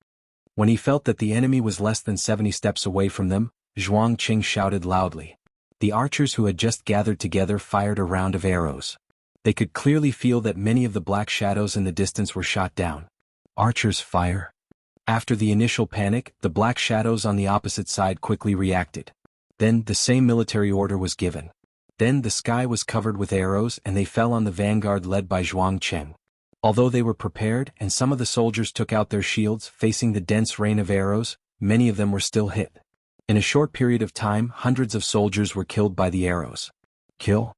When he felt that the enemy was less than 70 steps away from them, Zhuang Cheng shouted loudly. The archers who had just gathered together fired a round of arrows. They could clearly feel that many of the black shadows in the distance were shot down. "Archers, fire." After the initial panic, the black shadows on the opposite side quickly reacted. Then the same military order was given. Then the sky was covered with arrows and they fell on the vanguard led by Zhuang Cheng. Although they were prepared and some of the soldiers took out their shields facing the dense rain of arrows, many of them were still hit. In a short period of time, hundreds of soldiers were killed by the arrows. Kill?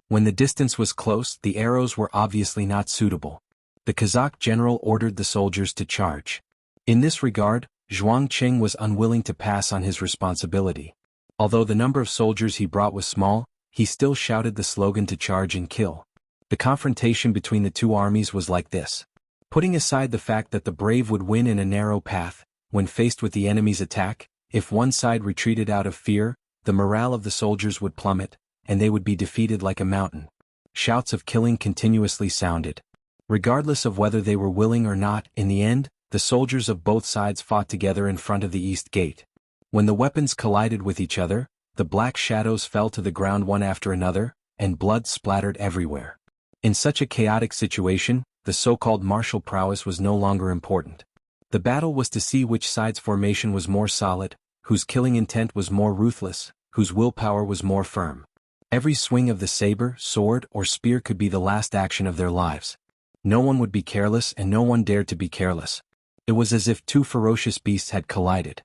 When the distance was close, the arrows were obviously not suitable. The Kazakh general ordered the soldiers to charge. In this regard, Zhuang Cheng was unwilling to pass on his responsibility. Although the number of soldiers he brought was small, he still shouted the slogan to charge and kill. The confrontation between the two armies was like this. Putting aside the fact that the brave would win in a narrow path, when faced with the enemy's attack, if one side retreated out of fear, the morale of the soldiers would plummet, and they would be defeated like a mountain. Shouts of killing continuously sounded. Regardless of whether they were willing or not, in the end, the soldiers of both sides fought together in front of the east gate. When the weapons collided with each other, the black shadows fell to the ground one after another, and blood splattered everywhere. In such a chaotic situation, the so-called martial prowess was no longer important. The battle was to see which side's formation was more solid, whose killing intent was more ruthless, whose willpower was more firm. Every swing of the saber, sword, or spear could be the last action of their lives. No one would be careless and no one dared to be careless. It was as if two ferocious beasts had collided.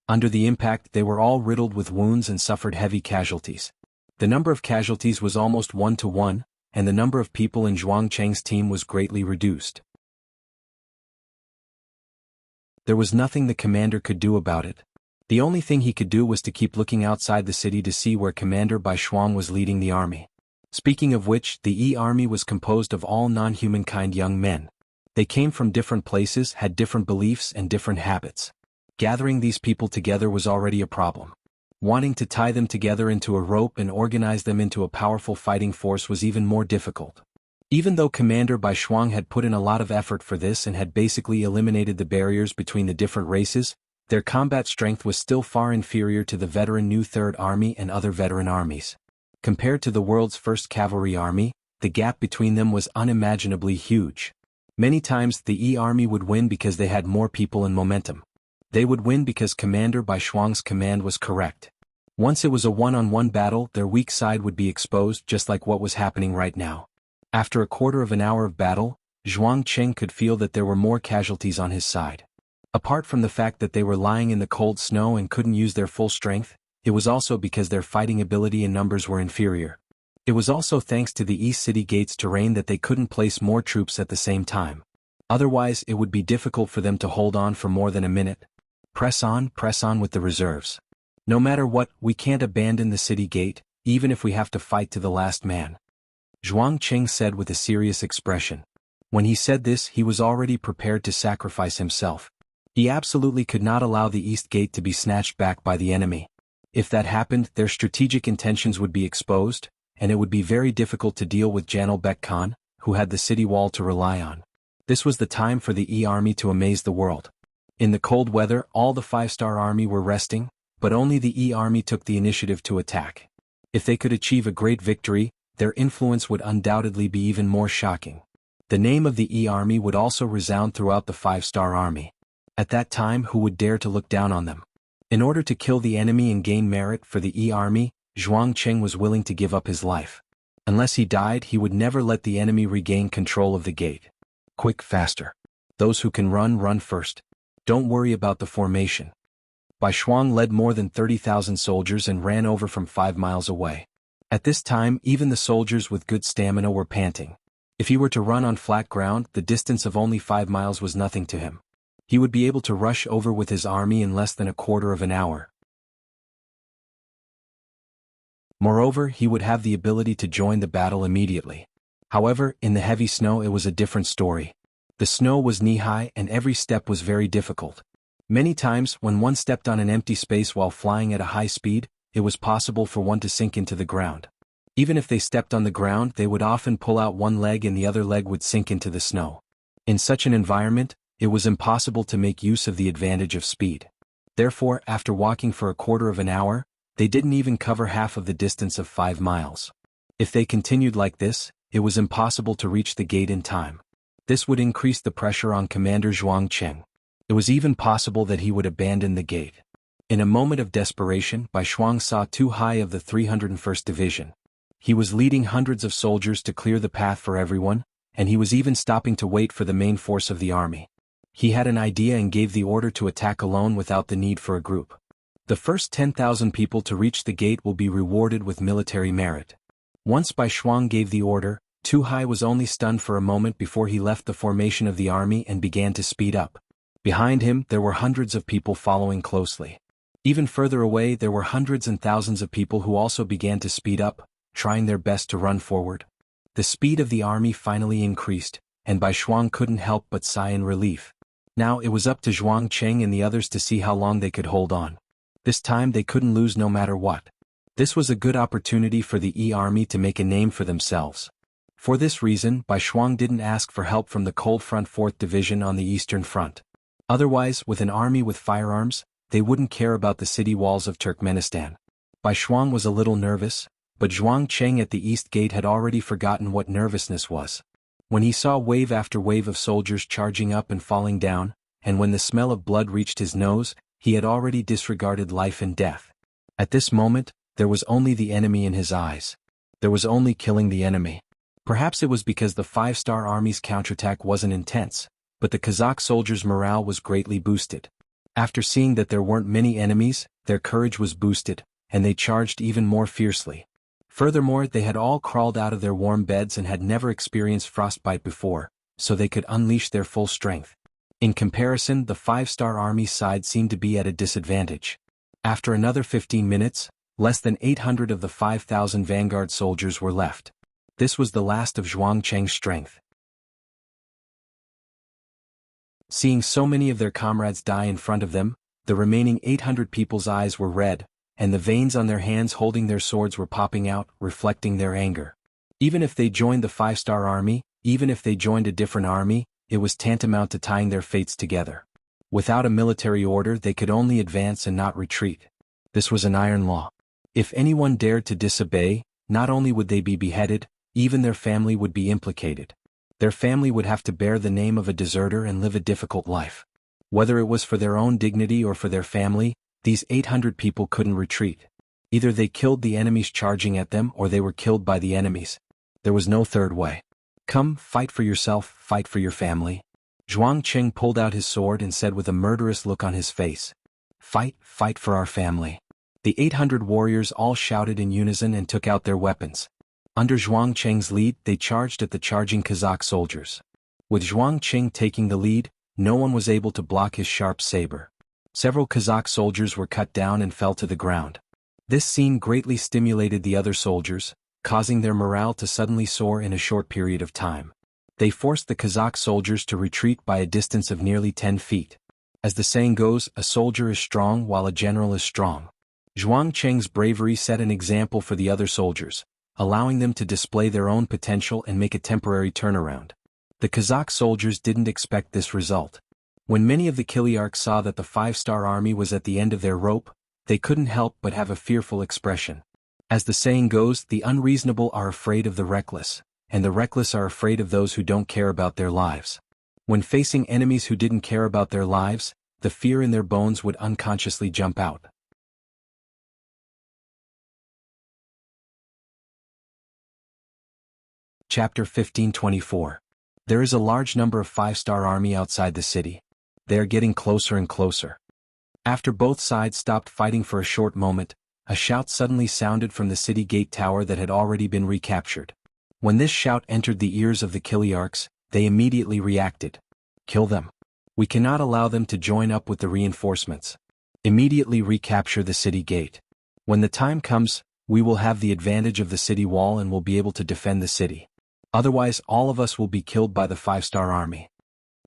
Under the impact they were all riddled with wounds and suffered heavy casualties. The number of casualties was almost 1-to-1, and the number of people in Zhuang Cheng's team was greatly reduced. There was nothing the commander could do about it. The only thing he could do was to keep looking outside the city to see where Commander Bai Shuang was leading the army. Speaking of which, the Yi army was composed of all non-humankind young men. They came from different places, had different beliefs and different habits. Gathering these people together was already a problem. Wanting to tie them together into a rope and organize them into a powerful fighting force was even more difficult. Even though Commander Bai Shuang had put in a lot of effort for this and had basically eliminated the barriers between the different races, their combat strength was still far inferior to the veteran New Third Army and other veteran armies. Compared to the world's first cavalry army, the gap between them was unimaginably huge. Many times the Yi army would win because they had more people and momentum. They would win because Commander Bai Shuang's command was correct. Once it was a one-on-one battle, their weak side would be exposed, just like what was happening right now. After a quarter of an hour of battle, Zhuang Cheng could feel that there were more casualties on his side. Apart from the fact that they were lying in the cold snow and couldn't use their full strength, it was also because their fighting ability and numbers were inferior. It was also thanks to the East City Gate's terrain that they couldn't place more troops at the same time. Otherwise, it would be difficult for them to hold on for more than a minute. Press on with the reserves. No matter what, we can't abandon the city gate, even if we have to fight to the last man. Zhuang Cheng said with a serious expression. When he said this, he was already prepared to sacrifice himself. He absolutely could not allow the East Gate to be snatched back by the enemy. If that happened, their strategic intentions would be exposed, and it would be very difficult to deal with Janel Bek Khan, who had the city wall to rely on. This was the time for the Yi army to amaze the world. In the cold weather, all the 5-star army were resting, but only the Yi army took the initiative to attack. If they could achieve a great victory, their influence would undoubtedly be even more shocking. The name of the Yi army would also resound throughout the 5-star army. At that time, who would dare to look down on them? In order to kill the enemy and gain merit for the Yi army, Zhuang Cheng was willing to give up his life. Unless he died, he would never let the enemy regain control of the gate. Quick, faster. Those who can run, run first. Don't worry about the formation. Bai Shuang led more than 30,000 soldiers and ran over from 5 miles away. At this time, even the soldiers with good stamina were panting. If he were to run on flat ground, the distance of only 5 miles was nothing to him. He would be able to rush over with his army in less than a quarter of an hour. Moreover, he would have the ability to join the battle immediately. However, in the heavy snow it was a different story. The snow was knee-high and every step was very difficult. Many times, when one stepped on an empty space while flying at a high speed, it was possible for one to sink into the ground. Even if they stepped on the ground, they would often pull out one leg and the other leg would sink into the snow. In such an environment, it was impossible to make use of the advantage of speed. Therefore, after walking for a quarter of an hour, they didn't even cover half of the distance of 5 miles. If they continued like this, it was impossible to reach the gate in time. This would increase the pressure on Commander Zhuang Cheng. It was even possible that he would abandon the gate. In a moment of desperation, Bai Shuang saw too high of the 301st Division. He was leading hundreds of soldiers to clear the path for everyone, and he was even stopping to wait for the main force of the army. He had an idea and gave the order to attack alone without the need for a group. The first 10,000 people to reach the gate will be rewarded with military merit. Once Bai Shuang gave the order, Tu Hai was only stunned for a moment before he left the formation of the army and began to speed up. Behind him, there were hundreds of people following closely. Even further away, there were hundreds and thousands of people who also began to speed up, trying their best to run forward. The speed of the army finally increased, and Bai Shuang couldn't help but sigh in relief. Now it was up to Zhuang Cheng and the others to see how long they could hold on. This time they couldn't lose no matter what. This was a good opportunity for the Yi army to make a name for themselves. For this reason, Bai Shuang didn't ask for help from the Cold Front 4th Division on the Eastern Front. Otherwise, with an army with firearms, they wouldn't care about the city walls of Turkmenistan. Bai Shuang was a little nervous, but Zhuang Cheng at the East Gate had already forgotten what nervousness was. When he saw wave after wave of soldiers charging up and falling down, and when the smell of blood reached his nose, he had already disregarded life and death. At this moment, there was only the enemy in his eyes. There was only killing the enemy. Perhaps it was because the 5-star army's counterattack wasn't intense, but the Kazakh soldiers' morale was greatly boosted. After seeing that there weren't many enemies, their courage was boosted, and they charged even more fiercely. Furthermore, they had all crawled out of their warm beds and had never experienced frostbite before, so they could unleash their full strength. In comparison, the 5-star army side seemed to be at a disadvantage. After another 15 minutes, less than 800 of the 5,000 vanguard soldiers were left. This was the last of Zhuang Cheng's strength. Seeing so many of their comrades die in front of them, the remaining 800 people's eyes were red, and the veins on their hands holding their swords were popping out, reflecting their anger. Even if they joined the 5-star army, even if they joined a different army, it was tantamount to tying their fates together. Without a military order, they could only advance and not retreat. This was an iron law. If anyone dared to disobey, not only would they be beheaded, even their family would be implicated. Their family would have to bear the name of a deserter and live a difficult life. Whether it was for their own dignity or for their family, these 800 people couldn't retreat. Either they killed the enemies charging at them or they were killed by the enemies. There was no third way. Come, fight for yourself, fight for your family. Zhuang Cheng pulled out his sword and said with a murderous look on his face, "Fight, fight for our family." The 800 warriors all shouted in unison and took out their weapons. Under Zhuang Cheng's lead, they charged at the charging Kazakh soldiers. With Zhuang Cheng taking the lead, no one was able to block his sharp saber. Several Kazakh soldiers were cut down and fell to the ground. This scene greatly stimulated the other soldiers, causing their morale to suddenly soar in a short period of time. They forced the Kazakh soldiers to retreat by a distance of nearly 10 feet. As the saying goes, a soldier is strong while a general is strong. Zhuang Cheng's bravery set an example for the other soldiers, allowing them to display their own potential and make a temporary turnaround. The Kazakh soldiers didn't expect this result. When many of the Kiliarchs saw that the 5-star army was at the end of their rope, they couldn't help but have a fearful expression. As the saying goes, the unreasonable are afraid of the reckless, and the reckless are afraid of those who don't care about their lives. When facing enemies who didn't care about their lives, the fear in their bones would unconsciously jump out. Chapter 1524. There is a large number of 5-star army outside the city. They are getting closer and closer. After both sides stopped fighting for a short moment, a shout suddenly sounded from the city gate tower that had already been recaptured. When this shout entered the ears of the Kiliarchs, they immediately reacted. Kill them. We cannot allow them to join up with the reinforcements. Immediately recapture the city gate. When the time comes, we will have the advantage of the city wall and will be able to defend the city. Otherwise, all of us will be killed by the 5-star army.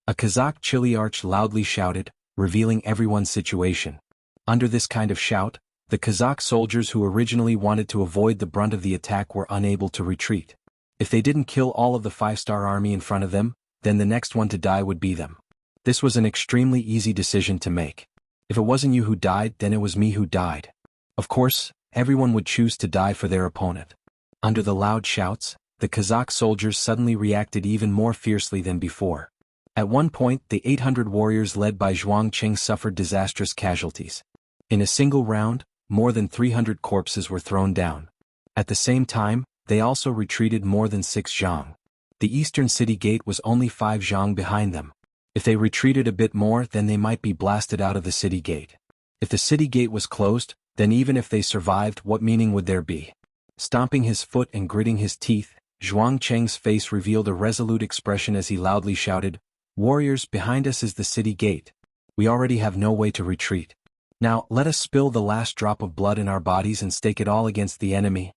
A Kazakh Chiliarch loudly shouted, revealing everyone's situation. Under this kind of shout, the Kazakh soldiers who originally wanted to avoid the brunt of the attack were unable to retreat. If they didn't kill all of the 5-star army in front of them, then the next one to die would be them. This was an extremely easy decision to make. If it wasn't you who died, then it was me who died. Of course, everyone would choose to die for their opponent. Under the loud shouts, the Kazakh soldiers suddenly reacted even more fiercely than before. At one point, the 800 warriors led by Zhuang Cheng suffered disastrous casualties. In a single round, more than 300 corpses were thrown down. At the same time, they also retreated more than 6 zhang. The eastern city gate was only 5 zhang behind them. If they retreated a bit more, then they might be blasted out of the city gate. If the city gate was closed, then even if they survived, what meaning would there be? Stomping his foot and gritting his teeth, Zhuang Cheng's face revealed a resolute expression as he loudly shouted, "Warriors, behind us is the city gate. We already have no way to retreat. Now, let us spill the last drop of blood in our bodies and stake it all against the enemy."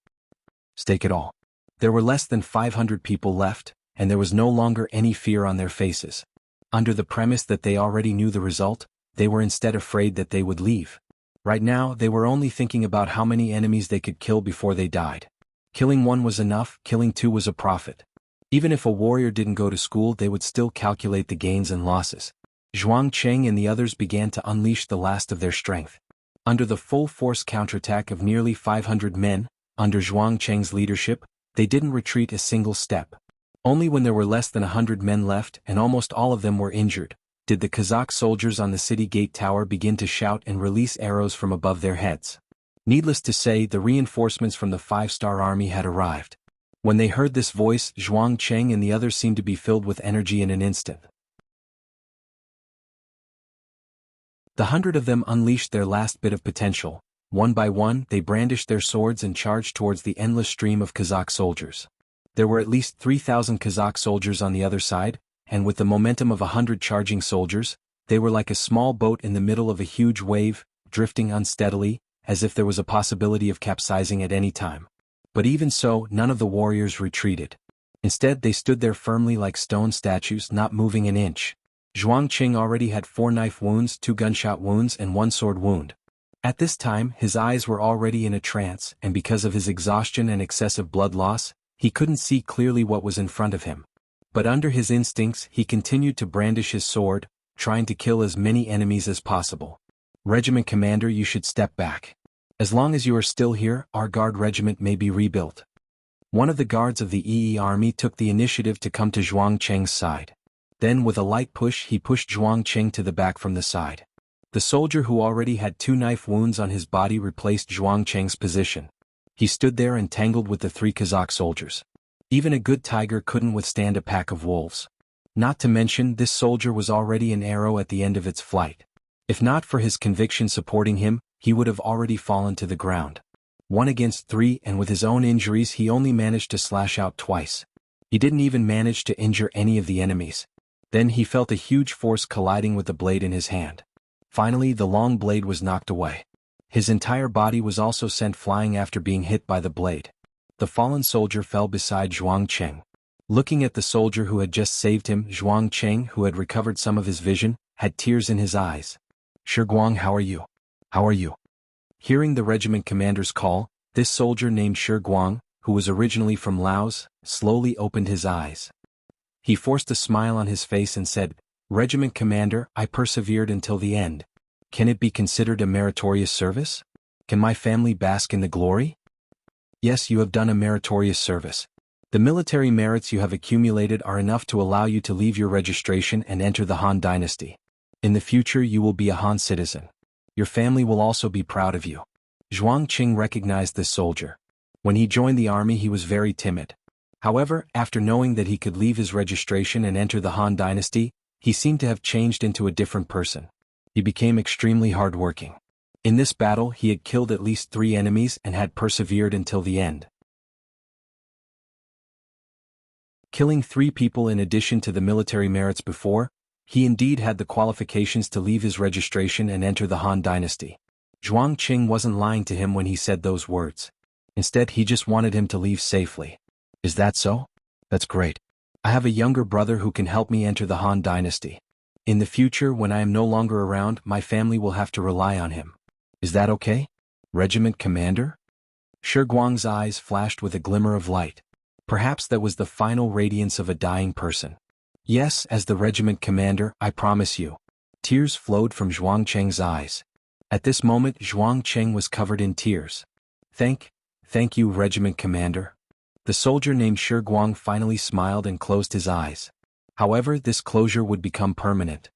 Stake it all. There were less than 500 people left, and there was no longer any fear on their faces. Under the premise that they already knew the result, they were instead afraid that they would leave. Right now, they were only thinking about how many enemies they could kill before they died. Killing one was enough, killing 2 was a profit. Even if a warrior didn't go to school, they would still calculate the gains and losses. Zhuang Cheng and the others began to unleash the last of their strength. Under the full-force counterattack of nearly 500 men, under Zhuang Cheng's leadership, they didn't retreat a single step. Only when there were less than 100 men left and almost all of them were injured, did the Kazakh soldiers on the city gate tower begin to shout and release arrows from above their heads. Needless to say, the reinforcements from the 5-star army had arrived. When they heard this voice, Zhuang Cheng and the others seemed to be filled with energy in an instant. The 100 of them unleashed their last bit of potential, One by one, they brandished their swords and charged towards the endless stream of Kazakh soldiers. There were at least 3,000 Kazakh soldiers on the other side, and with the momentum of 100 charging soldiers, they were like a small boat in the middle of a huge wave, drifting unsteadily, as if there was a possibility of capsizing at any time. But even so, none of the warriors retreated. Instead, they stood there firmly like stone statues, not moving an inch. Zhuang Qing already had 4 knife wounds, 2 gunshot wounds, and 1 sword wound. At this time, his eyes were already in a trance, and because of his exhaustion and excessive blood loss, he couldn't see clearly what was in front of him. But under his instincts, he continued to brandish his sword, trying to kill as many enemies as possible. Regiment commander, you should step back. As long as you are still here, our guard regiment may be rebuilt. One of the guards of the EE army took the initiative to come to Zhuang Qing's side. Then with a light push he pushed Zhuang Qing to the back from the side. The soldier who already had 2 knife wounds on his body replaced Zhuang Qing's position. He stood there entangled with the 3 Kazakh soldiers. Even a good tiger couldn't withstand a pack of wolves. Not to mention, this soldier was already an arrow at the end of its flight. If not for his conviction supporting him, he would have already fallen to the ground. 1 against 3, and with his own injuries he only managed to slash out twice. He didn't even manage to injure any of the enemies. Then he felt a huge force colliding with the blade in his hand. Finally, the long blade was knocked away. His entire body was also sent flying after being hit by the blade. The fallen soldier fell beside Zhuang Qing. Looking at the soldier who had just saved him, Zhuang Qing, who had recovered some of his vision, had tears in his eyes. "Shiguang, how are you? How are you?" Hearing the regiment commander's call, this soldier named Shiguang, who was originally from Laos, slowly opened his eyes. He forced a smile on his face and said, "Regiment commander, I persevered until the end. Can it be considered a meritorious service? Can my family bask in the glory?" "Yes, you have done a meritorious service. The military merits you have accumulated are enough to allow you to leave your registration and enter the Han dynasty. In the future you will be a Han citizen. Your family will also be proud of you." Zhuang Qing recognized this soldier. When he joined the army he was very timid. However, after knowing that he could leave his registration and enter the Han dynasty, he seemed to have changed into a different person. He became extremely hardworking. In this battle he had killed at least 3 enemies and had persevered until the end. Killing 3 people in addition to the military merits before, he indeed had the qualifications to leave his registration and enter the Han dynasty. Zhuang Qing wasn't lying to him when he said those words. Instead, he just wanted him to leave safely. "Is that so? That's great. I have a younger brother who can help me enter the Han dynasty. In the future, when I am no longer around, my family will have to rely on him. Is that okay, regiment commander?" Shiguang's eyes flashed with a glimmer of light. Perhaps that was the final radiance of a dying person. "Yes, as the regiment commander, I promise you." Tears flowed from Zhuang Qing's eyes. At this moment Zhuang Qing was covered in tears. Thank you, regiment commander." The soldier named Shiguang finally smiled and closed his eyes. However, this closure would become permanent.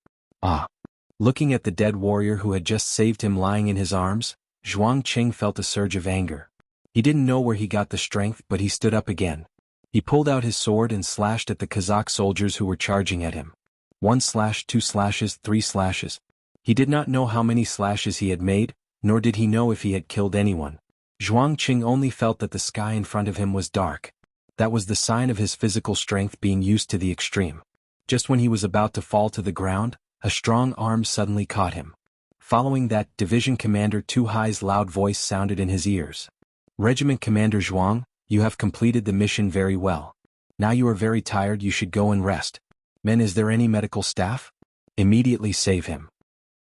Looking at the dead warrior who had just saved him lying in his arms, Zhuang Qing felt a surge of anger. He didn't know where he got the strength, but he stood up again. He pulled out his sword and slashed at the Kazakh soldiers who were charging at him. 1 slash, 2 slashes, 3 slashes. He did not know how many slashes he had made, nor did he know if he had killed anyone. Zhuang Qing only felt that the sky in front of him was dark. That was the sign of his physical strength being used to the extreme. Just when he was about to fall to the ground, a strong arm suddenly caught him. Following that, Division Commander Tu Hai's loud voice sounded in his ears. "Regiment Commander Zhuang, you have completed the mission very well. Now you are very tired, you should go and rest. Men, is there any medical staff? Immediately save him."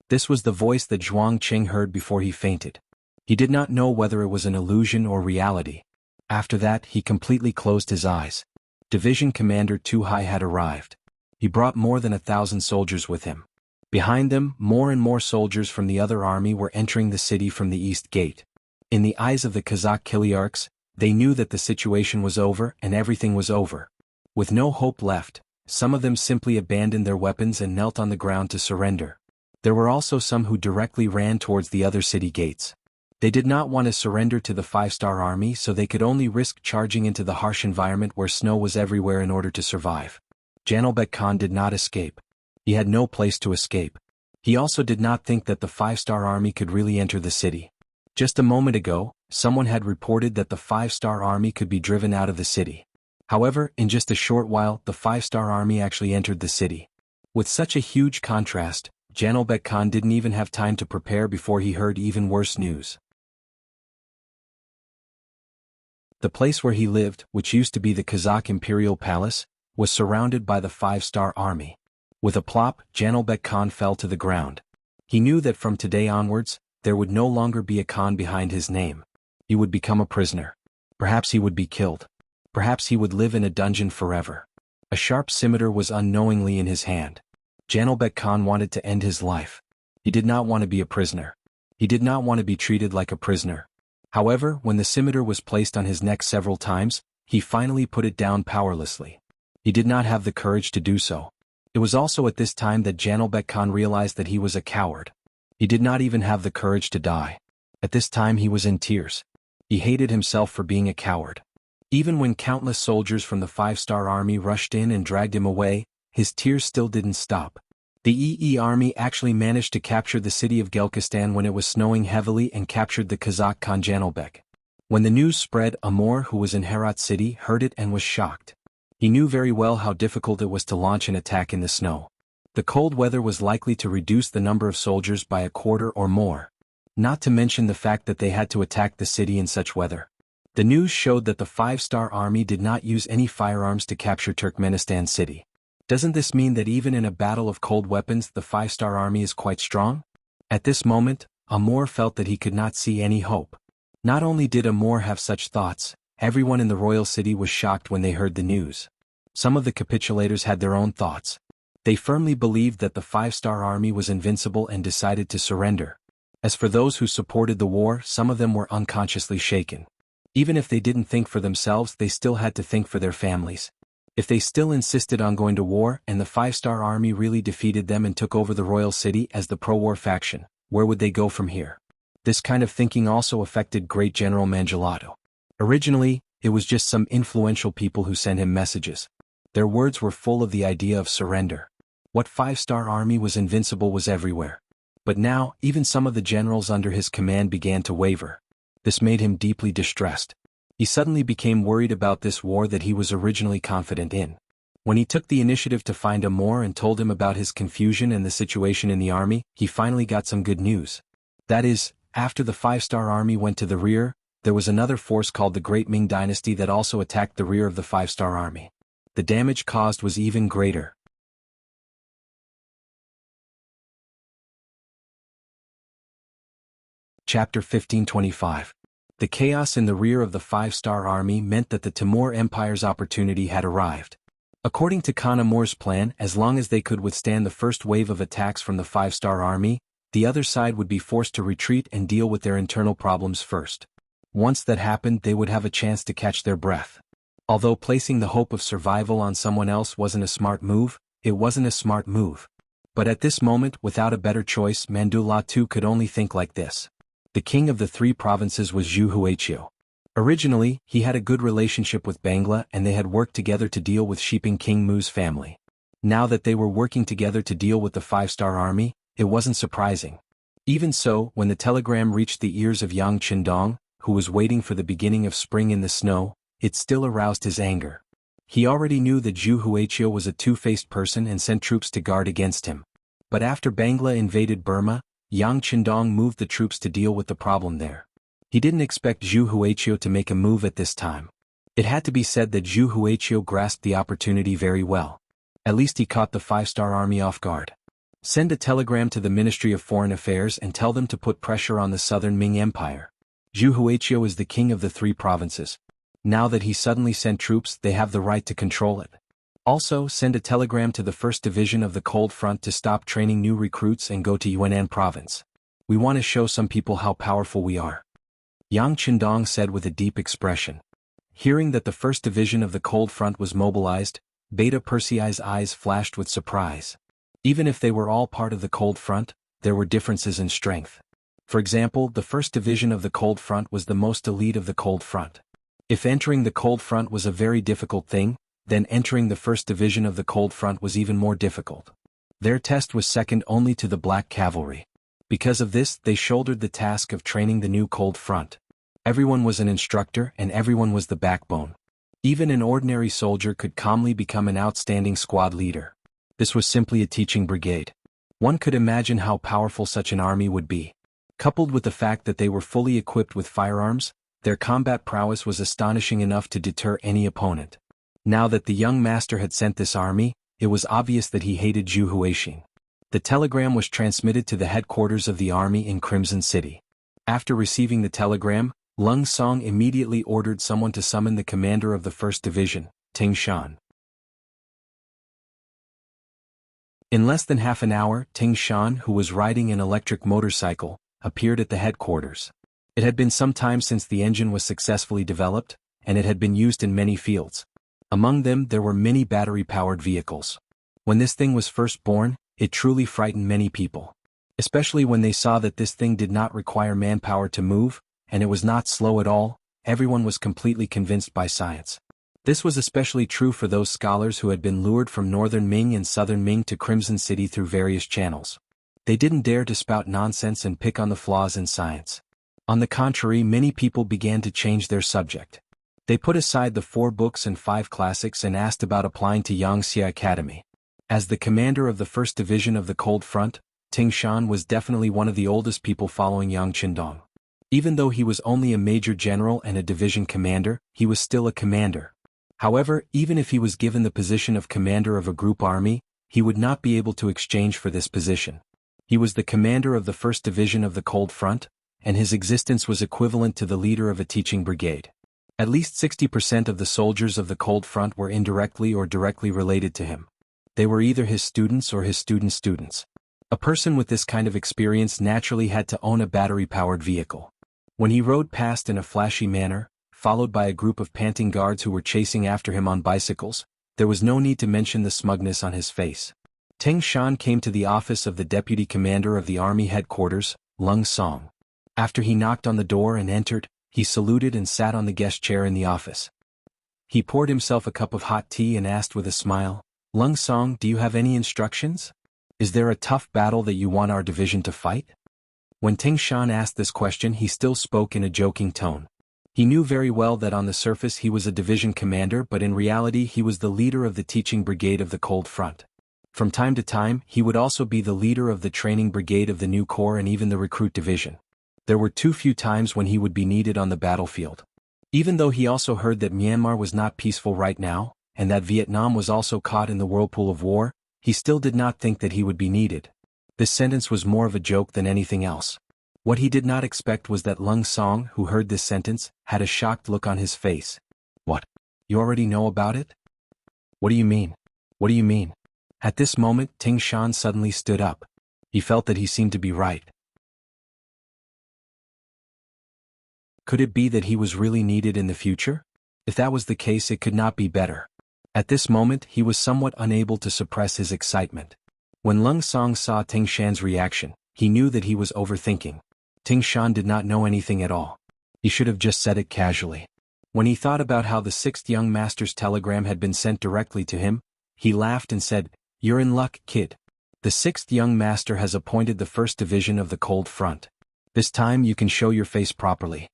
This was the voice that Zhuang Qing heard before he fainted. He did not know whether it was an illusion or reality. After that, he completely closed his eyes. Division Commander Tu Hai had arrived. He brought more than 1,000 soldiers with him. Behind them, more and more soldiers from the other army were entering the city from the east gate. In the eyes of the Kazakh Kiliarchs, they knew that the situation was over and everything was over. With no hope left, some of them simply abandoned their weapons and knelt on the ground to surrender. There were also some who directly ran towards the other city gates. They did not want to surrender to the 5-star army, so they could only risk charging into the harsh environment where snow was everywhere in order to survive. Janelbek Khan did not escape. He had no place to escape. He also did not think that the 5-star army could really enter the city. Just a moment ago, someone had reported that the 5-star army could be driven out of the city. However, in just a short while, the 5-star army actually entered the city. With such a huge contrast, Janobek Khan didn't even have time to prepare before he heard even worse news. The place where he lived, which used to be the Kazakh Imperial Palace, was surrounded by the 5-star army. With a plop, Janobek Khan fell to the ground. He knew that from today onwards, there would no longer be a Khan behind his name. He would become a prisoner. Perhaps he would be killed. Perhaps he would live in a dungeon forever. A sharp scimitar was unknowingly in his hand. Janobek Khan wanted to end his life. He did not want to be a prisoner. He did not want to be treated like a prisoner. However, when the scimitar was placed on his neck several times, he finally put it down powerlessly. He did not have the courage to do so. It was also at this time that Janobek Khan realized that he was a coward. He did not even have the courage to die. At this time he was in tears. He hated himself for being a coward. Even when countless soldiers from the 5-star army rushed in and dragged him away, his tears still didn't stop. The EE army actually managed to capture the city of Gelkistan when it was snowing heavily and captured the Kazakh Khan Janobek. When the news spread, Amor, who was in Herat city, heard it and was shocked. He knew very well how difficult it was to launch an attack in the snow. The cold weather was likely to reduce the number of soldiers by a quarter or more. Not to mention the fact that they had to attack the city in such weather. The news showed that the 5-star army did not use any firearms to capture Turkmenistan city. Doesn't this mean that even in a battle of cold weapons the 5-star army is quite strong? At this moment, Amor felt that he could not see any hope. Not only did Amor have such thoughts, everyone in the royal city was shocked when they heard the news. Some of the capitulators had their own thoughts. They firmly believed that the 5-star army was invincible and decided to surrender. As for those who supported the war, some of them were unconsciously shaken. Even if they didn't think for themselves, they still had to think for their families. If they still insisted on going to war and the 5-star army really defeated them and took over the royal city as the pro-war faction, where would they go from here? This kind of thinking also affected Great General Mangilato. Originally, it was just some influential people who sent him messages. Their words were full of the idea of surrender. What 5-star army was invincible was everywhere. But now, even some of the generals under his command began to waver. This made him deeply distressed. He suddenly became worried about this war that he was originally confident in. When he took the initiative to find Amor and told him about his confusion and the situation in the army, he finally got some good news. That is, after the 5-star army went to the rear, there was another force called the Great Ming Dynasty that also attacked the rear of the 5-star army. The damage caused was even greater. Chapter 1525. The chaos in the rear of the 5-star army meant that the Timur Empire's opportunity had arrived. According to Khan Amor's plan, as long as they could withstand the first wave of attacks from the 5-star army, the other side would be forced to retreat and deal with their internal problems first. Once that happened, they would have a chance to catch their breath. Although placing the hope of survival on someone else wasn't a smart move, it wasn't a smart move. But at this moment, without a better choice, Mandulatu could only think like this. The king of the 3 provinces was Jianghu. Originally, he had a good relationship with Bangla and they had worked together to deal with Shiping King Mu's family. Now that they were working together to deal with the 5-star army, it wasn't surprising. Even so, when the telegram reached the ears of Yang Qindong, who was waiting for the beginning of spring in the snow, it still aroused his anger. He already knew that Jianghu was a two-faced person and sent troops to guard against him. But after Bangla invaded Burma, Yang Qindong moved the troops to deal with the problem there. He didn't expect Jianghu to make a move at this time. It had to be said that Jianghu grasped the opportunity very well. At least he caught the 5-star army off guard. Send a telegram to the Ministry of Foreign Affairs and tell them to put pressure on the southern Ming Empire. Jianghu is the king of the 3 provinces. Now that he suddenly sent troops, they have the right to control it. Also, send a telegram to the 1st Division of the Cold Front to stop training new recruits and go to Yunnan province. We want to show some people how powerful we are. Yang Qindong said with a deep expression. Hearing that the 1st Division of the Cold Front was mobilized, Beta Persei's eyes flashed with surprise. Even if they were all part of the Cold Front, there were differences in strength. For example, the 1st Division of the Cold Front was the most elite of the Cold Front. If entering the Cold Front was a very difficult thing, then entering the 1st Division of the Cold Front was even more difficult. Their test was second only to the Black Cavalry. Because of this, they shouldered the task of training the new cold front. Everyone was an instructor and everyone was the backbone. Even an ordinary soldier could calmly become an outstanding squad leader. This was simply a teaching brigade. One could imagine how powerful such an army would be. Coupled with the fact that they were fully equipped with firearms, their combat prowess was astonishing enough to deter any opponent. Now that the young master had sent this army, it was obvious that he hated Zhu Huixing. The telegram was transmitted to the headquarters of the army in Crimson City. After receiving the telegram, Lung Song immediately ordered someone to summon the commander of the 1st Division, Ting Shan. In less than half an hour, Ting Shan, who was riding an electric motorcycle, appeared at the headquarters. It had been some time since the engine was successfully developed, and it had been used in many fields. Among them there were many battery-powered vehicles. When this thing was first born, it truly frightened many people. Especially when they saw that this thing did not require manpower to move, and it was not slow at all, everyone was completely convinced by science. This was especially true for those scholars who had been lured from northern Ming and southern Ming to Crimson City through various channels. They didn't dare to spout nonsense and pick on the flaws in science. On the contrary, many people began to change their subject. They put aside the 4 books and 5 classics and asked about applying to Yangxia Academy. As the commander of the 1st Division of the Cold Front, Ting Shan was definitely one of the oldest people following Yang Qindong. Even though he was only a major general and a division commander, he was still a commander. However, even if he was given the position of commander of a group army, he would not be able to exchange for this position. He was the commander of the 1st Division of the Cold Front, and his existence was equivalent to the leader of a teaching brigade. At least 60% of the soldiers of the Cold Front were indirectly or directly related to him. They were either his students or his students' students. A person with this kind of experience naturally had to own a battery-powered vehicle. When he rode past in a flashy manner, followed by a group of panting guards who were chasing after him on bicycles, there was no need to mention the smugness on his face. Ting Shan came to the office of the deputy commander of the army headquarters, Lung Song. After he knocked on the door and entered, he saluted and sat on the guest chair in the office. He poured himself a cup of hot tea and asked with a smile, "Lung Song, do you have any instructions? Is there a tough battle that you want our division to fight?" When Ting Shan asked this question, he still spoke in a joking tone. He knew very well that on the surface he was a division commander, but in reality he was the leader of the teaching brigade of the Cold Front. From time to time, he would also be the leader of the training brigade of the new corps and even the recruit division. There were too few times when he would be needed on the battlefield. Even though he also heard that Myanmar was not peaceful right now, and that Vietnam was also caught in the whirlpool of war, he still did not think that he would be needed. This sentence was more of a joke than anything else. What he did not expect was that Lung Song, who heard this sentence, had a shocked look on his face. "What? You already know about it? What do you mean? What do you mean?" At this moment, Ting Shan suddenly stood up. He felt that he seemed to be right. Could it be that he was really needed in the future? If that was the case, it could not be better. At this moment, he was somewhat unable to suppress his excitement. When Lung Song saw Ting Shan's reaction, he knew that he was overthinking. Ting Shan did not know anything at all. He should have just said it casually. When he thought about how the 6th young master's telegram had been sent directly to him, he laughed and said, "You're in luck, kid. The 6th young master has appointed the 1st Division of the Cold Front. This time you can show your face properly."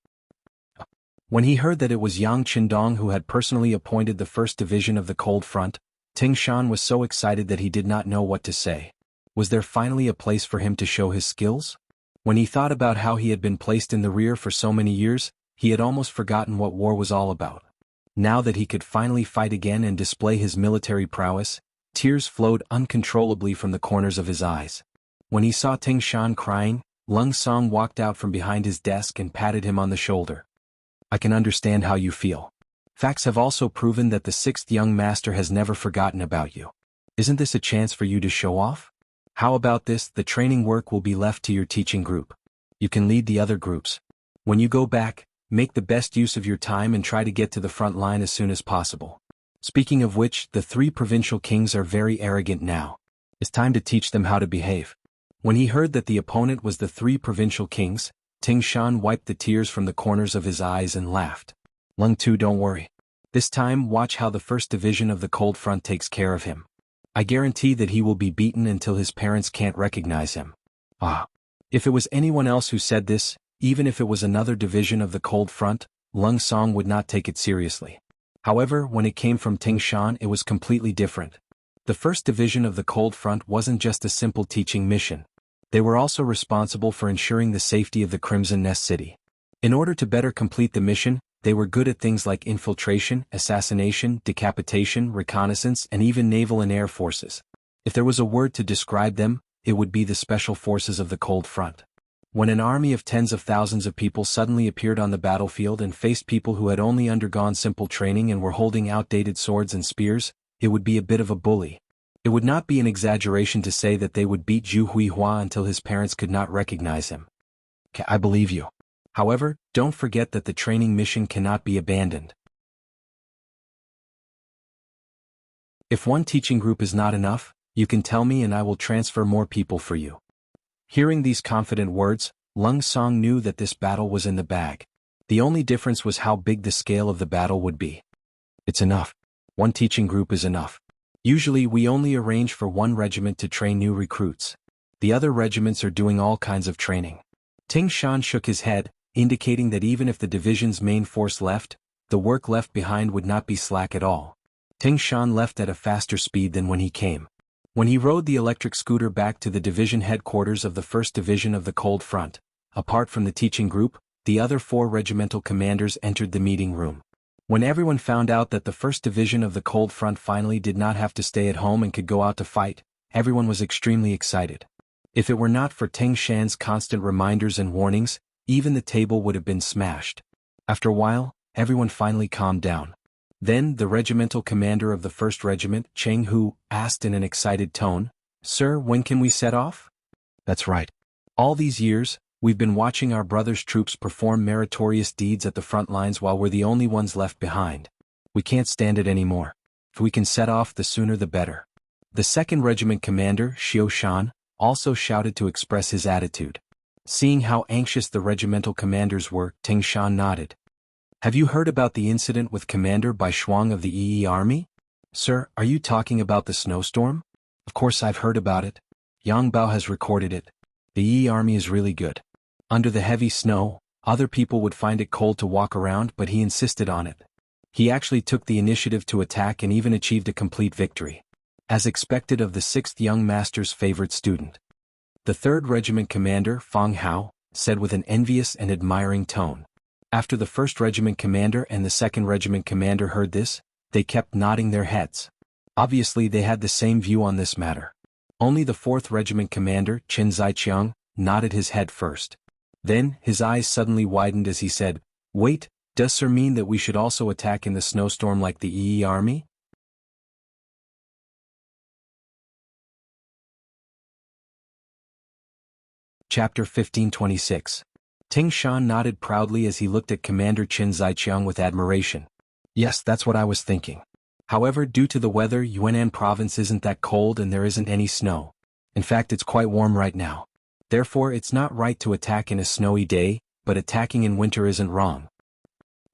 When he heard that it was Yang Qindong who had personally appointed the 1st Division of the Cold Front, Ting Shan was so excited that he did not know what to say. Was there finally a place for him to show his skills? When he thought about how he had been placed in the rear for so many years, he had almost forgotten what war was all about. Now that he could finally fight again and display his military prowess, tears flowed uncontrollably from the corners of his eyes. When he saw Ting Shan crying, Lung Song walked out from behind his desk and patted him on the shoulder. "I can understand how you feel. Facts have also proven that the 6th young master has never forgotten about you. Isn't this a chance for you to show off? How about this? The training work will be left to your teaching group. You can lead the other groups. When you go back, make the best use of your time and try to get to the front line as soon as possible. Speaking of which, the 3 provincial kings are very arrogant now. It's time to teach them how to behave." When he heard that the opponent was the 3 provincial kings, Ting Shan wiped the tears from the corners of his eyes and laughed. "Lung Tu, don't worry. This time, watch how the 1st Division of the Cold Front takes care of him. I guarantee that he will be beaten until his parents can't recognize him." "Ah, If it was anyone else who said this, even if it was another division of the Cold Front, Lung Song would not take it seriously. However, when it came from Ting Shan, it was completely different. The first division of the Cold Front wasn't just a simple teaching mission. They were also responsible for ensuring the safety of the Crimson Nest City. In order to better complete the mission, they were good at things like infiltration, assassination, decapitation, reconnaissance, and even naval and air forces. If there was a word to describe them, it would be the special forces of the Cold Front. When an army of tens of thousands of people suddenly appeared on the battlefield and faced people who had only undergone simple training and were holding outdated swords and spears, it would be a bit of a bully. It would not be an exaggeration to say that they would beat Zhu Huihua until his parents could not recognize him. I believe you. However, don't forget that the training mission cannot be abandoned. If one teaching group is not enough, you can tell me and I will transfer more people for you. Hearing these confident words, Lung Song knew that this battle was in the bag. The only difference was how big the scale of the battle would be. It's enough. One teaching group is enough. Usually we only arrange for one regiment to train new recruits. The other regiments are doing all kinds of training. Ting Shan shook his head, indicating that even if the division's main force left, the work left behind would not be slack at all. Ting Shan left at a faster speed than when he came. When he rode the electric scooter back to the division headquarters of the 1st Division of the Cold Front, apart from the teaching group, the other 4 regimental commanders entered the meeting room. When everyone found out that the 1st Division of the Cold Front finally did not have to stay at home and could go out to fight, everyone was extremely excited. If it were not for Ting Shan's constant reminders and warnings, even the table would have been smashed. After a while, everyone finally calmed down. Then the regimental commander of the 1st Regiment, Jianghu, asked in an excited tone, "Sir, when can we set off?" "That's right. All these years, we've been watching our brothers' troops perform meritorious deeds at the front lines while we're the only ones left behind. We can't stand it anymore. If we can set off, the sooner the better." The 2nd Regiment commander, Xiao Shan, also shouted to express his attitude. Seeing how anxious the regimental commanders were, Ting Shan nodded. "Have you heard about the incident with Commander Bai Shuang of the Yi Army?" "Sir, are you talking about the snowstorm?" "Of course I've heard about it. Yang Bao has recorded it. The Yi Army is really good. Under the heavy snow, other people would find it cold to walk around, but he insisted on it. He actually took the initiative to attack and even achieved a complete victory. As expected of the 6th young master's favorite student." The 3rd Regiment commander, Fang Hao, said with an envious and admiring tone. After the 1st Regiment commander and the 2nd Regiment commander heard this, they kept nodding their heads. Obviously they had the same view on this matter. Only the 4th Regiment commander, Qin Zaiqiang, nodded his head first. Then, his eyes suddenly widened as he said, "Wait, does Sir mean that we should also attack in the snowstorm like the Yi Army?" Chapter 1526. Ting Shan nodded proudly as he looked at Commander Qin Zaiqiang with admiration. "Yes, that's what I was thinking. However, due to the weather, Yunnan province isn't that cold and there isn't any snow. In fact, it's quite warm right now. Therefore, it's not right to attack in a snowy day, but attacking in winter isn't wrong."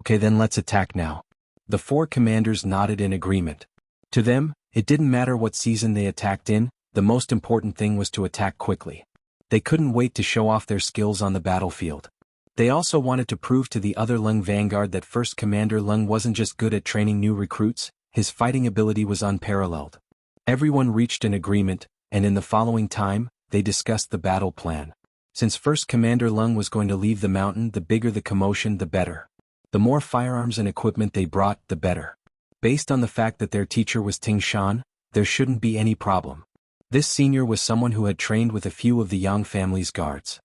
"Okay, then let's attack now." The 4 commanders nodded in agreement. To them, it didn't matter what season they attacked in, the most important thing was to attack quickly. They couldn't wait to show off their skills on the battlefield. They also wanted to prove to the other Lung vanguard that 1st Commander Lung wasn't just good at training new recruits, his fighting ability was unparalleled. Everyone reached an agreement, and in the following time, they discussed the battle plan. Since 1st Commander Lung was going to leave the mountain, the bigger the commotion, the better. The more firearms and equipment they brought, the better. Based on the fact that their teacher was Ting Shan, there shouldn't be any problem. This senior was someone who had trained with a few of the Yang family's guards.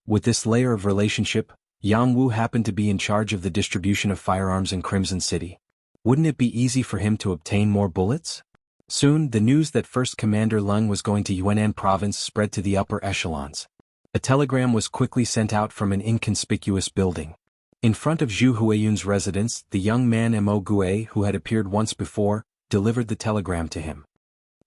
With this layer of relationship, Yang Wu happened to be in charge of the distribution of firearms in Crimson City. Wouldn't it be easy for him to obtain more bullets? Soon, the news that 1st Commander Lung was going to Yunnan province spread to the upper echelons. A telegram was quickly sent out from an inconspicuous building. In front of Zhu Huiyun's residence, the young man Mo Gue, who had appeared once before, delivered the telegram to him.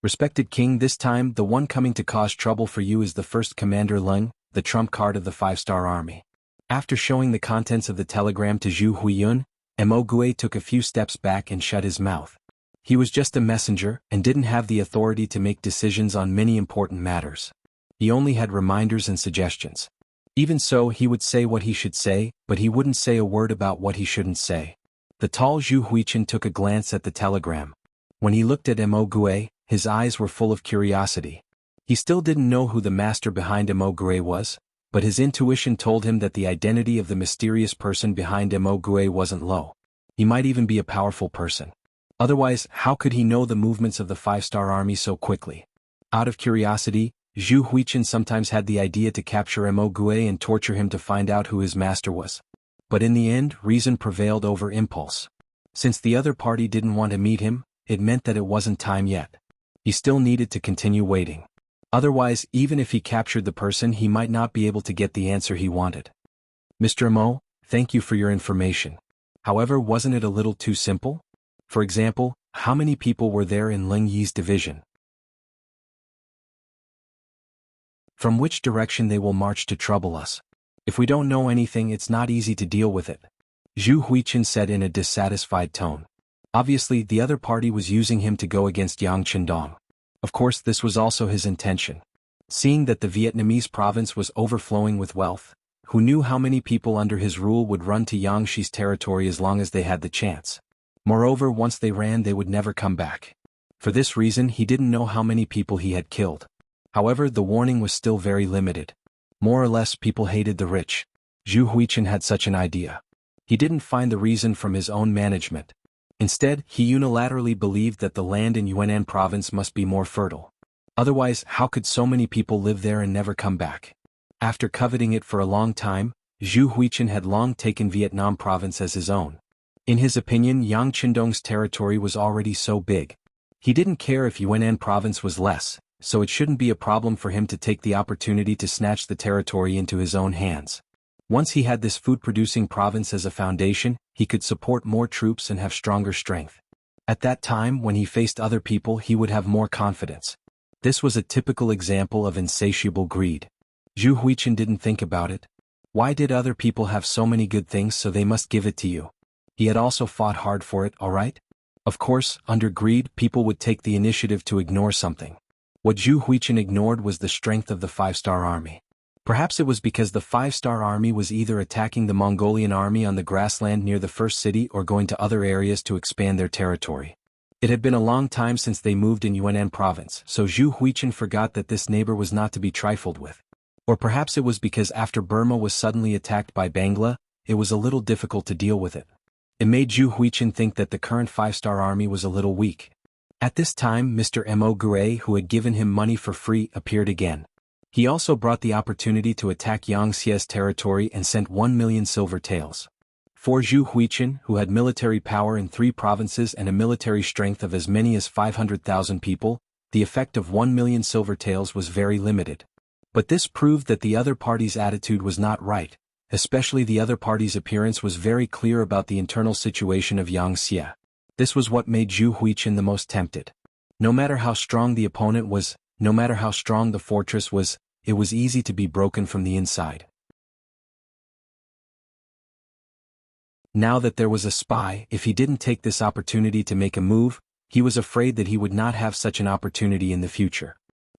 "Respected King, this time, the one coming to cause trouble for you is the 1st Commander Lung, the trump card of the 5-star army." After showing the contents of the telegram to Zhu Huiyun, Mo Gue took a few steps back and shut his mouth. He was just a messenger and didn't have the authority to make decisions on many important matters. He only had reminders and suggestions. Even so, he would say what he should say, but he wouldn't say a word about what he shouldn't say. The tall Zhu Huichen took a glance at the telegram. When he looked at Mo Gue, his eyes were full of curiosity. He still didn't know who the master behind Mo Gue was, but his intuition told him that the identity of the mysterious person behind Mo Gue wasn't low. He might even be a powerful person. Otherwise, how could he know the movements of the five-star army so quickly? Out of curiosity, Zhu Huichen sometimes had the idea to capture Mo Gue and torture him to find out who his master was. But in the end, reason prevailed over impulse. Since the other party didn't want to meet him, it meant that it wasn't time yet. He still needed to continue waiting. Otherwise, even if he captured the person, he might not be able to get the answer he wanted. Mr. Mo, thank you for your information. However, wasn't it a little too simple? For example, how many people were there in Ling Yi's division? From which direction they will march to trouble us? If we don't know anything, it's not easy to deal with it. Zhu Huichen said in a dissatisfied tone. Obviously, the other party was using him to go against Yang Qindong. Of course, this was also his intention. Seeing that the Vietnamese province was overflowing with wealth, who knew how many people under his rule would run to Yangtze's territory as long as they had the chance? Moreover, once they ran, they would never come back. For this reason, he didn't know how many people he had killed. However, the warning was still very limited. More or less, people hated the rich. Zhu Huichen had such an idea. He didn't find the reason from his own management. Instead, he unilaterally believed that the land in Yunnan province must be more fertile. Otherwise, how could so many people live there and never come back? After coveting it for a long time, Zhu Huichen had long taken Vietnam province as his own. In his opinion, Yang Qindong's territory was already so big. He didn't care if Yunnan province was less, so it shouldn't be a problem for him to take the opportunity to snatch the territory into his own hands. Once he had this food-producing province as a foundation, he could support more troops and have stronger strength. At that time, when he faced other people, he would have more confidence. This was a typical example of insatiable greed. Zhu Huichen didn't think about it. Why did other people have so many good things so they must give it to you? He had also fought hard for it, alright? Of course, under greed, people would take the initiative to ignore something. What Zhu Huichen ignored was the strength of the five-star army. Perhaps it was because the five-star army was either attacking the Mongolian army on the grassland near the first city or going to other areas to expand their territory. It had been a long time since they moved in Yunnan province, so Zhu Huichen forgot that this neighbor was not to be trifled with. Or perhaps it was because after Burma was suddenly attacked by Bangla, it was a little difficult to deal with it. It made Zhu Huichen think that the current five-star army was a little weak. At this time, Mr. Mo Gue, who had given him money for free, appeared again. He also brought the opportunity to attack Yangtze's territory and sent 1 million silver taels. For Zhu Huichen, who had military power in 3 provinces and a military strength of as many as 500,000 people, the effect of 1 million silver taels was very limited. But this proved that the other party's attitude was not right, especially the other party's appearance was very clear about the internal situation of Yangtze. This was what made Zhu Huichen the most tempted. No matter how strong the opponent was, no matter how strong the fortress was, it was easy to be broken from the inside. Now that there was a spy, if he didn't take this opportunity to make a move, he was afraid that he would not have such an opportunity in the future.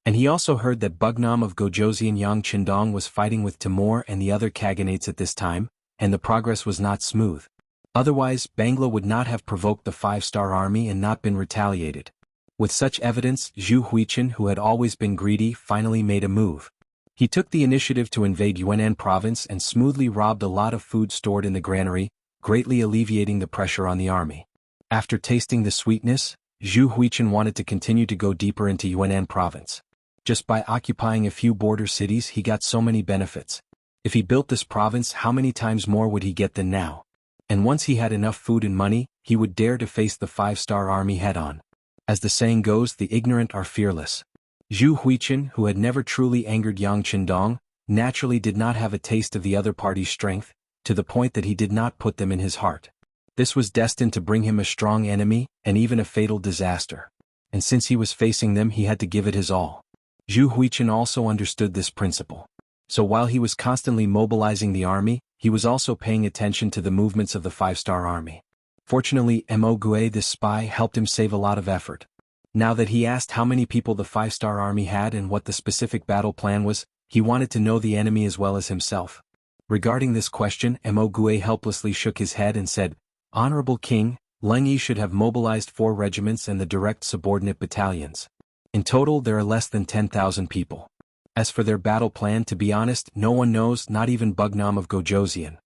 And he also heard that Bugnam of Gojozi and Yang Qindong was fighting with Timur and the other Khaganates at this time, and the progress was not smooth. Otherwise, Bangla would not have provoked the five-star army and not been retaliated. With such evidence, Zhu Huichen, who had always been greedy, finally made a move. He took the initiative to invade Yunnan province and smoothly robbed a lot of food stored in the granary, greatly alleviating the pressure on the army. After tasting the sweetness, Zhu Huichen wanted to continue to go deeper into Yunnan province. Just by occupying a few border cities, he got so many benefits. If he built this province, how many times more would he get than now? And once he had enough food and money, he would dare to face the five-star army head-on. As the saying goes, the ignorant are fearless. Zhu Huichen, who had never truly angered Yang Qindong, naturally did not have a taste of the other party's strength, to the point that he did not put them in his heart. This was destined to bring him a strong enemy, and even a fatal disaster. And since he was facing them, he had to give it his all. Zhu Huichen also understood this principle. So while he was constantly mobilizing the army, he was also paying attention to the movements of the five-star army. Fortunately, Mo Gue, this spy, helped him save a lot of effort. Now that he asked how many people the five-star army had and what the specific battle plan was, He wanted to know the enemy as well as himself. Regarding this question, Mo Gue helplessly shook his head and said, "Honorable King, Leng Yi should have mobilized 4 regiments and the direct subordinate battalions. In total there are less than 10,000 people. As for their battle plan, to be honest, no one knows, not even Bugnam of Gojoseon.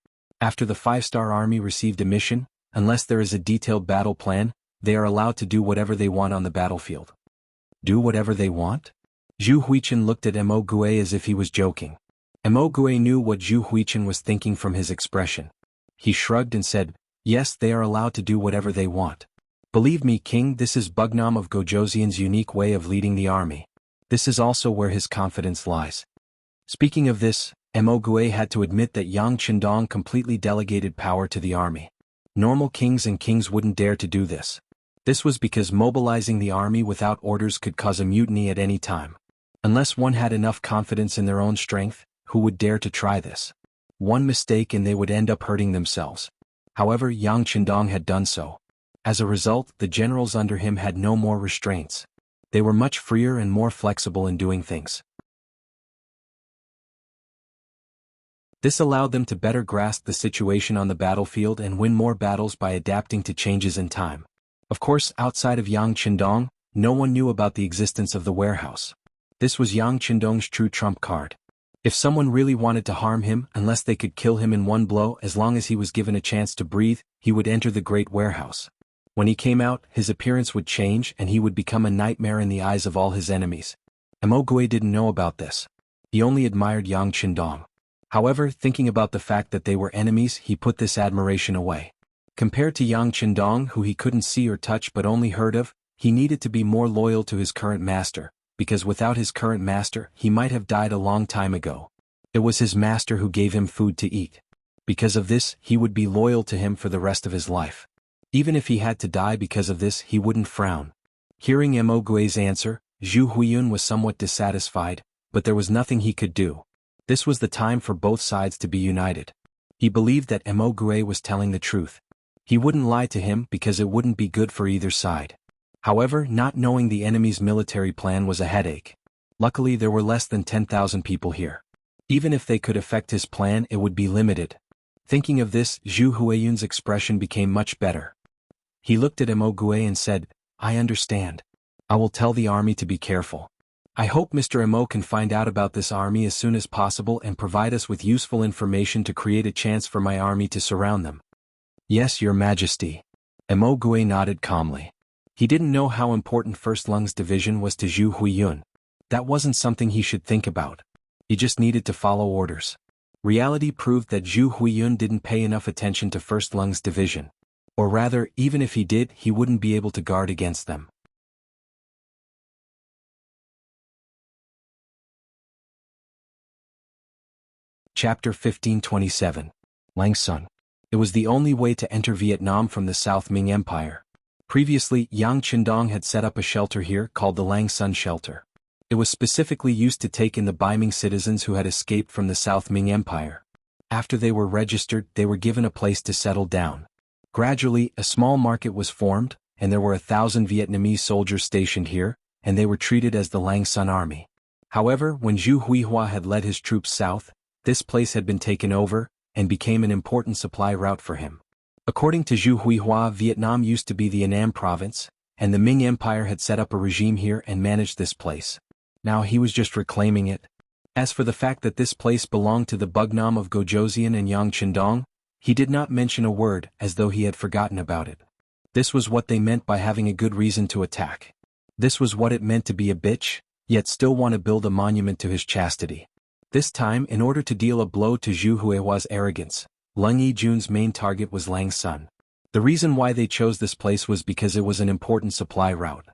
After the 5-star army received a mission, unless there is a detailed battle plan, they are allowed to do whatever they want on the battlefield." Do whatever they want? Zhu Huichen looked at Mo Gue as if he was joking. Mo Gue knew what Zhu Huichen was thinking from his expression. He shrugged and said, "Yes, they are allowed to do whatever they want. Believe me, King, this is Bugnam of Gojoseon's unique way of leading the army. This is also where his confidence lies." Speaking of this, Mo Gue had to admit that Yang Qindong completely delegated power to the army. Normal kings and kings wouldn't dare to do this. This was because mobilizing the army without orders could cause a mutiny at any time. Unless one had enough confidence in their own strength, who would dare to try this? One mistake and they would end up hurting themselves. However, Yang Qindong had done so. As a result, the generals under him had no more restraints. They were much freer and more flexible in doing things. This allowed them to better grasp the situation on the battlefield and win more battles by adapting to changes in time. Of course, outside of Yang Qindong, no one knew about the existence of the warehouse. This was Yang Qindong's true trump card. If someone really wanted to harm him, unless they could kill him in one blow, as long as he was given a chance to breathe, he would enter the great warehouse. When he came out, his appearance would change and he would become a nightmare in the eyes of all his enemies. Mo Gue didn't know about this. He only admired Yang Qindong. However, thinking about the fact that they were enemies, he put this admiration away. Compared to Yang Qindong, who he couldn't see or touch but only heard of, he needed to be more loyal to his current master, because without his current master, he might have died a long time ago. It was his master who gave him food to eat. Because of this, he would be loyal to him for the rest of his life. Even if he had to die because of this, he wouldn't frown. Hearing Mo Gue's answer, Zhu Huiyun was somewhat dissatisfied, but there was nothing he could do. This was the time for both sides to be united. He believed that Mo Gue was telling the truth. He wouldn't lie to him because it wouldn't be good for either side. However, not knowing the enemy's military plan was a headache. Luckily there were less than 10,000 people here. Even if they could affect his plan, it would be limited. Thinking of this, Zhu Huiyun's expression became much better. He looked at Mo Gue and said, "I understand. I will tell the army to be careful. I hope Mr. Mo can find out about this army as soon as possible and provide us with useful information to create a chance for my army to surround them." "Yes, Your Majesty." Mo Gue nodded calmly. He didn't know how important First Lung's division was to Zhu Huiyun. That wasn't something he should think about. He just needed to follow orders. Reality proved that Zhu Huiyun didn't pay enough attention to First Lung's division. Or rather, even if he did, he wouldn't be able to guard against them. Chapter 1527. Langsun. It was the only way to enter Vietnam from the South Ming Empire. Previously, Yang Qindong had set up a shelter here called the Langsun Shelter. It was specifically used to take in the Baiming citizens who had escaped from the South Ming Empire. After they were registered, they were given a place to settle down. Gradually, a small market was formed, and there were 1,000 Vietnamese soldiers stationed here, and they were treated as the Langsun army. However, when Zhu Huihua had led his troops south, this place had been taken over, and became an important supply route for him. According to Zhu Huihua, Vietnam used to be the Annam province, and the Ming Empire had set up a regime here and managed this place. Now he was just reclaiming it. As for the fact that this place belonged to the Bugnam of Gojoseon and Yang Qindong, he did not mention a word, as though he had forgotten about it. This was what they meant by having a good reason to attack. This was what it meant to be a bitch, yet still want to build a monument to his chastity. This time, in order to deal a blow to Zhu Huihua's arrogance, Leng Yijun's main target was Langsun. The reason why they chose this place was because it was an important supply route.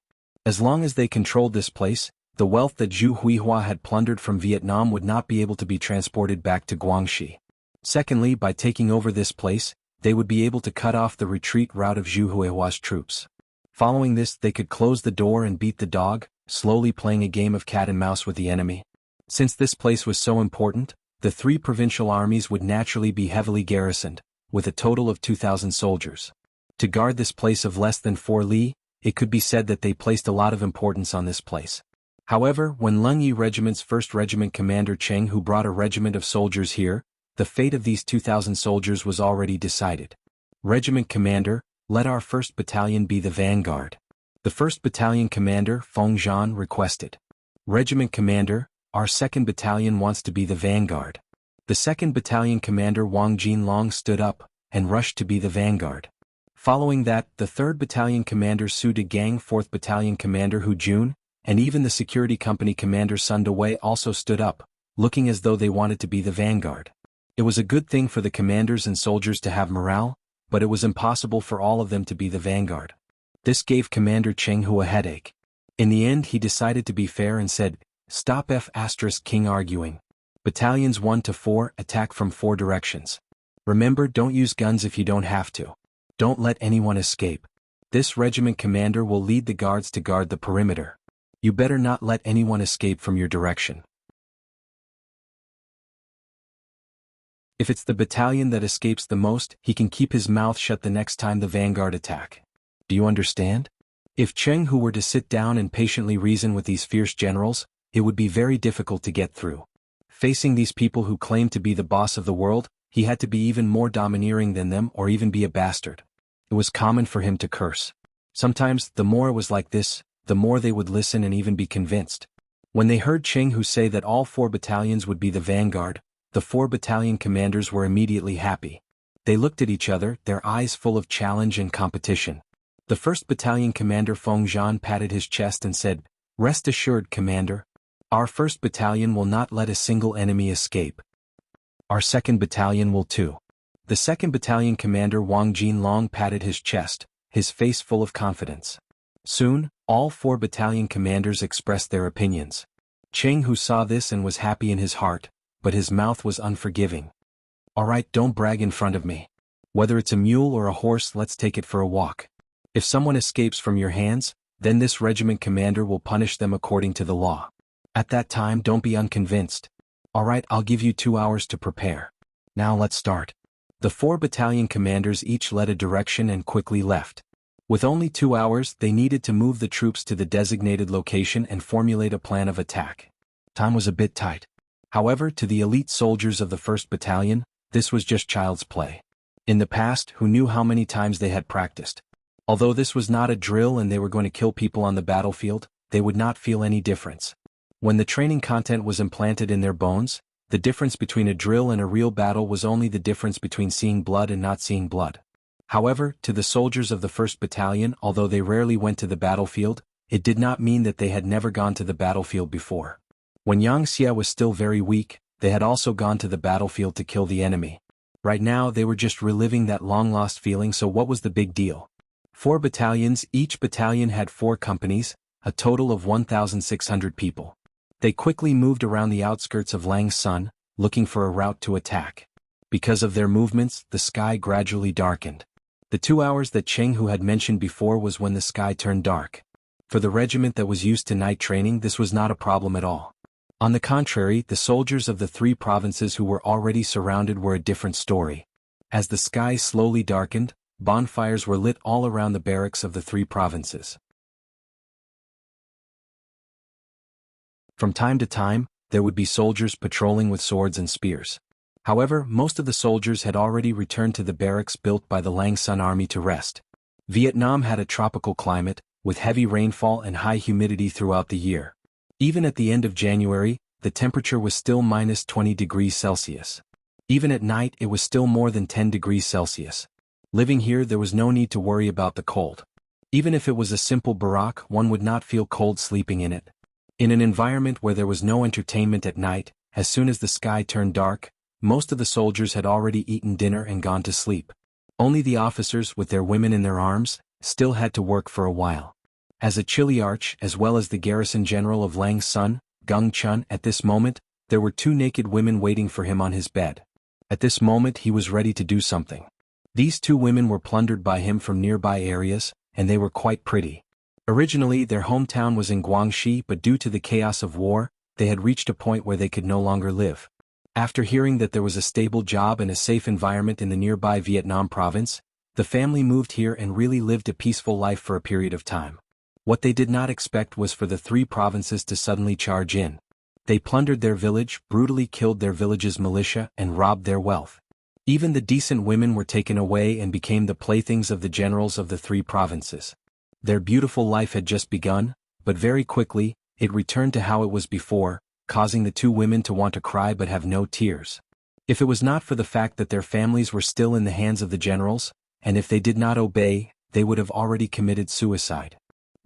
As long as they controlled this place, the wealth that Zhu Huihua had plundered from Vietnam would not be able to be transported back to Guangxi. Secondly, by taking over this place, they would be able to cut off the retreat route of Zhu Huihua's troops. Following this, they could close the door and beat the dog, slowly playing a game of cat and mouse with the enemy. Since this place was so important, the 3 provincial armies would naturally be heavily garrisoned, with a total of 2,000 soldiers. To guard this place of less than 4 li, it could be said that they placed a lot of importance on this place. However, when Lungyi Regiment's 1st Regiment commander Cheng Hu brought a regiment of soldiers here, the fate of these 2,000 soldiers was already decided. Regiment commander, let our 1st Battalion be the vanguard. The 1st Battalion commander, Feng Zhan, requested. Regiment commander, our 2nd Battalion wants to be the vanguard. The 2nd Battalion commander Wang Jinlong stood up and rushed to be the vanguard. Following that, the 3rd Battalion commander Su Degang, 4th Battalion commander Hu Jun, and even the security company commander Sun Dewei also stood up, looking as though they wanted to be the vanguard. It was a good thing for the commanders and soldiers to have morale, but it was impossible for all of them to be the vanguard. This gave Commander Cheng Hu a headache. In the end, he decided to be fair and said, "Stop King arguing. Battalions 1 to 4 attack from 4 directions. Remember, don't use guns if you don't have to. Don't let anyone escape. This regiment commander will lead the guards to guard the perimeter. You better not let anyone escape from your direction. If it's the battalion that escapes the most, he can keep his mouth shut the next time the vanguard attack. Do you understand?" If Cheng Hu were to sit down and patiently reason with these fierce generals, it would be very difficult to get through. Facing these people who claimed to be the boss of the world, he had to be even more domineering than them or even be a bastard. It was common for him to curse. Sometimes, the more it was like this, the more they would listen and even be convinced. When they heard Cheng Hu say that all 4 battalions would be the vanguard, the 4 battalion commanders were immediately happy. They looked at each other, their eyes full of challenge and competition. The 1st Battalion commander Feng Zhan patted his chest and said, "Rest assured, Commander. Our 1st Battalion will not let a single enemy escape. Our 2nd Battalion will too." The 2nd Battalion commander Wang Jinlong patted his chest, his face full of confidence. Soon, all 4 battalion commanders expressed their opinions. Cheng Hu saw this and was happy in his heart, but his mouth was unforgiving. "Alright, don't brag in front of me. Whether it's a mule or a horse, let's take it for a walk. If someone escapes from your hands, then this regiment commander will punish them according to the law. At that time, don't be unconvinced. Alright, I'll give you 2 hours to prepare. Now let's start." The 4 battalion commanders each led a direction and quickly left. With only 2 hours, they needed to move the troops to the designated location and formulate a plan of attack. Time was a bit tight. However, to the elite soldiers of the 1st Battalion, this was just child's play. In the past, who knew how many times they had practiced? Although this was not a drill and they were going to kill people on the battlefield, they would not feel any difference. When the training content was implanted in their bones, the difference between a drill and a real battle was only the difference between seeing blood and not seeing blood. However, to the soldiers of the 1st Battalion, although they rarely went to the battlefield, it did not mean that they had never gone to the battlefield before. When Yang Xia was still very weak, they had also gone to the battlefield to kill the enemy. Right now they were just reliving that long-lost feeling, so what was the big deal? 4 battalions, each battalion had 4 companies, a total of 1,600 people. They quickly moved around the outskirts of Langsun, looking for a route to attack. Because of their movements, the sky gradually darkened. The 2 hours that Cheng Hu had mentioned before was when the sky turned dark. For the regiment that was used to night training, this was not a problem at all. On the contrary, the soldiers of the 3 provinces who were already surrounded were a different story. As the sky slowly darkened, bonfires were lit all around the barracks of the 3 provinces. From time to time, there would be soldiers patrolling with swords and spears. However, most of the soldiers had already returned to the barracks built by the Langsun army to rest. Vietnam had a tropical climate, with heavy rainfall and high humidity throughout the year. Even at the end of January, the temperature was still minus 20 degrees Celsius. Even at night, it was still more than 10 degrees Celsius. Living here, there was no need to worry about the cold. Even if it was a simple barack, one would not feel cold sleeping in it. In an environment where there was no entertainment at night, as soon as the sky turned dark, most of the soldiers had already eaten dinner and gone to sleep. Only the officers, with their women in their arms, still had to work for a while. As a Chiliarch, as well as the garrison general of Langsun, Gung Chun, at this moment, there were 2 naked women waiting for him on his bed. At this moment he was ready to do something. These 2 women were plundered by him from nearby areas, and they were quite pretty. Originally their hometown was in Guangxi, but due to the chaos of war, they had reached a point where they could no longer live. After hearing that there was a stable job and a safe environment in the nearby Vietnam province, the family moved here and really lived a peaceful life for a period of time. What they did not expect was for the three provinces to suddenly charge in. They plundered their village, brutally killed their village's militia, and robbed their wealth. Even the decent women were taken away and became the playthings of the generals of the three provinces. Their beautiful life had just begun, but very quickly, it returned to how it was before, causing the two women to want to cry but have no tears. If it was not for the fact that their families were still in the hands of the generals, and if they did not obey, they would have already committed suicide.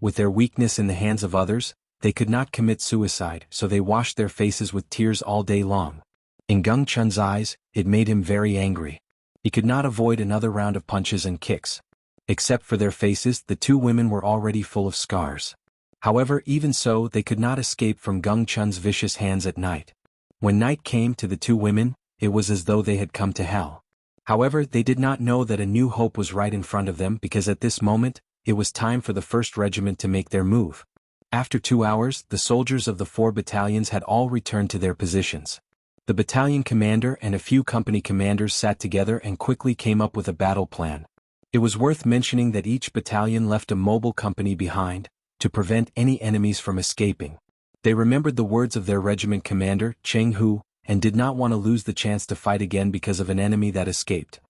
With their weakness in the hands of others, they could not commit suicide, so they washed their faces with tears all day long. In Geng Chun's eyes, it made him very angry. He could not avoid another round of punches and kicks. Except for their faces, the two women were already full of scars. However, even so, they could not escape from Geng Chun's vicious hands at night. When night came to the two women, it was as though they had come to hell. However, they did not know that a new hope was right in front of them because at this moment, it was time for the 1st Regiment to make their move. After 2 hours, the soldiers of the 4 battalions had all returned to their positions. The battalion commander and a few company commanders sat together and quickly came up with a battle plan. It was worth mentioning that each battalion left a mobile company behind, to prevent any enemies from escaping. They remembered the words of their regiment commander, Jianghu, and did not want to lose the chance to fight again because of an enemy that escaped.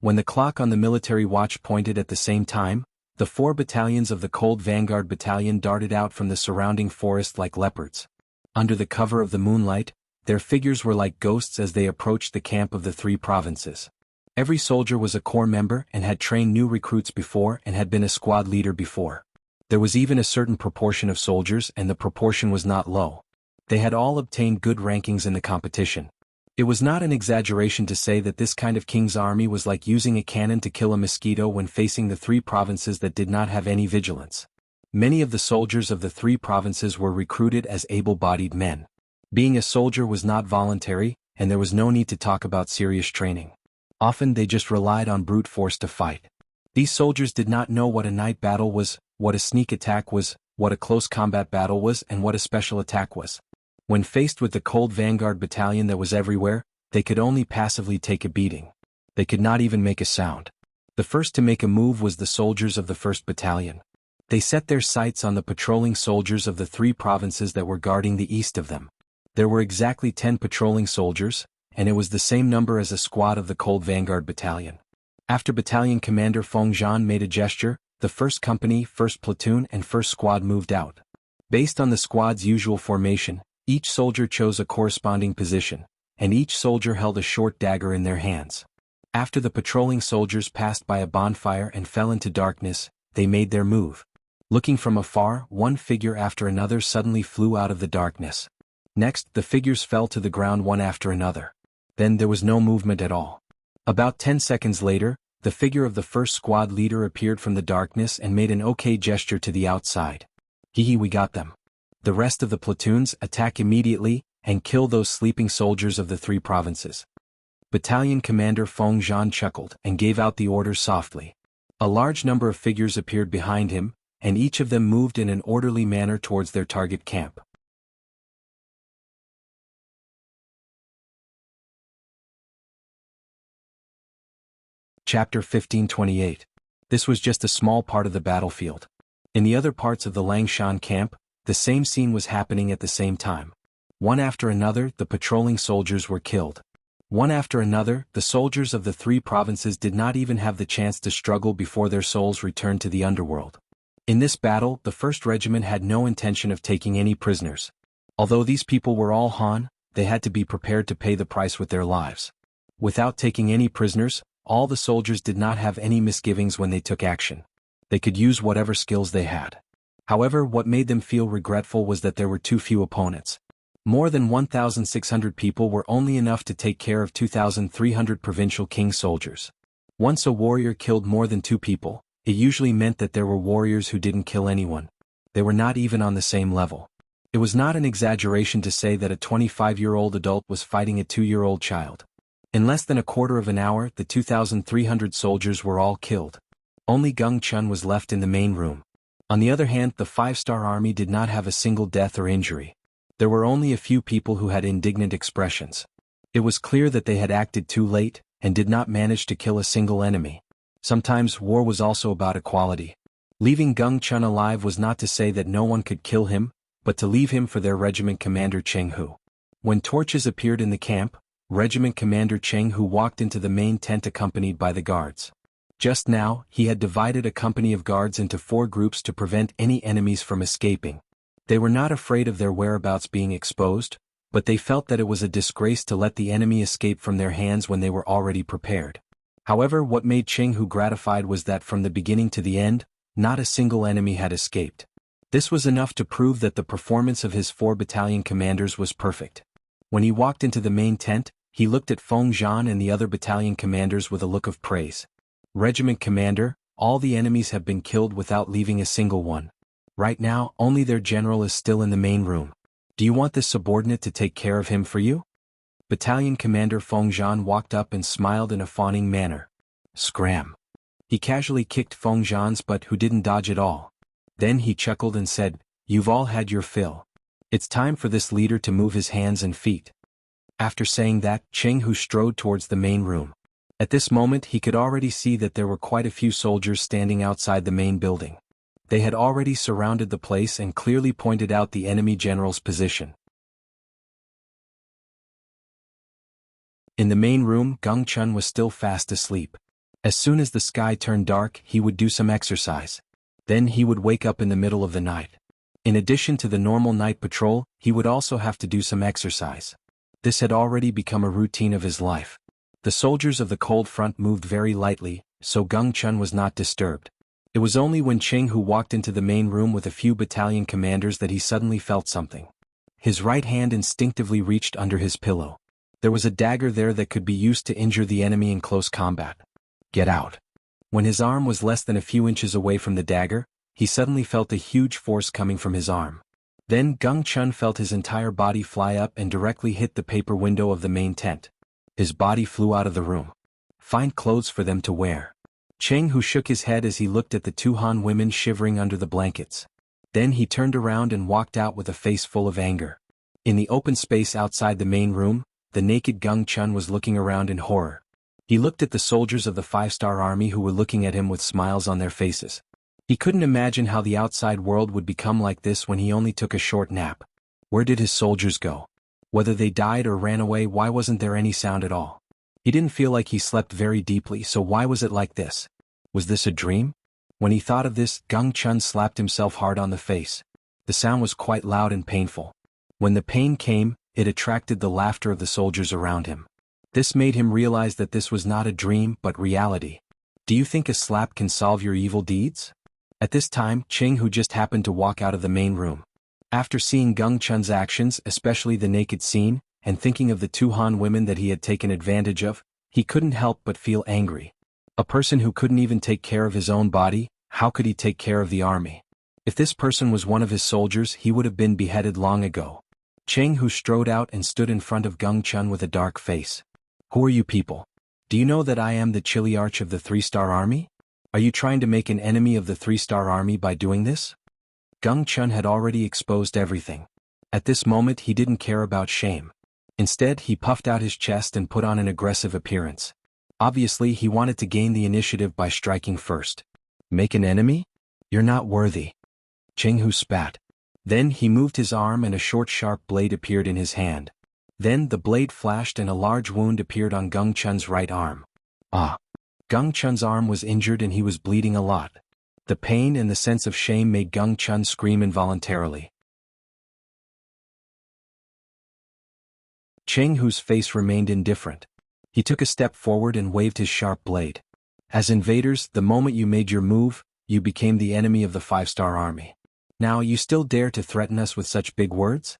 When the clock on the military watch pointed at the same time, the 4 battalions of the Cold Vanguard Battalion darted out from the surrounding forest like leopards. Under the cover of the moonlight, their figures were like ghosts as they approached the camp of the 3 provinces. Every soldier was a corps member and had trained new recruits before and had been a squad leader before. There was even a certain proportion of soldiers and the proportion was not low. They had all obtained good rankings in the competition. It was not an exaggeration to say that this kind of king's army was like using a cannon to kill a mosquito when facing the 3 provinces that did not have any vigilance. Many of the soldiers of the 3 provinces were recruited as able-bodied men. Being a soldier was not voluntary, and there was no need to talk about serious training. Often they just relied on brute force to fight. These soldiers did not know what a night battle was, what a sneak attack was, what a close combat battle was, and what a special attack was. When faced with the Cold Vanguard Battalion that was everywhere, they could only passively take a beating. They could not even make a sound. The first to make a move was the soldiers of the 1st Battalion. They set their sights on the patrolling soldiers of the 3 provinces that were guarding the east of them. There were exactly 10 patrolling soldiers, and it was the same number as a squad of the Cold Vanguard Battalion. After Battalion Commander Feng Zhan made a gesture, the 1st Company, 1st Platoon and 1st Squad moved out. Based on the squad's usual formation, each soldier chose a corresponding position, and each soldier held a short dagger in their hands. After the patrolling soldiers passed by a bonfire and fell into darkness, they made their move. Looking from afar, one figure after another suddenly flew out of the darkness. Next, the figures fell to the ground one after another. Then there was no movement at all. About 10 seconds later, the figure of the 1st Squad leader appeared from the darkness and made an OK gesture to the outside. Hee, we got them. The rest of the platoons attack immediately and kill those sleeping soldiers of the 3 provinces. Battalion Commander Feng Zhan chuckled and gave out the orders softly. A large number of figures appeared behind him, and each of them moved in an orderly manner towards their target camp. Chapter 1528. This was just a small part of the battlefield. In the other parts of the Langshan camp, the same scene was happening at the same time. One after another, the patrolling soldiers were killed. One after another, the soldiers of the 3 provinces did not even have the chance to struggle before their souls returned to the underworld. In this battle, the 1st Regiment had no intention of taking any prisoners. Although these people were all Han, they had to be prepared to pay the price with their lives. Without taking any prisoners, all the soldiers did not have any misgivings when they took action. They could use whatever skills they had. However, what made them feel regretful was that there were too few opponents. More than 1,600 people were only enough to take care of 2,300 provincial king soldiers. Once a warrior killed more than 2 people, it usually meant that there were warriors who didn't kill anyone. They were not even on the same level. It was not an exaggeration to say that a 25-year-old adult was fighting a 2-year-old child. In less than a quarter of an hour, the 2,300 soldiers were all killed. Only Geng Chun was left in the main room. On the other hand, the 5-star army did not have a single death or injury. There were only a few people who had indignant expressions. It was clear that they had acted too late, and did not manage to kill a single enemy. Sometimes war was also about equality. Leaving Gung Chun alive was not to say that no one could kill him, but to leave him for their regiment commander Jianghu. When torches appeared in the camp, Regiment Commander Jianghu walked into the main tent accompanied by the guards. Just now, he had divided a company of guards into 4 groups to prevent any enemies from escaping. They were not afraid of their whereabouts being exposed, but they felt that it was a disgrace to let the enemy escape from their hands when they were already prepared. However, what made Jianghu gratified was that from the beginning to the end, not a single enemy had escaped. This was enough to prove that the performance of his 4 battalion commanders was perfect. When he walked into the main tent, he looked at Feng Zhan and the other battalion commanders with a look of praise. Regiment Commander, all the enemies have been killed without leaving a single one. Right now, only their general is still in the main room. Do you want this subordinate to take care of him for you? Battalion Commander Feng Zhan walked up and smiled in a fawning manner. Scram. He casually kicked Feng Zhan's butt, who didn't dodge at all. Then he chuckled and said, "You've all had your fill. It's time for this leader to move his hands and feet." After saying that, Jianghu strode towards the main room. At this moment he could already see that there were quite a few soldiers standing outside the main building. They had already surrounded the place and clearly pointed out the enemy general's position. In the main room, Gung Chun was still fast asleep. As soon as the sky turned dark, he would do some exercise. Then he would wake up in the middle of the night. In addition to the normal night patrol, he would also have to do some exercise. This had already become a routine of his life. The soldiers of the cold front moved very lightly, so Gung Chun was not disturbed. It was only when Jianghu walked into the main room with a few battalion commanders that he suddenly felt something. His right hand instinctively reached under his pillow. There was a dagger there that could be used to injure the enemy in close combat. Get out. When his arm was less than a few inches away from the dagger, he suddenly felt a huge force coming from his arm. Then Gung Chun felt his entire body fly up and directly hit the paper window of the main tent. His body flew out of the room. Find clothes for them to wear. Jianghu shook his head as he looked at the 2 Han women shivering under the blankets. Then he turned around and walked out with a face full of anger. In the open space outside the main room, the naked Gung Chun was looking around in horror. He looked at the soldiers of the 5-star army who were looking at him with smiles on their faces. He couldn't imagine how the outside world would become like this when he only took a short nap. Where did his soldiers go? Whether they died or ran away, why wasn't there any sound at all? He didn't feel like he slept very deeply, so why was it like this? Was this a dream? When he thought of this, Gung Chun slapped himself hard on the face. The sound was quite loud and painful. When the pain came, it attracted the laughter of the soldiers around him. This made him realize that this was not a dream but reality. Do you think a slap can solve your evil deeds? At this time, Jianghu just happened to walk out of the main room. After seeing Gung Chun's actions, especially the naked scene, and thinking of the 2 Han women that he had taken advantage of, he couldn't help but feel angry. A person who couldn't even take care of his own body, how could he take care of the army? If this person was one of his soldiers, he would have been beheaded long ago. Jianghu strode out and stood in front of Gung Chun with a dark face. Who are you people? Do you know that I am the Chiliarch of the 3-star army? Are you trying to make an enemy of the 3-star army by doing this? Gung Chun had already exposed everything. At this moment he didn't care about shame. Instead he puffed out his chest and put on an aggressive appearance. Obviously he wanted to gain the initiative by striking first. Make an enemy? You're not worthy. Jianghu spat. Then he moved his arm and a short sharp blade appeared in his hand. Then the blade flashed and a large wound appeared on Gung Chun's right arm. Ah! Gung Chun's arm was injured and he was bleeding a lot. The pain and the sense of shame made Gung Chun scream involuntarily. Jianghu's face remained indifferent. He took a step forward and waved his sharp blade. As invaders, the moment you made your move, you became the enemy of the 5-star army. Now you still dare to threaten us with such big words?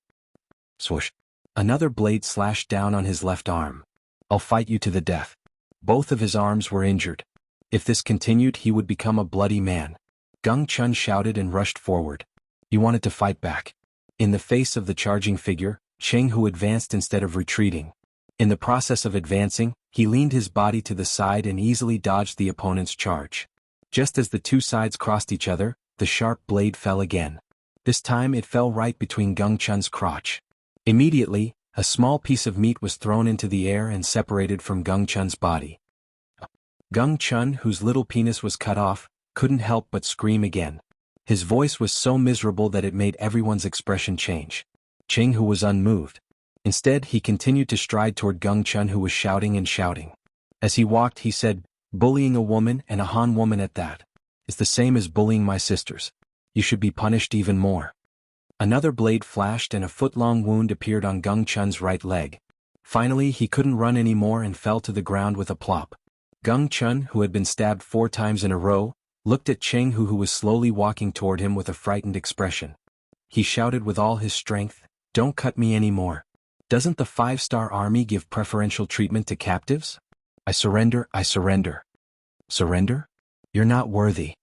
Swoosh. Another blade slashed down on his left arm. I'll fight you to the death. Both of his arms were injured. If this continued, he would become a bloody man. Gung Chun shouted and rushed forward. He wanted to fight back. In the face of the charging figure, Jianghu advanced instead of retreating. In the process of advancing, he leaned his body to the side and easily dodged the opponent's charge. Just as the 2 sides crossed each other, the sharp blade fell again. This time it fell right between Gung Chun's crotch. Immediately, a small piece of meat was thrown into the air and separated from Gung Chun's body. Gung Chun, whose little penis was cut off, couldn't help but scream again. His voice was so miserable that it made everyone's expression change. Jianghu was unmoved. Instead, he continued to stride toward Gung Chun, who was shouting and shouting. As he walked, he said, "Bullying a woman, and a Han woman at that, is the same as bullying my sisters. You should be punished even more." Another blade flashed and a foot-long wound appeared on Gung Chun's right leg. Finally, he couldn't run anymore and fell to the ground with a plop. Gung Chun, who had been stabbed 4 times in a row, looked at Jianghu, who was slowly walking toward him with a frightened expression. He shouted with all his strength, "Don't cut me anymore. Doesn't the 5-star army give preferential treatment to captives? I surrender, I surrender." "Surrender? You're not worthy."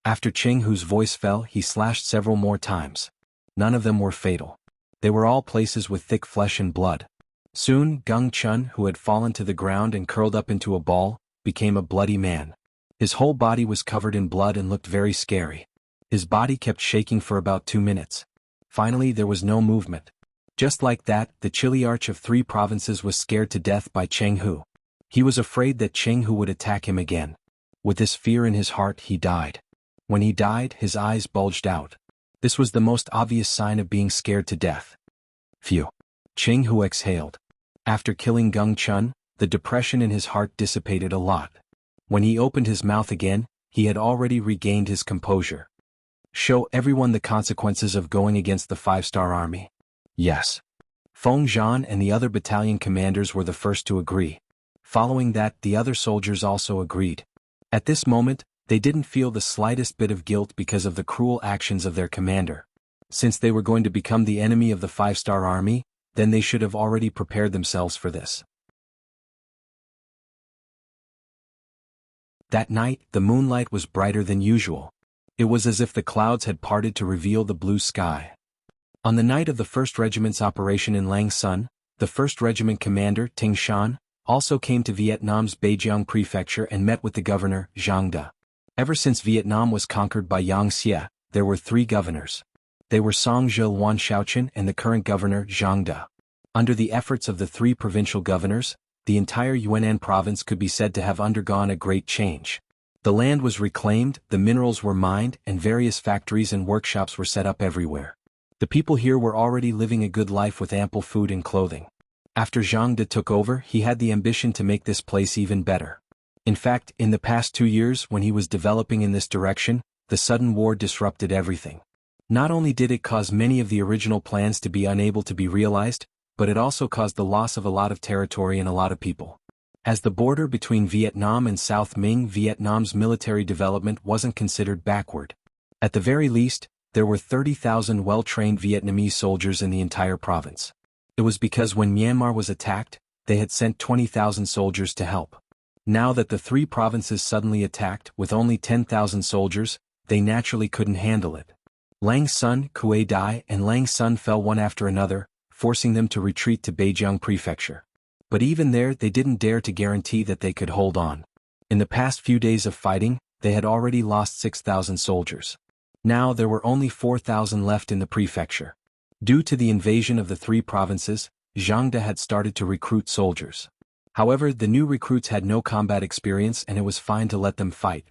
After Jianghu's voice fell, he slashed several more times. None of them were fatal. They were all places with thick flesh and blood. Soon, Gung Chun, who had fallen to the ground and curled up into a ball, became a bloody man. His whole body was covered in blood and looked very scary. His body kept shaking for about 2 minutes. Finally, there was no movement. Just like that, the Chiliarch of 3 provinces was scared to death by Jianghu. He was afraid that Jianghu would attack him again. With this fear in his heart, he died. When he died, his eyes bulged out. This was the most obvious sign of being scared to death. Phew. Jianghu exhaled. After killing Gung Chun, the depression in his heart dissipated a lot. When he opened his mouth again, he had already regained his composure. "Show everyone the consequences of going against the 5-star army." "Yes." Feng Zhan and the other battalion commanders were the first to agree. Following that, the other soldiers also agreed. At this moment, they didn't feel the slightest bit of guilt because of the cruel actions of their commander. Since they were going to become the enemy of the 5-star army, then they should have already prepared themselves for this. That night, the moonlight was brighter than usual. It was as if the clouds had parted to reveal the blue sky. On the night of the 1st Regiment's operation in Lang Sun, the 1st Regiment commander, Ting Shan, also came to Vietnam's Beijiang prefecture and met with the governor, Jiang De. Ever since Vietnam was conquered by Yang Xie, there were 3 governors. They were Song Zhe Wan Shaochen and the current governor, Jiang De. Under the efforts of the 3 provincial governors, the entire Yunnan province could be said to have undergone a great change. The land was reclaimed, the minerals were mined, and various factories and workshops were set up everywhere. The people here were already living a good life with ample food and clothing. After Jiang De took over, he had the ambition to make this place even better. In fact, in the past 2 years, when he was developing in this direction, the sudden war disrupted everything. Not only did it cause many of the original plans to be unable to be realized, but it also caused the loss of a lot of territory and a lot of people. As the border between Vietnam and South Ming, Vietnam's military development wasn't considered backward. At the very least, there were 30,000 well-trained Vietnamese soldiers in the entire province. It was because when Myanmar was attacked, they had sent 20,000 soldiers to help. Now that the 3 provinces suddenly attacked with only 10,000 soldiers, they naturally couldn't handle it. Lang Sun, Kue Dai, and Lang Sun fell one after another, forcing them to retreat to Beijiang prefecture. But even there, they didn't dare to guarantee that they could hold on. In the past few days of fighting, they had already lost 6,000 soldiers. Now there were only 4,000 left in the prefecture. Due to the invasion of the 3 provinces, Jiang De had started to recruit soldiers. However, the new recruits had no combat experience and it was fine to let them fight.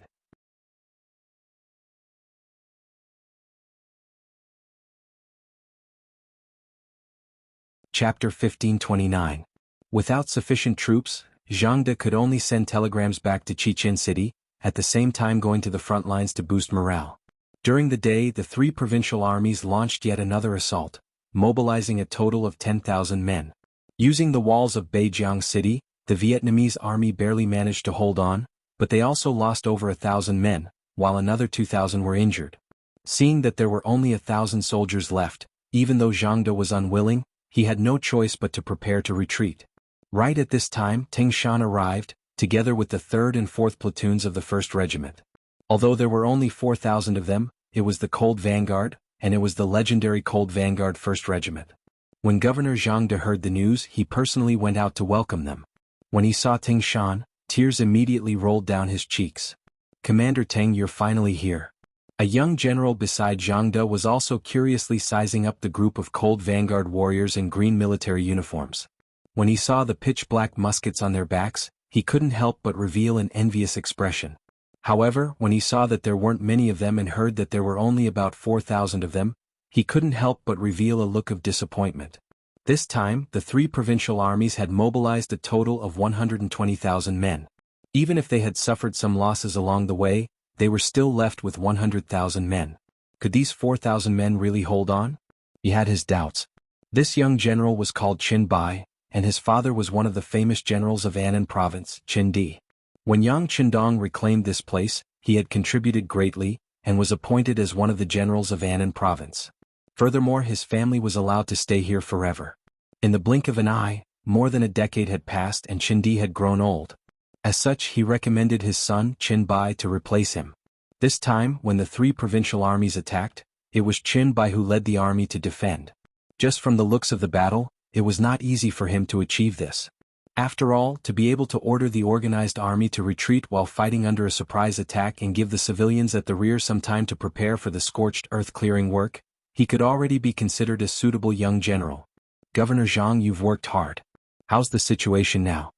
Chapter 1529. Without sufficient troops, Jiang De could only send telegrams back to Chichen City, at the same time going to the front lines to boost morale. During the day, the 3 provincial armies launched yet another assault, mobilizing a total of 10,000 men. Using the walls of Beijiang City, the Vietnamese army barely managed to hold on, but they also lost over 1,000 men, while another 2,000 were injured. Seeing that there were only 1,000 soldiers left, even though Jiang De was unwilling, he had no choice but to prepare to retreat. Right at this time, Ting Shan arrived, together with the 3rd and 4th platoons of the 1st Regiment. Although there were only 4,000 of them, it was the Cold Vanguard, and it was the legendary Cold Vanguard 1st Regiment. When Governor Jiang De heard the news, he personally went out to welcome them. When he saw Ting Shan, tears immediately rolled down his cheeks. "Commander Teng, you're finally here." A young general beside Jiang De was also curiously sizing up the group of Cold Vanguard warriors in green military uniforms. When he saw the pitch-black muskets on their backs, he couldn't help but reveal an envious expression. However, when he saw that there weren't many of them and heard that there were only about 4,000 of them, he couldn't help but reveal a look of disappointment. This time, the three provincial armies had mobilized a total of 120,000 men. Even if they had suffered some losses along the way, they were still left with 100,000 men. Could these 4,000 men really hold on? He had his doubts. This young general was called Qin Bai, and his father was one of the famous generals of Annan province, Qin Di. When Yang Qindong reclaimed this place, he had contributed greatly, and was appointed as one of the generals of Annan province. Furthermore, his family was allowed to stay here forever. In the blink of an eye, more than a decade had passed and Qin Di had grown old. As such, he recommended his son, Qin Bai, to replace him. This time, when the three provincial armies attacked, it was Qin Bai who led the army to defend. Just from the looks of the battle, it was not easy for him to achieve this. After all, to be able to order the organized army to retreat while fighting under a surprise attack and give the civilians at the rear some time to prepare for the scorched earth clearing work, he could already be considered a suitable young general. Governor Zhang, you've worked hard. How's the situation now?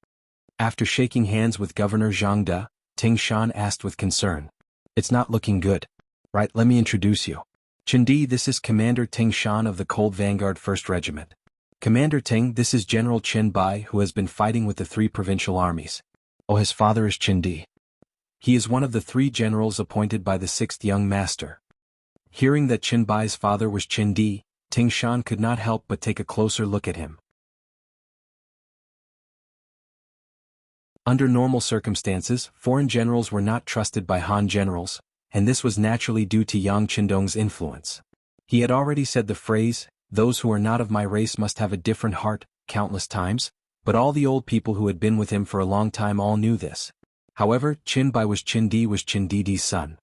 After shaking hands with Governor Zhang De, Ting Shan asked with concern. It's not looking good. Right, let me introduce you. Qin Di, this is Commander Ting Shan of the Cold Vanguard 1st Regiment. Commander Ting, this is General Qin Bai, who has been fighting with the three provincial armies. Oh, his father is Qin Di. He is one of the three generals appointed by the 6th Young Master. Hearing that Qin Bai's father was Qin Di, Ting Shan could not help but take a closer look at him. Under normal circumstances, foreign generals were not trusted by Han generals, and this was naturally due to Yang Qindong's influence. He had already said the phrase, "Those who are not of my race must have a different heart," countless times, but all the old people who had been with him for a long time all knew this. However, Qin Bai was Qin Di's son.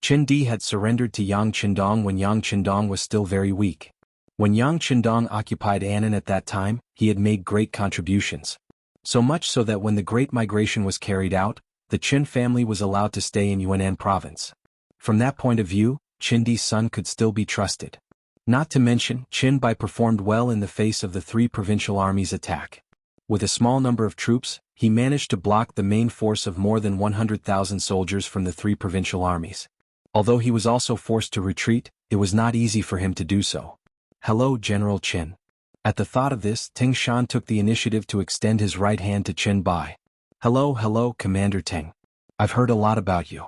Qin Di had surrendered to Yang Qindong when Yang Qindong was still very weak. When Yang Qindong occupied Annan at that time, he had made great contributions. So much so that when the Great Migration was carried out, the Qin family was allowed to stay in Yunnan province. From that point of view, Qin Di's son could still be trusted. Not to mention, Qin Bai performed well in the face of the three provincial armies' attack. With a small number of troops, he managed to block the main force of more than 100,000 soldiers from the three provincial armies. Although he was also forced to retreat, it was not easy for him to do so. Hello, General Qin. At the thought of this, Ting Shan took the initiative to extend his right hand to Qin Bai. Hello, Commander Ting. I've heard a lot about you.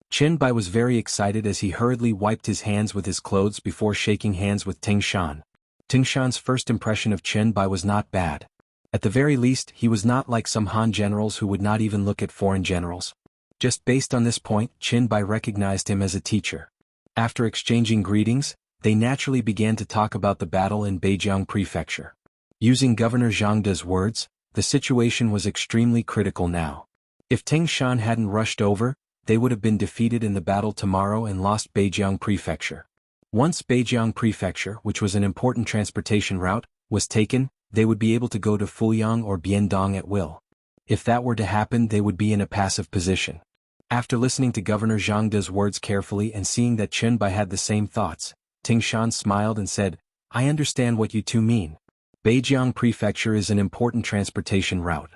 Qin Bai was very excited as he hurriedly wiped his hands with his clothes before shaking hands with Ting Shan. Ting Shan's first impression of Qin Bai was not bad. At the very least, he was not like some Han generals who would not even look at foreign generals. Just based on this point, Qin Bai recognized him as a teacher. After exchanging greetings, they naturally began to talk about the battle in Beijiang Prefecture. Using Governor Zhang De's words, the situation was extremely critical now. If Ting Shan hadn't rushed over, they would have been defeated in the battle tomorrow and lost Beijiang Prefecture. Once Beijiang Prefecture, which was an important transportation route, was taken, they would be able to go to Fuyang or Biandong at will. If that were to happen, they would be in a passive position. After listening to Governor Zhang De's words carefully and seeing that Qin Bai had the same thoughts, Ting Shan smiled and said, I understand what you two mean. Beijiang Prefecture is an important transportation route.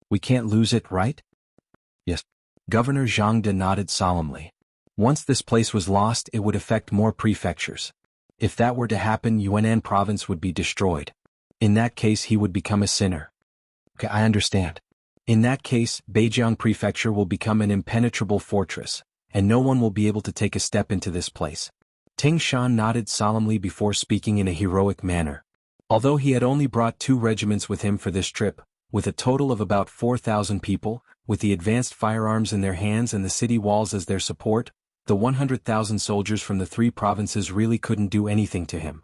We can't lose it, right? Yes. Governor Zhang De nodded solemnly. Once this place was lost, it would affect more prefectures. If that were to happen, Yunnan province would be destroyed. In that case, he would become a sinner. Okay, I understand. In that case, Beijiang Prefecture will become an impenetrable fortress, and no one will be able to take a step into this place. Ting Shan nodded solemnly before speaking in a heroic manner. Although he had only brought 2 regiments with him for this trip, with a total of about 4,000 people, with the advanced firearms in their hands and the city walls as their support, the 100,000 soldiers from the 3 provinces really couldn't do anything to him.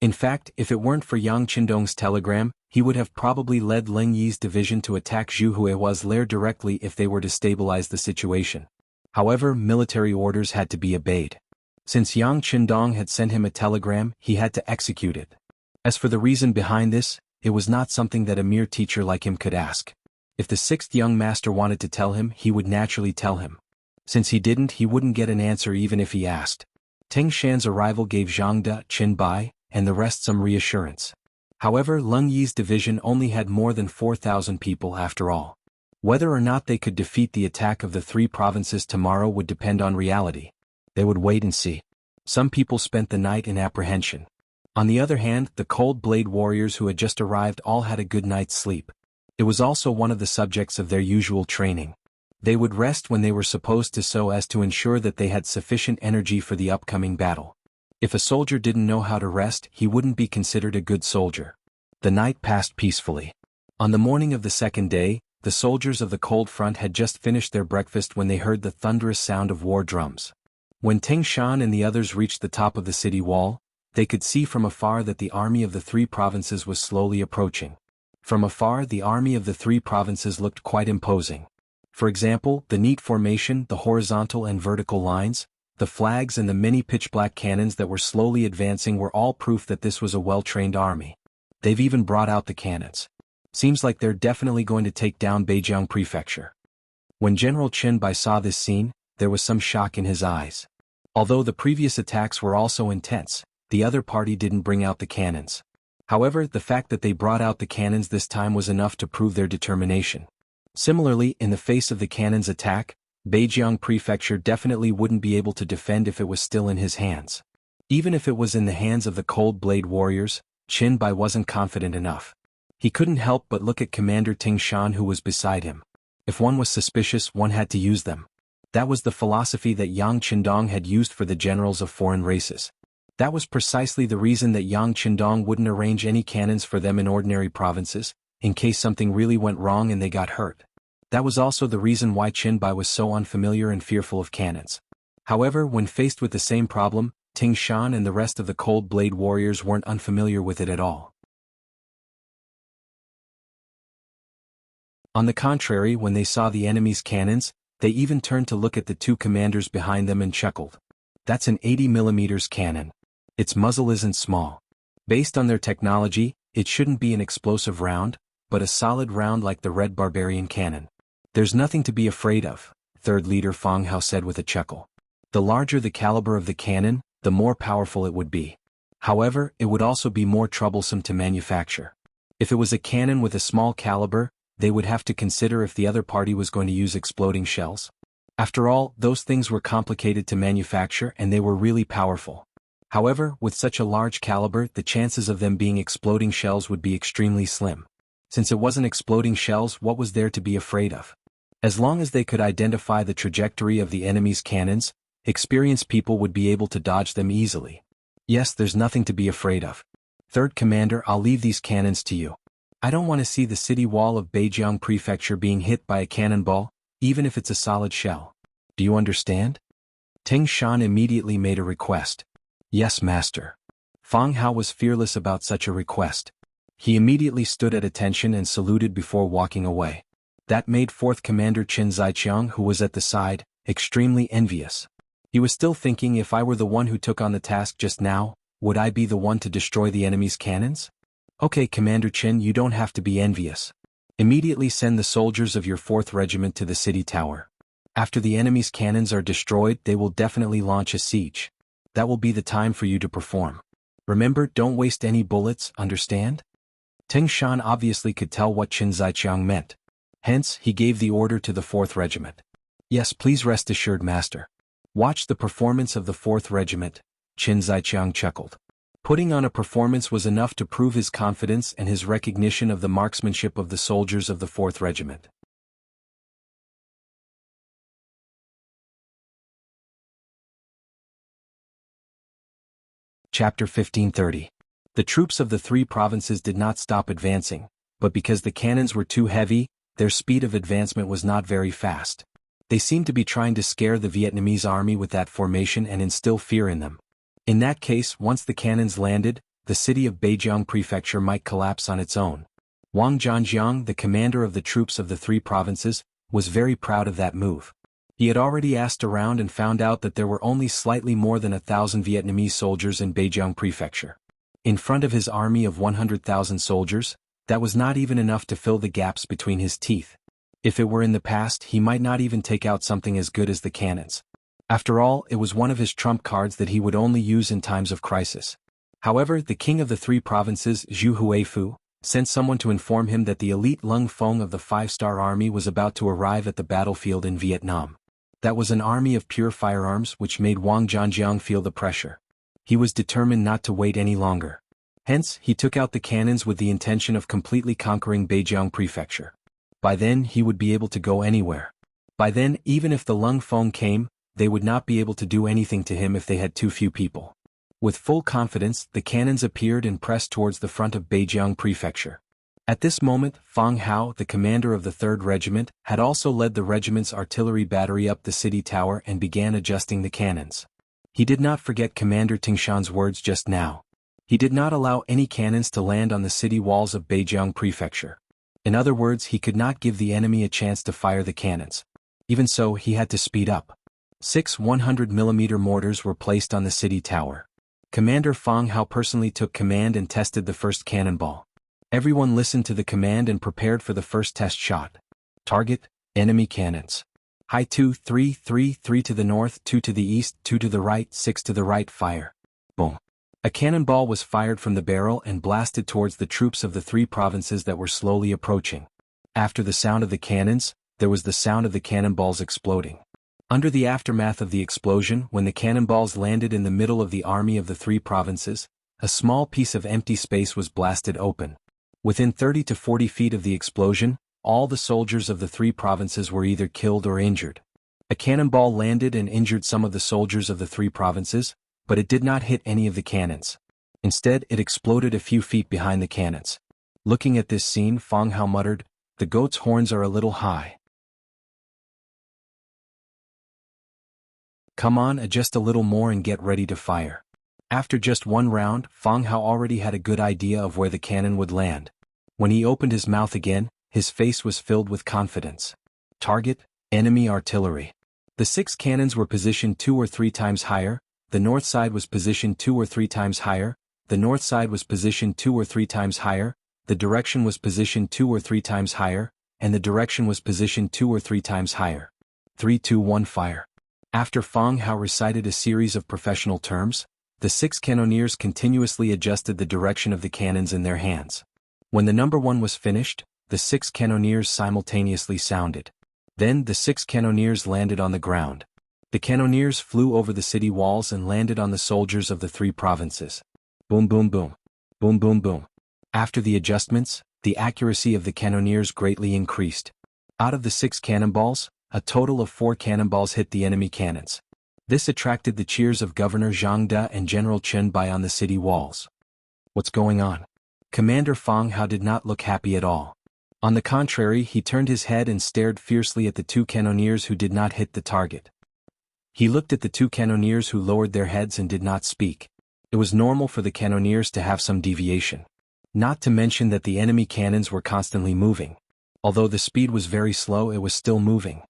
In fact, if it weren't for Yang Qindong's telegram, he would have probably led Leng Yi's division to attack Zhu Huihua's lair directly if they were to stabilize the situation. However, military orders had to be obeyed. Since Yang Qindong had sent him a telegram, he had to execute it. As for the reason behind this, it was not something that a mere teacher like him could ask. If the 6th young master wanted to tell him, he would naturally tell him. Since he didn't, he wouldn't get an answer even if he asked. Ting Shan's arrival gave Zhang De, Qin Bai, and the rest some reassurance. However, Leng Yi's division only had more than 4,000 people after all. Whether or not they could defeat the attack of the three provinces tomorrow would depend on reality. They would wait and see. Some people spent the night in apprehension. On the other hand, the Cold Blade warriors who had just arrived all had a good night's sleep. It was also one of the subjects of their usual training. They would rest when they were supposed to so as to ensure that they had sufficient energy for the upcoming battle. If a soldier didn't know how to rest, he wouldn't be considered a good soldier. The night passed peacefully. On the morning of the second day, the soldiers of the Cold Front had just finished their breakfast when they heard the thunderous sound of war drums. When Ting Shan and the others reached the top of the city wall, they could see from afar that the army of the three provinces was slowly approaching. From afar, the army of the three provinces looked quite imposing. For example, the neat formation, the horizontal and vertical lines, the flags and the many pitch-black cannons that were slowly advancing were all proof that this was a well-trained army. They've even brought out the cannons. Seems like they're definitely going to take down Jianghu Prefecture. When General Qin Bai saw this scene, there was some shock in his eyes. Although the previous attacks were also intense, the other party didn't bring out the cannons. However, the fact that they brought out the cannons this time was enough to prove their determination. Similarly, in the face of the cannons' attack, Jianghu Prefecture definitely wouldn't be able to defend if it was still in his hands. Even if it was in the hands of the Cold Blade warriors, Qin Bai wasn't confident enough. He couldn't help but look at Commander Ting Shan who was beside him. If one was suspicious, one had to use them. That was the philosophy that Yang Qindong had used for the generals of foreign races. That was precisely the reason that Yang Qindong wouldn't arrange any cannons for them in ordinary provinces, in case something really went wrong and they got hurt. That was also the reason why Qin Bai was so unfamiliar and fearful of cannons. However, when faced with the same problem, Ting Shan and the rest of the Cold Blade warriors weren't unfamiliar with it at all. On the contrary, when they saw the enemy's cannons, they even turned to look at the two commanders behind them and chuckled. That's an 80mm cannon. Its muzzle isn't small. Based on their technology, it shouldn't be an explosive round, but a solid round like the Red Barbarian cannon. There's nothing to be afraid of, third leader Fang Hao said with a chuckle. The larger the caliber of the cannon, the more powerful it would be. However, it would also be more troublesome to manufacture. If it was a cannon with a small caliber, they would have to consider if the other party was going to use exploding shells. After all, those things were complicated to manufacture and they were really powerful. However, with such a large caliber, the chances of them being exploding shells would be extremely slim. Since it wasn't exploding shells, what was there to be afraid of? As long as they could identify the trajectory of the enemy's cannons, experienced people would be able to dodge them easily. Yes, there's nothing to be afraid of. Third Commander, I'll leave these cannons to you. I don't want to see the city wall of Jianghu Prefecture being hit by a cannonball, even if it's a solid shell. Do you understand? Ting Shan immediately made a request. Yes, Master. Fang Hao was fearless about such a request. He immediately stood at attention and saluted before walking away. That made 4th Commander Qin Zaiqiang, who was at the side, extremely envious. He was still thinking, if I were the one who took on the task just now, would I be the one to destroy the enemy's cannons? Okay, Commander Qin, you don't have to be envious. Immediately send the soldiers of your 4th Regiment to the city tower. After the enemy's cannons are destroyed, they will definitely launch a siege. That will be the time for you to perform. Remember, don't waste any bullets, understand? Ting Shan obviously could tell what Qin Zaiqiang meant. Hence, he gave the order to the 4th Regiment. Yes, please rest assured, Master. Watch the performance of the 4th Regiment, Qin Zaiqiang chuckled. Putting on a performance was enough to prove his confidence and his recognition of the marksmanship of the soldiers of the 4th Regiment. Chapter 1530. The troops of the three provinces did not stop advancing, but because the cannons were too heavy, their speed of advancement was not very fast. They seemed to be trying to scare the Vietnamese army with that formation and instill fear in them. In that case, once the cannons landed, the city of Jianghu Prefecture might collapse on its own. Wang Zhanjiang, the commander of the troops of the three provinces, was very proud of that move. He had already asked around and found out that there were only slightly more than 1,000 Vietnamese soldiers in Jianghu Prefecture. In front of his army of 100,000 soldiers, that was not even enough to fill the gaps between his teeth. If it were in the past, he might not even take out something as good as the cannons. After all, it was one of his trump cards that he would only use in times of crisis. However, the king of the three provinces, Zhu Huifu, sent someone to inform him that the elite Lung Fong of the five-star army was about to arrive at the battlefield in Vietnam. That was an army of pure firearms which made Wang Zhanjiang feel the pressure. He was determined not to wait any longer. Hence, he took out the cannons with the intention of completely conquering Beijiang Prefecture. By then he would be able to go anywhere. By then, even if the Lung Fong came, they would not be able to do anything to him if they had too few people. With full confidence, the cannons appeared and pressed towards the front of Beijiang Prefecture. At this moment, Fang Hao, the commander of the 3rd Regiment, had also led the regiment's artillery battery up the city tower and began adjusting the cannons. He did not forget Commander Tingshan's words just now. He did not allow any cannons to land on the city walls of Beijiang Prefecture. In other words, he could not give the enemy a chance to fire the cannons. Even so, he had to speed up. 6 100mm mortars were placed on the city tower. Commander Fang Hao personally took command and tested the first cannonball. Everyone listened to the command and prepared for the first test shot. Target, enemy cannons. High 2, 3, 3, 3 to the north, 2 to the east, 2 to the right, 6 to the right, fire. Boom. A cannonball was fired from the barrel and blasted towards the troops of the 3 provinces that were slowly approaching. After the sound of the cannons, there was the sound of the cannonballs exploding. Under the aftermath of the explosion, when the cannonballs landed in the middle of the army of the 3 provinces, a small piece of empty space was blasted open. Within 30 to 40 feet of the explosion, all the soldiers of the 3 provinces were either killed or injured. A cannonball landed and injured some of the soldiers of the 3 provinces, but it did not hit any of the cannons. Instead, it exploded a few feet behind the cannons. Looking at this scene, Fang Hao muttered, "The goat's horns are a little high. Come on, adjust a little more and get ready to fire." After just one round, Fang Hao already had a good idea of where the cannon would land. When he opened his mouth again, his face was filled with confidence. Target, enemy artillery. The 6 cannons were positioned 2 or 3 times higher, the north side was positioned 2 or 3 times higher, the north side was positioned 2 or 3 times higher, the direction was positioned 2 or 3 times higher, and the direction was positioned 2 or 3 times higher. 3, 2, 1, fire. After Fang Hao recited a series of professional terms, the 6 cannoneers continuously adjusted the direction of the cannons in their hands. When the number 1 was finished, the 6 cannoneers simultaneously sounded. Then the 6 cannoneers landed on the ground. The cannoneers flew over the city walls and landed on the soldiers of the 3 provinces. Boom boom boom. Boom boom boom. After the adjustments, the accuracy of the cannoneers greatly increased. Out of the 6 cannonballs, a total of 4 cannonballs hit the enemy cannons. This attracted the cheers of Governor Zhang De and General Chen Bai on the city walls. What's going on? Commander Fang Hao did not look happy at all. On the contrary, he turned his head and stared fiercely at the 2 cannoneers who did not hit the target. He looked at the 2 cannoneers who lowered their heads and did not speak. It was normal for the cannoneers to have some deviation. Not to mention that the enemy cannons were constantly moving. Although the speed was very slow, it was still moving.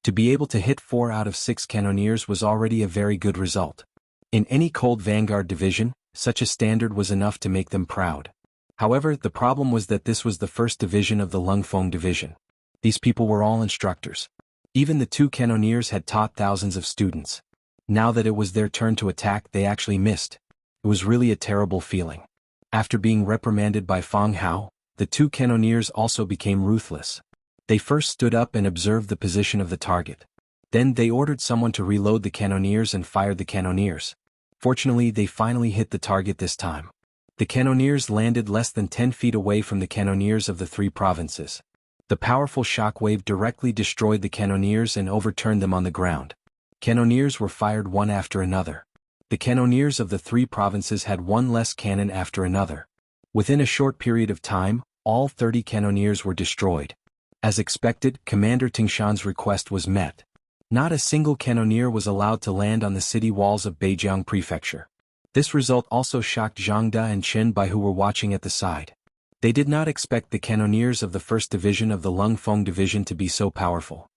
To be able to hit 4 out of 6 cannoneers was already a very good result. In any cold vanguard division, such a standard was enough to make them proud. However, the problem was that this was the 1st division of the Lungfeng division. These people were all instructors. Even the 2 cannoneers had taught thousands of students. Now that it was their turn to attack, they actually missed. It was really a terrible feeling. After being reprimanded by Fang Hao, the 2 cannoneers also became ruthless. They first stood up and observed the position of the target. Then they ordered someone to reload the cannoneers and fired the cannoneers. Fortunately, they finally hit the target this time. The cannoneers landed less than 10 feet away from the cannoneers of the 3 provinces. The powerful shockwave directly destroyed the cannoneers and overturned them on the ground. Cannoneers were fired one after another. The cannoneers of the 3 provinces had one less cannon after another. Within a short period of time, all 30 cannoneers were destroyed. As expected, Commander Tingshan's request was met. Not a single cannoneer was allowed to land on the city walls of Beijiang Prefecture. This result also shocked Zhang De and Chen Bai, who were watching at the side. They did not expect the cannoneers of the 1st Division of the Lungfeng Division to be so powerful.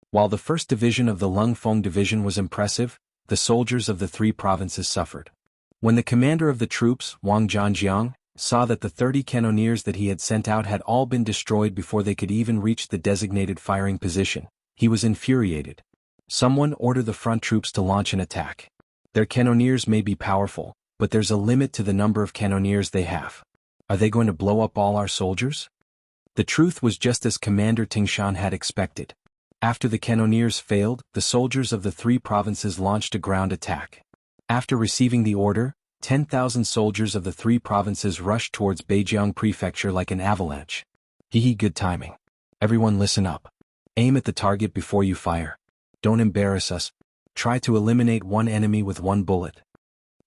While the 1st Division of the Lungfeng Division was impressive, the soldiers of the 3 provinces suffered. When the commander of the troops, Wang Zhanjiang, saw that the 30 cannoneers that he had sent out had all been destroyed before they could even reach the designated firing position, he was infuriated. Someone order the front troops to launch an attack. Their cannoneers may be powerful, but there's a limit to the number of cannoneers they have. Are they going to blow up all our soldiers? The truth was just as Commander Tingshan had expected. After the cannoneers failed, the soldiers of the three provinces launched a ground attack. After receiving the order, 10,000 soldiers of the three provinces rushed towards Beijiang Prefecture like an avalanche. Good timing. Everyone listen up. Aim at the target before you fire. Don't embarrass us. Try to eliminate one enemy with one bullet.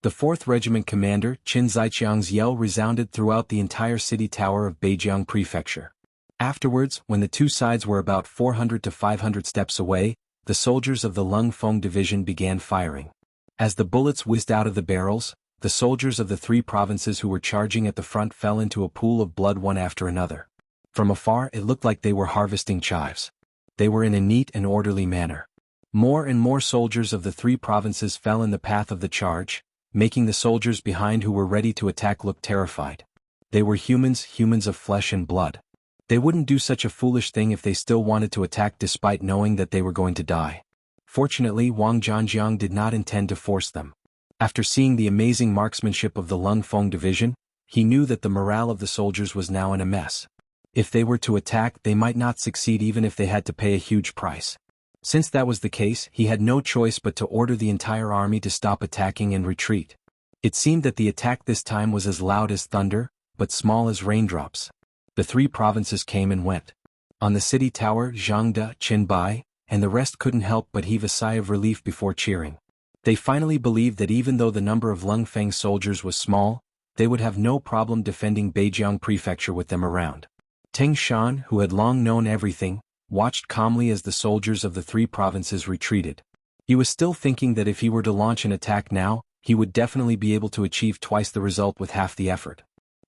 The 4th Regiment commander, Qin Zaiqiang's yell resounded throughout the entire city tower of Beijiang Prefecture. Afterwards, when the two sides were about 400 to 500 steps away, the soldiers of the Lung Feng division began firing. As the bullets whizzed out of the barrels, the soldiers of the three provinces who were charging at the front fell into a pool of blood one after another. From afar it looked like they were harvesting chives. They were in a neat and orderly manner. More and more soldiers of the three provinces fell in the path of the charge, making the soldiers behind who were ready to attack look terrified. They were humans of flesh and blood. They wouldn't do such a foolish thing if they still wanted to attack despite knowing that they were going to die. Fortunately, Wang Zhanjiang did not intend to force them. After seeing the amazing marksmanship of the Lung Feng division, he knew that the morale of the soldiers was now in a mess. If they were to attack, they might not succeed even if they had to pay a huge price. Since that was the case, he had no choice but to order the entire army to stop attacking and retreat. It seemed that the attack this time was as loud as thunder, but small as raindrops. The three provinces came and went. On the city tower, Zhang De, Qin Bai, and the rest couldn't help but heave a sigh of relief before cheering. They finally believed that even though the number of Lung Feng soldiers was small, they would have no problem defending Beijiang Prefecture with them around. Teng Shan, who had long known everything, watched calmly as the soldiers of the three provinces retreated. He was still thinking that if he were to launch an attack now, he would definitely be able to achieve twice the result with half the effort.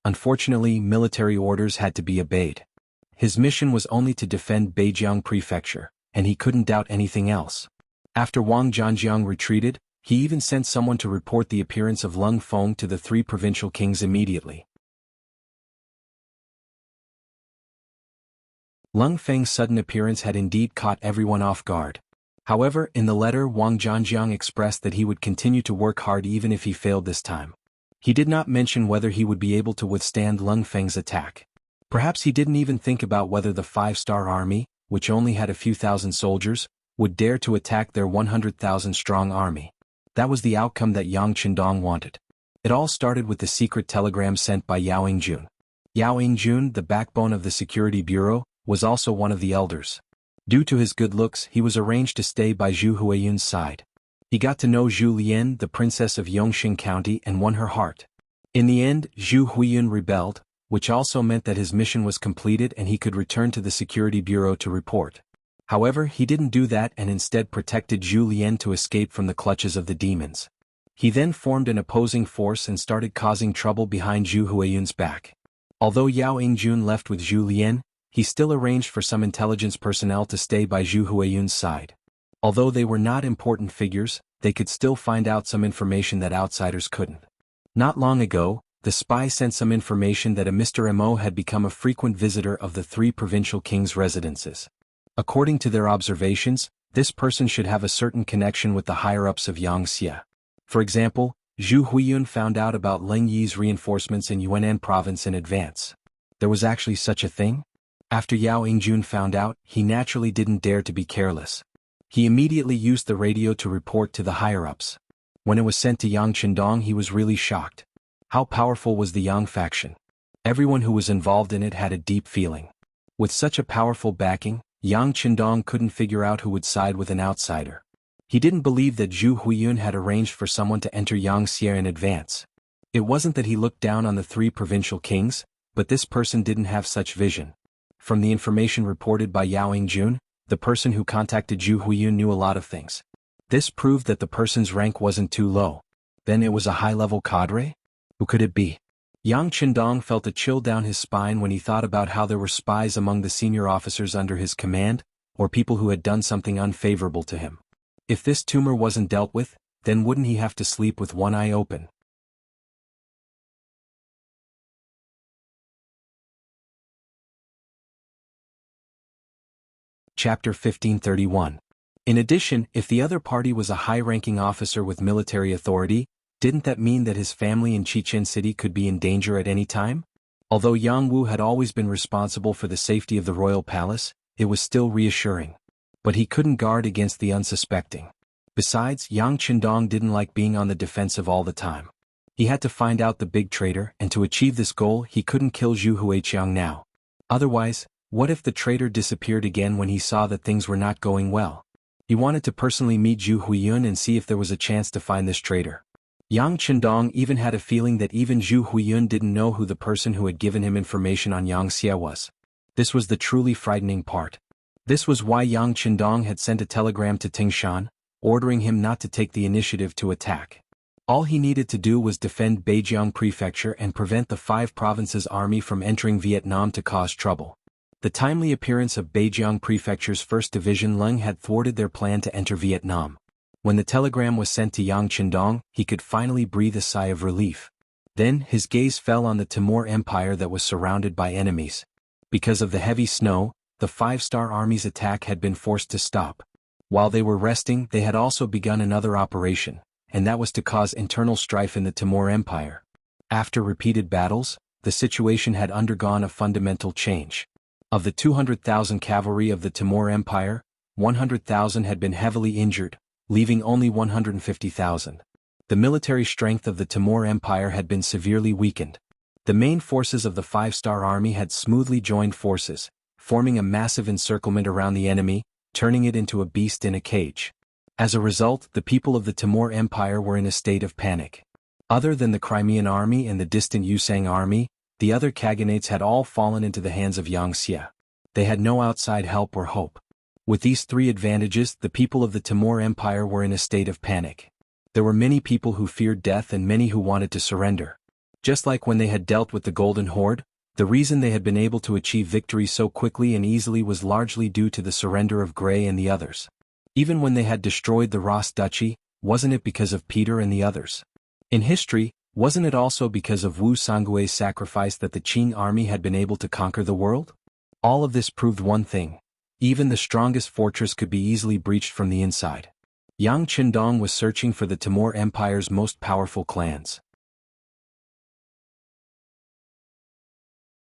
Unfortunately, military orders had to be obeyed. His mission was only to defend Beijiang Prefecture, and he couldn't doubt anything else. After Wang Zhanjiang retreated, he even sent someone to report the appearance of Lung Feng to the three provincial kings immediately. Lung Feng's sudden appearance had indeed caught everyone off guard. However, in the letter Wang Zhanjiang expressed that he would continue to work hard even if he failed this time. He did not mention whether he would be able to withstand Lung Feng's attack. Perhaps he didn't even think about whether the 5-star army, which only had a few thousand soldiers, would dare to attack their 100,000-strong army. That was the outcome that Yang Qindong wanted. It all started with the secret telegram sent by Yao Yingjun. Yao Yingjun, the backbone of the security bureau, was also one of the elders. Due to his good looks, he was arranged to stay by Zhu Huiyun's side. He got to know Zhu Lian, the princess of Yongxing County, and won her heart. In the end, Zhu Huiyun rebelled, which also meant that his mission was completed and he could return to the security bureau to report. However, he didn't do that and instead protected Zhu Lian to escape from the clutches of the demons. He then formed an opposing force and started causing trouble behind Zhu Huiyun's back. Although Yao Yingjun left with Zhu Lian, he still arranged for some intelligence personnel to stay by Zhu Huiyun's side. Although they were not important figures, they could still find out some information that outsiders couldn't. Not long ago, the spy sent some information that a Mr. Mo had become a frequent visitor of the three provincial kings' residences. According to their observations, this person should have a certain connection with the higher-ups of Yangxia. For example, Zhu Huiyun found out about Leng Yi's reinforcements in Yunnan province in advance. There was actually such a thing? After Yao Yingjun found out, he naturally didn't dare to be careless. He immediately used the radio to report to the higher-ups. When it was sent to Yang Qindong, he was really shocked. How powerful was the Yang faction? Everyone who was involved in it had a deep feeling. With such a powerful backing, Yang Qindong couldn't figure out who would side with an outsider. He didn't believe that Zhu Huiyun had arranged for someone to enter Yangxia in advance. It wasn't that he looked down on the three provincial kings, but this person didn't have such vision. From the information reported by Yao Yingjun, the person who contacted Zhu Huiyun knew a lot of things. This proved that the person's rank wasn't too low. Then it was a high-level cadre? Who could it be? Yang Qindong felt a chill down his spine when he thought about how there were spies among the senior officers under his command, or people who had done something unfavorable to him. If this tumor wasn't dealt with, then wouldn't he have to sleep with one eye open? Chapter 1531. In addition, if the other party was a high-ranking officer with military authority, didn't that mean that his family in Chichen City could be in danger at any time? Although Jianghu had always been responsible for the safety of the royal palace, it was still reassuring. But he couldn't guard against the unsuspecting. Besides, Yang Qindong didn't like being on the defensive all the time. He had to find out the big traitor, and to achieve this goal he couldn't kill Zhu Huiqiang now. Otherwise, what if the traitor disappeared again when he saw that things were not going well? He wanted to personally meet Zhu Huiyun and see if there was a chance to find this traitor. Yang Qindong even had a feeling that even Zhu Huiyun didn't know who the person who had given him information on Yang Xie was. This was the truly frightening part. This was why Yang Qindong had sent a telegram to Tingshan, ordering him not to take the initiative to attack. All he needed to do was defend Beijiang Prefecture and prevent the 5 provinces' army from entering Vietnam to cause trouble. The timely appearance of Beijiang Prefecture's 1st Division Leng had thwarted their plan to enter Vietnam. When the telegram was sent to Yang Qindong, he could finally breathe a sigh of relief. Then his gaze fell on the Timur Empire that was surrounded by enemies. Because of the heavy snow, the 5-star army's attack had been forced to stop. While they were resting, they had also begun another operation, and that was to cause internal strife in the Timur Empire. After repeated battles, the situation had undergone a fundamental change. Of the 200,000 cavalry of the Timur Empire, 100,000 had been heavily injured, leaving only 150,000. The military strength of the Timur Empire had been severely weakened. The main forces of the 5-star army had smoothly joined forces, forming a massive encirclement around the enemy, turning it into a beast in a cage. As a result, the people of the Timur Empire were in a state of panic. Other than the Crimean army and the distant Yusang army, the other kaganates had all fallen into the hands of Yang Xie. They had no outside help or hope. With these 3 advantages, the people of the Timur Empire were in a state of panic. There were many people who feared death and many who wanted to surrender. Just like when they had dealt with the Golden Horde, the reason they had been able to achieve victory so quickly and easily was largely due to the surrender of Gray and the others. Even when they had destroyed the Ras Duchy, wasn't it because of Peter and the others? In history, wasn't it also because of Wu Sangui's sacrifice that the Qing army had been able to conquer the world? All of this proved one thing. Even the strongest fortress could be easily breached from the inside. Yang Qindong was searching for the Timur Empire's most powerful clans.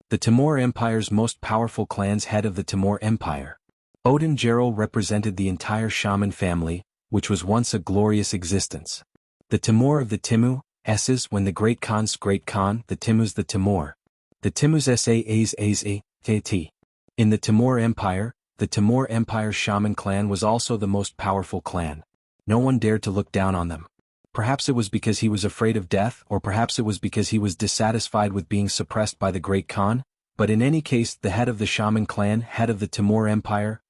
The Timur Empire's most powerful clans head of the Timur Empire. Odin Gerald represented the entire Shaman family, which was once a glorious existence. The Timur of the Timu, S's when the Great Khan's Great Khan, the Timu's the Timur. The Timu's Sa's Kt. In the Timur Empire, the Timur Empire Shaman clan was also the most powerful clan. No one dared to look down on them. Perhaps it was because he was afraid of death, or perhaps it was because he was dissatisfied with being suppressed by the Great Khan, but in any case the head of the Shaman clan, head of the Timur Empire,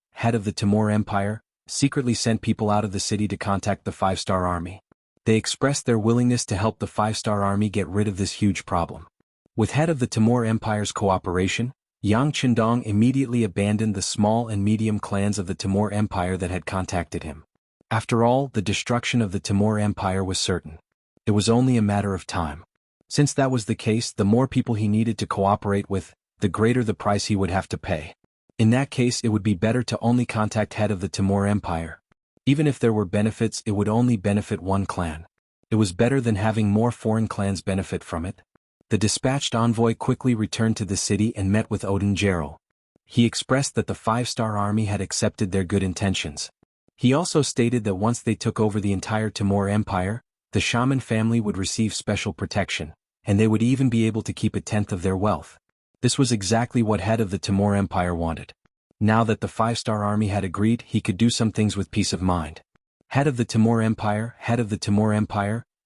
secretly sent people out of the city to contact the 5-star army. They expressed their willingness to help the 5-star army get rid of this huge problem. With head of the Timur Empire's cooperation, Yang Qindong immediately abandoned the small and medium clans of the Timur Empire that had contacted him. After all, the destruction of the Timur Empire was certain. It was only a matter of time. Since that was the case, the more people he needed to cooperate with, the greater the price he would have to pay. In that case, it would be better to only contact head of the Timur Empire. Even if there were benefits, it would only benefit one clan. It was better than having more foreign clans benefit from it. The dispatched envoy quickly returned to the city and met with Odin Gerald. He expressed that the 5-star army had accepted their good intentions. He also stated that once they took over the entire Timur Empire, the Shaman family would receive special protection, and they would even be able to keep 1/10 of their wealth. This was exactly what head of the Timur Empire wanted. Now that the 5-star army had agreed, he could do some things with peace of mind. Head of the Timur Empire,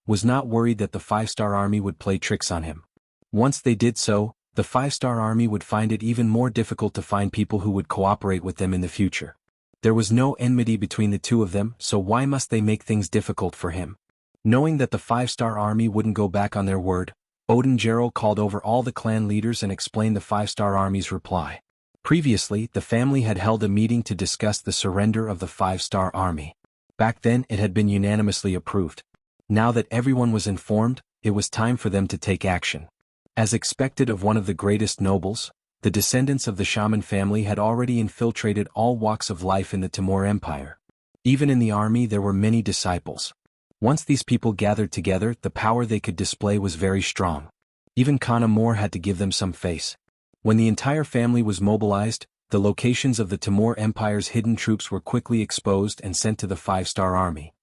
was not worried that the 5-star army would play tricks on him. Once they did so, the 5-star army would find it even more difficult to find people who would cooperate with them in the future. There was no enmity between the two of them, so why must they make things difficult for him? Knowing that the 5-star army wouldn't go back on their word, Odin Gerald called over all the clan leaders and explained the 5-star army's reply. Previously, the family had held a meeting to discuss the surrender of the 5-star army. Back then, it had been unanimously approved. Now that everyone was informed, it was time for them to take action. As expected of one of the greatest nobles, the descendants of the Shaman family had already infiltrated all walks of life in the Timur Empire. Even in the army there were many disciples. Once these people gathered together, the power they could display was very strong. Even Khan Amor had to give them some face. When the entire family was mobilized, the locations of the Timur Empire's hidden troops were quickly exposed and sent to the five-star army.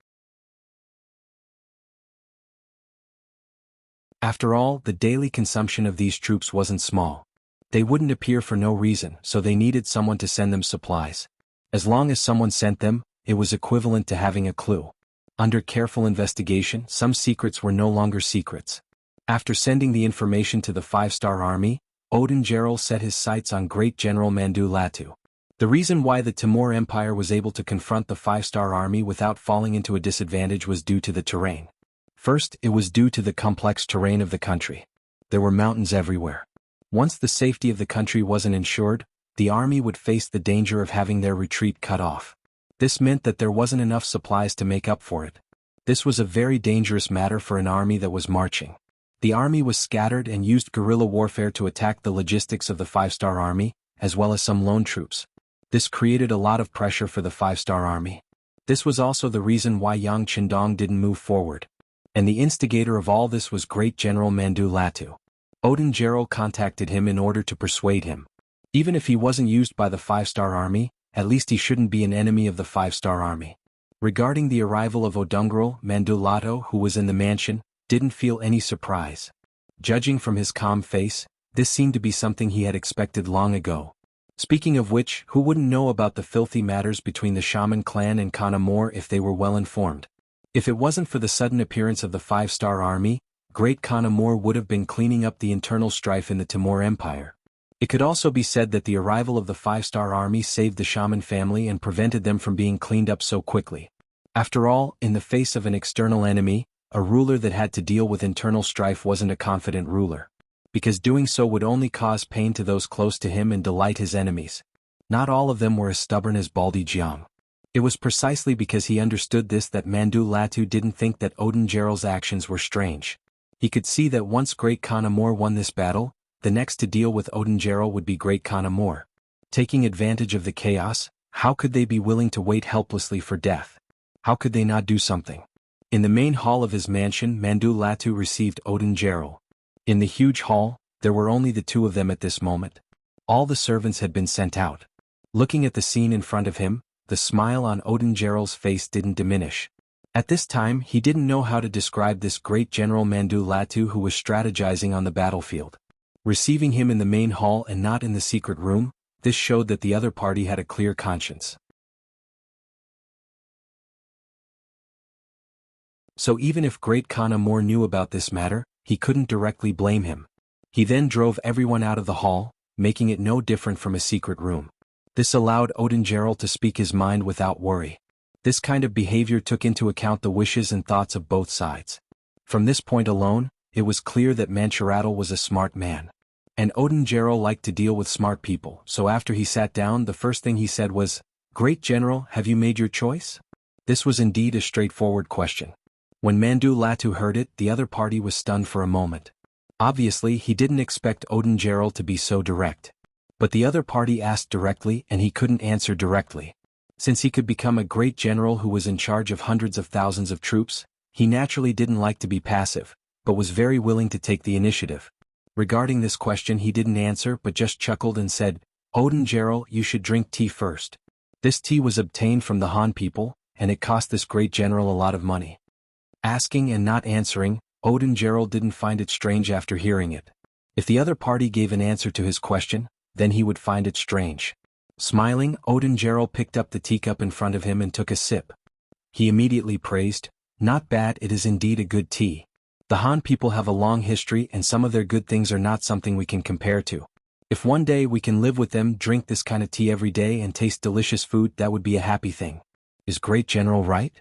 After all, the daily consumption of these troops wasn't small. They wouldn't appear for no reason, so they needed someone to send them supplies. As long as someone sent them, it was equivalent to having a clue. Under careful investigation, some secrets were no longer secrets. After sending the information to the five-star army, Odin Gerald set his sights on Great General Mandu Latu. The reason why the Timur Empire was able to confront the five-star army without falling into a disadvantage was due to the terrain. First, it was due to the complex terrain of the country. There were mountains everywhere. Once the safety of the country wasn't ensured, the army would face the danger of having their retreat cut off. This meant that there wasn't enough supplies to make up for it. This was a very dangerous matter for an army that was marching. The army was scattered and used guerrilla warfare to attack the logistics of the five-star army, as well as some lone troops. This created a lot of pressure for the five-star army. This was also the reason why Yang Qindong didn't move forward. And the instigator of all this was Great General Mandu Latu. Odin Gerald contacted him in order to persuade him. Even if he wasn't used by the five-star army, at least he shouldn't be an enemy of the five-star army. Regarding the arrival of Odungrel, Mandu Latu, who was in the mansion, didn't feel any surprise. Judging from his calm face, this seemed to be something he had expected long ago. Speaking of which, who wouldn't know about the filthy matters between the Shaman clan and Khan Amor if they were well informed? If it wasn't for the sudden appearance of the five-star army, Great Khan Amor would have been cleaning up the internal strife in the Timur Empire. It could also be said that the arrival of the five-star army saved the Shaman family and prevented them from being cleaned up so quickly. After all, in the face of an external enemy, a ruler that had to deal with internal strife wasn't a confident ruler. Because doing so would only cause pain to those close to him and delight his enemies. Not all of them were as stubborn as Baldi Jiang. It was precisely because he understood this that Mandu Latu didn't think that Odin Gerald's actions were strange. He could see that once Great Khan Amor won this battle, the next to deal with Odin Gerald would be Great Khan Amor. Taking advantage of the chaos, how could they be willing to wait helplessly for death? How could they not do something? In the main hall of his mansion, Mandu Latu received Odin Gerald. In the huge hall, there were only the two of them at this moment. All the servants had been sent out. Looking at the scene in front of him, the smile on Odin Gerald's face didn't diminish. At this time, he didn't know how to describe this great General Mandu Latu who was strategizing on the battlefield. Receiving him in the main hall and not in the secret room, this showed that the other party had a clear conscience. So even if Great Khan Amor knew about this matter, he couldn't directly blame him. He then drove everyone out of the hall, making it no different from a secret room. This allowed Odin Gerald to speak his mind without worry. This kind of behavior took into account the wishes and thoughts of both sides. From this point alone, it was clear that Manchuratl was a smart man. And Odin Gerald liked to deal with smart people, so after he sat down the first thing he said was, "Great General, have you made your choice?" This was indeed a straightforward question. When Mandu Latu heard it, the other party was stunned for a moment. Obviously, he didn't expect Odin Gerald to be so direct. But the other party asked directly and he couldn't answer directly. Since he could become a great general who was in charge of hundreds of thousands of troops, he naturally didn't like to be passive, but was very willing to take the initiative. Regarding this question he didn't answer but just chuckled and said, "Odin Gerald, you should drink tea first." This tea was obtained from the Han people, and it cost this great general a lot of money. Asking and not answering, Odin Gerald didn't find it strange after hearing it. If the other party gave an answer to his question, then he would find it strange. Smiling, Odin Gerald picked up the teacup in front of him and took a sip. He immediately praised, "Not bad, it is indeed a good tea. The Han people have a long history and some of their good things are not something we can compare to. If one day we can live with them, drink this kind of tea every day and taste delicious food, that would be a happy thing. Is Great General right?"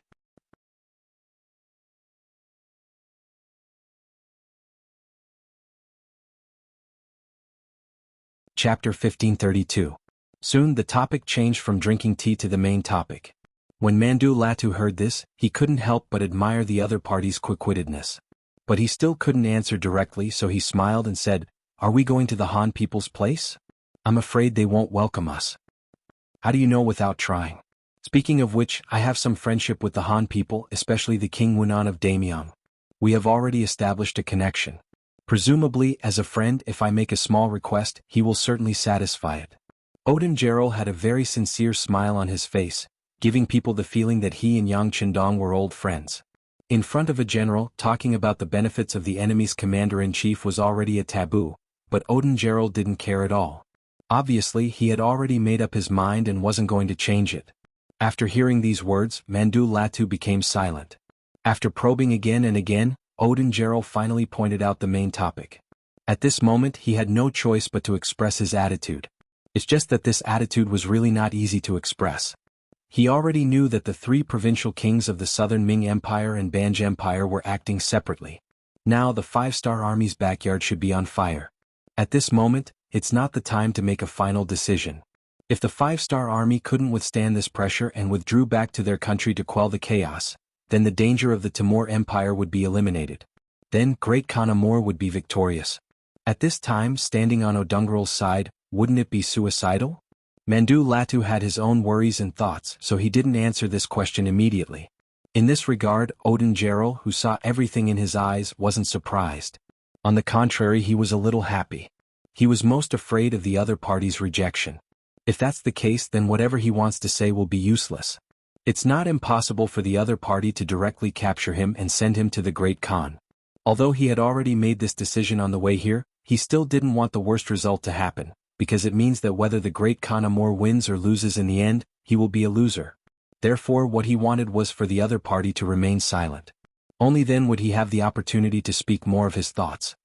Chapter 1532. Soon the topic changed from drinking tea to the main topic. When Mandu Latu heard this, he couldn't help but admire the other party's quick-wittedness. But he still couldn't answer directly, so he smiled and said, "Are we going to the Han people's place? I'm afraid they won't welcome us." "How do you know without trying?" Speaking of which, I have some friendship with the Han people, especially the King Wunan of Damyang. We have already established a connection. Presumably, as a friend, if I make a small request, he will certainly satisfy it. Odin Gerald had a very sincere smile on his face, giving people the feeling that he and Yang Qindong were old friends. In front of a general, talking about the benefits of the enemy's commander-in-chief was already a taboo, but Odin Gerald didn't care at all. Obviously, he had already made up his mind and wasn't going to change it. After hearing these words, Mandu Latu became silent. After probing again and again, Odin Gerald finally pointed out the main topic. At this moment he had no choice but to express his attitude. It's just that this attitude was really not easy to express. He already knew that the three provincial kings of the southern Ming Empire and Banj Empire were acting separately. Now the five-star army's backyard should be on fire. At this moment, it's not the time to make a final decision. If the five-star army couldn't withstand this pressure and withdrew back to their country to quell the chaos, then the danger of the Timur Empire would be eliminated. Then Great Khan Amur would be victorious. At this time, standing on Odungeral's side, wouldn't it be suicidal? Mandu Latu had his own worries and thoughts, so he didn't answer this question immediately. In this regard, Odin Gerald, who saw everything in his eyes, wasn't surprised. On the contrary, he was a little happy. He was most afraid of the other party's rejection. If that's the case, then whatever he wants to say will be useless. It's not impossible for the other party to directly capture him and send him to the Great Khan. Although he had already made this decision on the way here, he still didn't want the worst result to happen, because it means that whether the Great Khan Amur wins or loses in the end, he will be a loser. Therefore, what he wanted was for the other party to remain silent. Only then would he have the opportunity to speak more of his thoughts.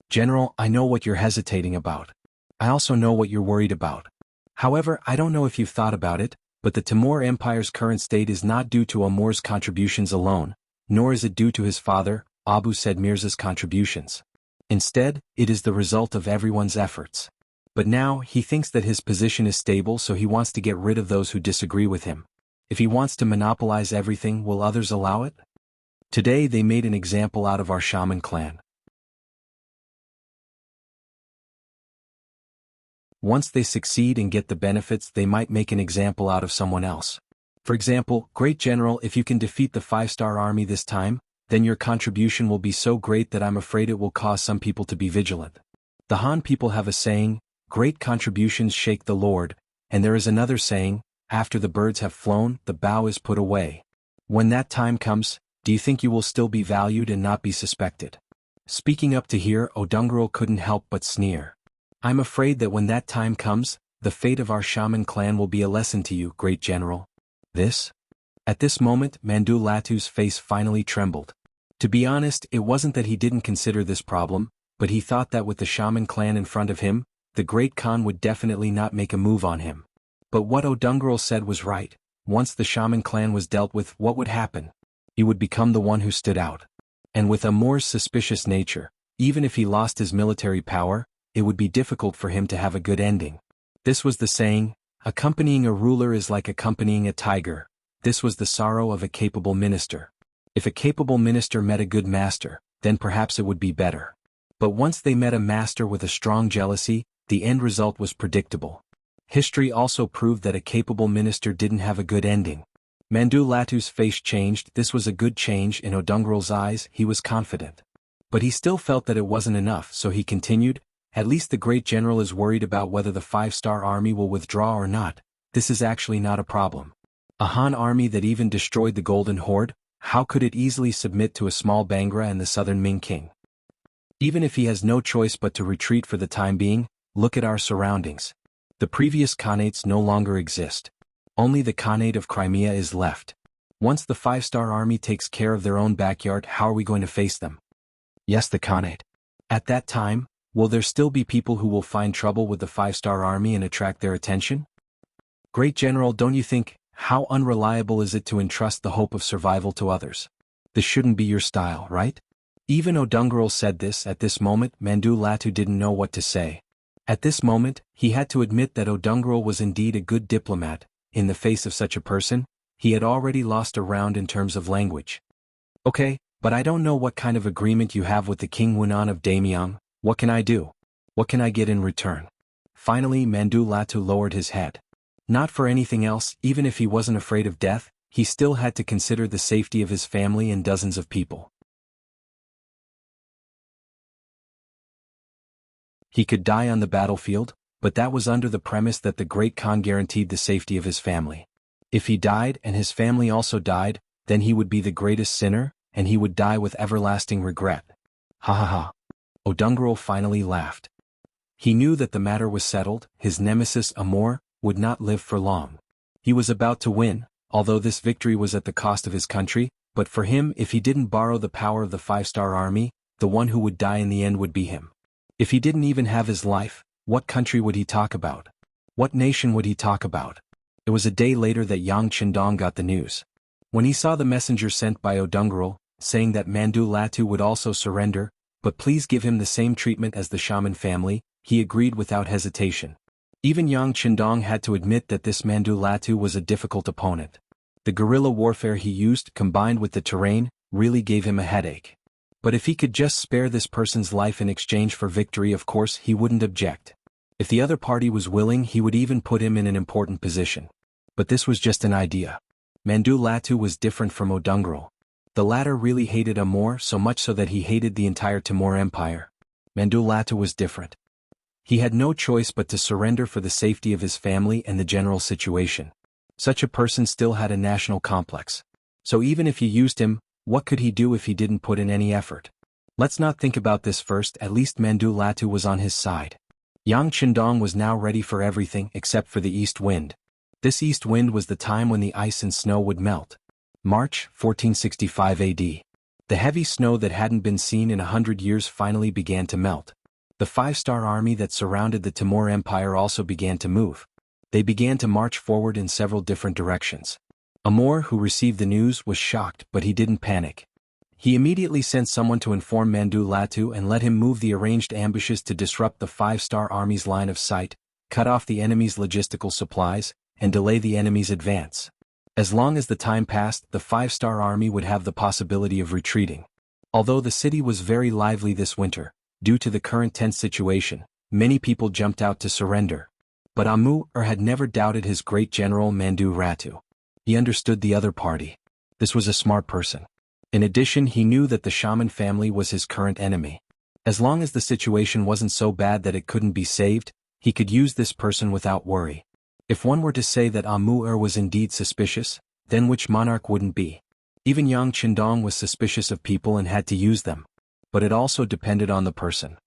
General, I know what you're hesitating about. I also know what you're worried about. However, I don't know if you've thought about it, but the Timur Empire's current state is not due to Amur's contributions alone, nor is it due to his father, Abu Said Mirza's contributions. Instead, it is the result of everyone's efforts. But now, he thinks that his position is stable, so he wants to get rid of those who disagree with him. If he wants to monopolize everything, will others allow it? Today they made an example out of our shaman clan. Once they succeed and get the benefits, they might make an example out of someone else. For example, Great General, if you can defeat the five-star army this time, then your contribution will be so great that I'm afraid it will cause some people to be vigilant. The Han people have a saying, great contributions shake the Lord, and there is another saying, after the birds have flown, the bow is put away. When that time comes, do you think you will still be valued and not be suspected? Speaking up to here, Odungeral couldn't help but sneer. I'm afraid that when that time comes, the fate of our shaman clan will be a lesson to you, Great General. This? At this moment, Mandu Latu's face finally trembled. To be honest, it wasn't that he didn't consider this problem, but he thought that with the shaman clan in front of him, the Great Khan would definitely not make a move on him. But what Odungeral said was right. Once the shaman clan was dealt with, what would happen? He would become the one who stood out. And with Amur's suspicious nature, even if he lost his military power, it would be difficult for him to have a good ending. This was the saying, accompanying a ruler is like accompanying a tiger. This was the sorrow of a capable minister. If a capable minister met a good master, then perhaps it would be better. But once they met a master with a strong jealousy, the end result was predictable. History also proved that a capable minister didn't have a good ending. Mandu Latu's face changed. This was a good change in Odungeral's eyes. He was confident. But he still felt that it wasn't enough, so he continued, at least the Great General is worried about whether the five-star army will withdraw or not. This is actually not a problem. A Han army that even destroyed the Golden Horde, how could it easily submit to a small Bangra and the southern Ming king? Even if he has no choice but to retreat for the time being, look at our surroundings. The previous Khanates no longer exist. Only the Khanate of Crimea is left. Once the five-star army takes care of their own backyard, how are we going to face them? Yes, the Khanate. At that time, will there still be people who will find trouble with the five-star army and attract their attention? Great General, don't you think, how unreliable is it to entrust the hope of survival to others? This shouldn't be your style, right? Even Odungeral said this. At this moment, Mandu Latu didn't know what to say. At this moment, he had to admit that Odungeral was indeed a good diplomat. In the face of such a person, he had already lost a round in terms of language. Okay, but I don't know what kind of agreement you have with the King Wunan of Damyang. What can I do? What can I get in return? Finally, Mandu Latu lowered his head. Not for anything else, even if he wasn't afraid of death, he still had to consider the safety of his family and dozens of people. He could die on the battlefield, but that was under the premise that the Great Khan guaranteed the safety of his family. If he died and his family also died, then he would be the greatest sinner, and he would die with everlasting regret. Ha ha ha. Odungro finally laughed. He knew that the matter was settled, his nemesis Amor would not live for long. He was about to win, although this victory was at the cost of his country, but for him, if he didn't borrow the power of the five-star army, the one who would die in the end would be him. If he didn't even have his life, what country would he talk about? What nation would he talk about? It was a day later that Yang Qindong got the news. When he saw the messenger sent by Odungro, saying that Mandu Latu would also surrender, but please give him the same treatment as the shaman family, he agreed without hesitation. Even Yang Qindong had to admit that this Mandu Latu was a difficult opponent. The guerrilla warfare he used, combined with the terrain, really gave him a headache. But if he could just spare this person's life in exchange for victory, of course he wouldn't object. If the other party was willing, he would even put him in an important position. But this was just an idea. Mandu Latu was different from Odungro. The latter really hated Amor, so much so that he hated the entire Timur Empire. Mandu Latu was different. He had no choice but to surrender for the safety of his family and the general situation. Such a person still had a national complex. So even if he used him, what could he do if he didn't put in any effort? Let's not think about this first. At least Mandu Latu was on his side. Yang Qindong was now ready for everything except for the east wind. This east wind was the time when the ice and snow would melt. March 1465 AD. The heavy snow that hadn't been seen in 100 years finally began to melt. The five-star army that surrounded the Timur Empire also began to move. They began to march forward in several different directions. Amor, who received the news, was shocked, but he didn't panic. He immediately sent someone to inform Mandu Latu and let him move the arranged ambushes to disrupt the five-star army's line of sight, cut off the enemy's logistical supplies, and delay the enemy's advance. As long as the time passed, the five-star army would have the possibility of retreating. Although the city was very lively this winter, due to the current tense situation, many people jumped out to surrender. But Amur had never doubted his great general Mandu Ratu. He understood the other party. This was a smart person. In addition, he knew that the shaman family was his current enemy. As long as the situation wasn't so bad that it couldn't be saved, he could use this person without worry. If one were to say that Amur was indeed suspicious, then which monarch wouldn't be? Even Yang Qindong was suspicious of people and had to use them. But it also depended on the person.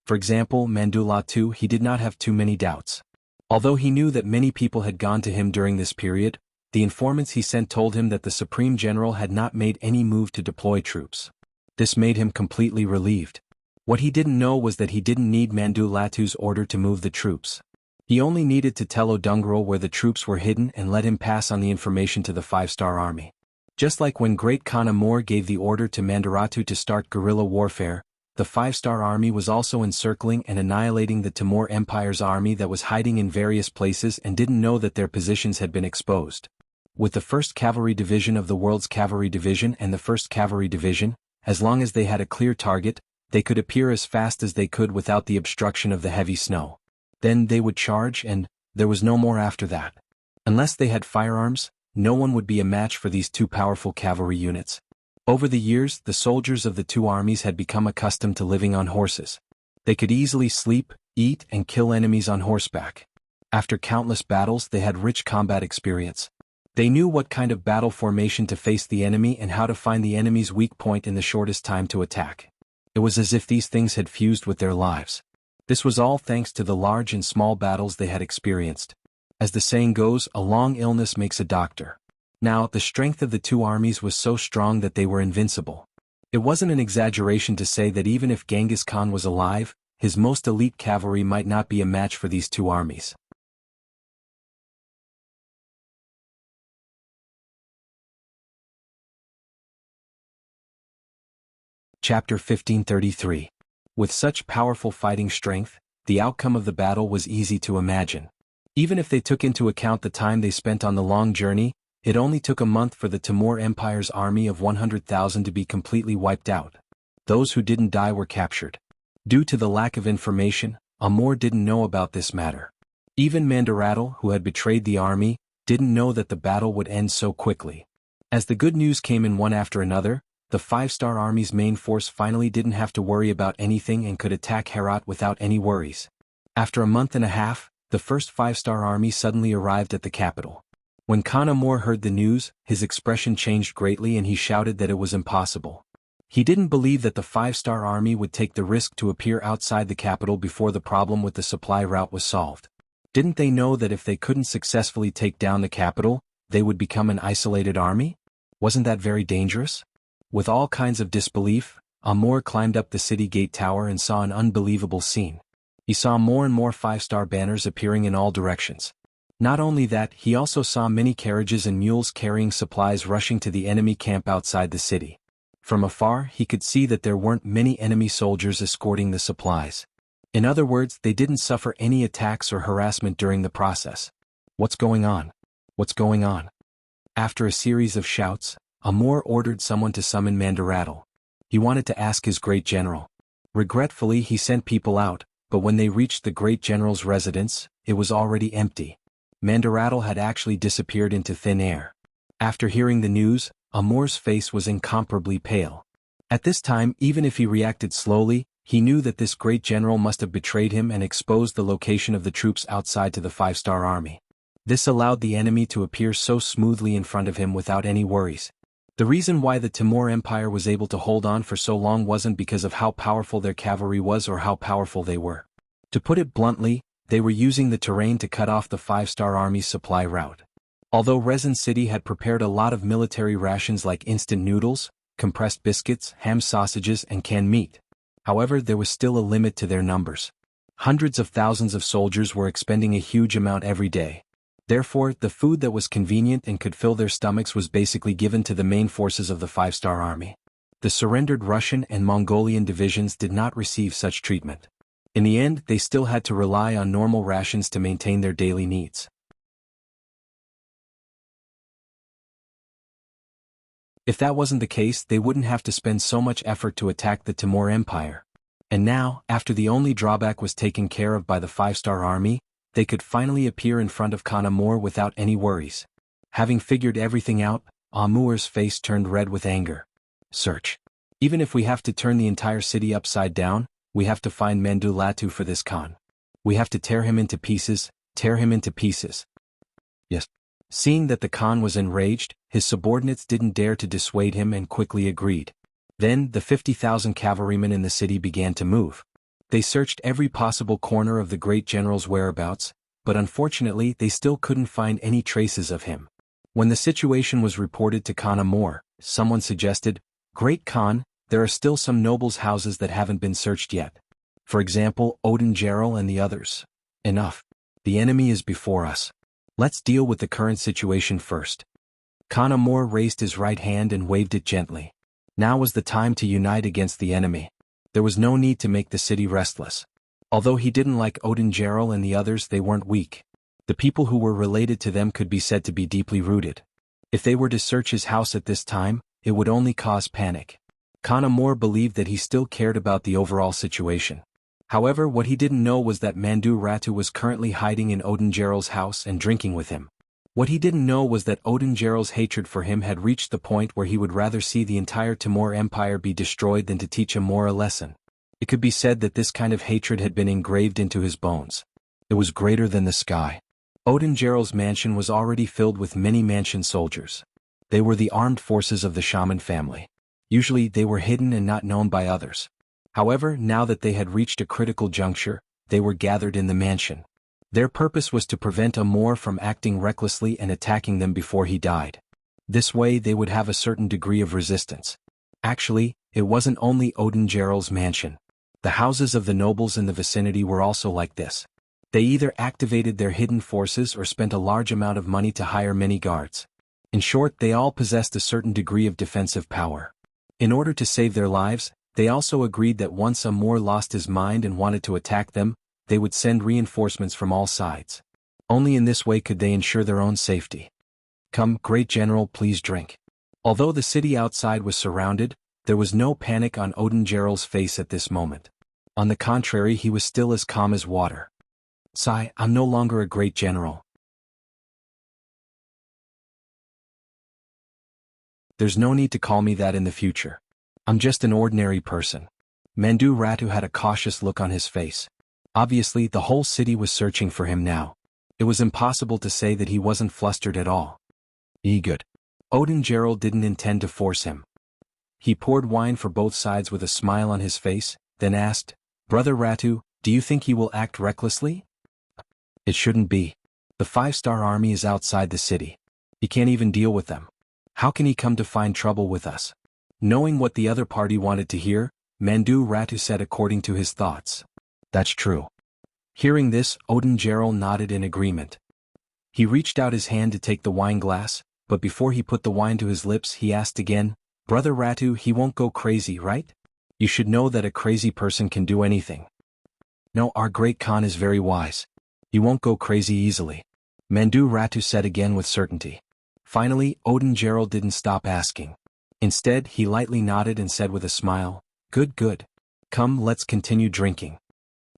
For example, Mandu Latu, he did not have too many doubts. Although he knew that many people had gone to him during this period, the informants he sent told him that the Supreme General had not made any move to deploy troops. This made him completely relieved. What he didn't know was that he didn't need Mandu Latu's order to move the troops. He only needed to tell Odungro where the troops were hidden and let him pass on the information to the five-star army. Just like when Great Khan Amor gave the order to Mandaratu to start guerrilla warfare, the five-star army was also encircling and annihilating the Timur Empire's army that was hiding in various places and didn't know that their positions had been exposed. With the 1st Cavalry Division of the World's Cavalry Division and the 1st Cavalry Division, as long as they had a clear target, they could appear as fast as they could without the obstruction of the heavy snow. Then they would charge and there was no more after that. Unless they had firearms, no one would be a match for these two powerful cavalry units. Over the years, the soldiers of the two armies had become accustomed to living on horses. They could easily sleep, eat, and kill enemies on horseback. After countless battles, they had rich combat experience. They knew what kind of battle formation to face the enemy and how to find the enemy's weak point in the shortest time to attack. It was as if these things had fused with their lives. This was all thanks to the large and small battles they had experienced. As the saying goes, a long illness makes a doctor. Now, the strength of the two armies was so strong that they were invincible. It wasn't an exaggeration to say that even if Genghis Khan was alive, his most elite cavalry might not be a match for these two armies. Chapter 1533. With such powerful fighting strength, the outcome of the battle was easy to imagine. Even if they took into account the time they spent on the long journey, it only took a month for the Timur Empire's army of 100,000 to be completely wiped out. Those who didn't die were captured. Due to the lack of information, Amor didn't know about this matter. Even Mandarattle, who had betrayed the army, didn't know that the battle would end so quickly. As the good news came in one after another, the five-star army's main force finally didn't have to worry about anything and could attack Herat without any worries. After a month and a half, the first five-star army suddenly arrived at the capital. When Khan Amor heard the news, his expression changed greatly and he shouted that it was impossible. He didn't believe that the five-star army would take the risk to appear outside the capital before the problem with the supply route was solved. Didn't they know that if they couldn't successfully take down the capital, they would become an isolated army? Wasn't that very dangerous? With all kinds of disbelief, Amor climbed up the city gate tower and saw an unbelievable scene. He saw more and more five-star banners appearing in all directions. Not only that, he also saw many carriages and mules carrying supplies rushing to the enemy camp outside the city. From afar, he could see that there weren't many enemy soldiers escorting the supplies. In other words, they didn't suffer any attacks or harassment during the process. What's going on? What's going on? After a series of shouts, Amor ordered someone to summon Mandarattle. He wanted to ask his great general. Regretfully, he sent people out, but when they reached the great general's residence, it was already empty. Mandarattle had actually disappeared into thin air. After hearing the news, Amor's face was incomparably pale. At this time, even if he reacted slowly, he knew that this great general must have betrayed him and exposed the location of the troops outside to the five-star army. This allowed the enemy to appear so smoothly in front of him without any worries. The reason why the Timur Empire was able to hold on for so long wasn't because of how powerful their cavalry was or how powerful they were. To put it bluntly, they were using the terrain to cut off the five-star army's supply route. Although Resin City had prepared a lot of military rations like instant noodles, compressed biscuits, ham sausages, and canned meat. However, there was still a limit to their numbers. Hundreds of thousands of soldiers were expending a huge amount every day. Therefore, the food that was convenient and could fill their stomachs was basically given to the main forces of the five-star army. The surrendered Russian and Mongolian divisions did not receive such treatment. In the end, they still had to rely on normal rations to maintain their daily needs. If that wasn't the case, they wouldn't have to spend so much effort to attack the Timur Empire. And now, after the only drawback was taken care of by the five-star army, they could finally appear in front of Khan Amor without any worries. Having figured everything out, Amor's face turned red with anger. Search. Even if we have to turn the entire city upside down, we have to find Mandarattle for this Khan. We have to tear him into pieces, tear him into pieces. Yes. Seeing that the Khan was enraged, his subordinates didn't dare to dissuade him and quickly agreed. Then, the 50,000 cavalrymen in the city began to move. They searched every possible corner of the great general's whereabouts, but unfortunately they still couldn't find any traces of him. When the situation was reported to Khan Amor, someone suggested, "Great Khan, there are still some nobles' houses that haven't been searched yet. For example, Odin Gerald and the others. Enough. The enemy is before us. Let's deal with the current situation first." Khan Amor raised his right hand and waved it gently. Now was the time to unite against the enemy. There was no need to make the city restless. Although he didn't like Odin Gerald and the others, they weren't weak. The people who were related to them could be said to be deeply rooted. If they were to search his house at this time, it would only cause panic. Khan Amor believed that he still cared about the overall situation. However, what he didn't know was that Mandarattle was currently hiding in Odin Gerald's house and drinking with him. What he didn't know was that Odin Gerald's hatred for him had reached the point where he would rather see the entire Timur Empire be destroyed than to teach Amor a lesson. It could be said that this kind of hatred had been engraved into his bones. It was greater than the sky. Odin Gerald's mansion was already filled with many mansion soldiers. They were the armed forces of the shaman family. Usually they were hidden and not known by others. However, now that they had reached a critical juncture, they were gathered in the mansion. Their purpose was to prevent Amor from acting recklessly and attacking them before he died. This way they would have a certain degree of resistance. Actually, it wasn't only Odin Gerald's mansion. The houses of the nobles in the vicinity were also like this. They either activated their hidden forces or spent a large amount of money to hire many guards. In short, they all possessed a certain degree of defensive power. In order to save their lives, they also agreed that once Amor lost his mind and wanted to attack them, they would send reinforcements from all sides. Only in this way could they ensure their own safety. "Come, great general, please drink." Although the city outside was surrounded, there was no panic on Odin Gerald's face at this moment. On the contrary, he was still as calm as water. "Sai, I'm no longer a great general. There's no need to call me that in the future. I'm just an ordinary person." Mandu Ratu had a cautious look on his face. Obviously, the whole city was searching for him now. It was impossible to say that he wasn't flustered at all. Good. Odin Gerald didn't intend to force him. He poured wine for both sides with a smile on his face, then asked, "Brother Ratu, do you think he will act recklessly?" "It shouldn't be. The 5-star army is outside the city. He can't even deal with them. How can he come to find trouble with us?" Knowing what the other party wanted to hear, Mandu Ratu said according to his thoughts. "That's true." Hearing this, Odin Gerald nodded in agreement. He reached out his hand to take the wine glass, but before he put the wine to his lips he asked again, "Brother Ratu, he won't go crazy, right? You should know that a crazy person can do anything." "No, our great Khan is very wise. He won't go crazy easily," Mandu Ratu said again with certainty. Finally, Odin Gerald didn't stop asking. Instead, he lightly nodded and said with a smile, "Good, good. Come, let's continue drinking."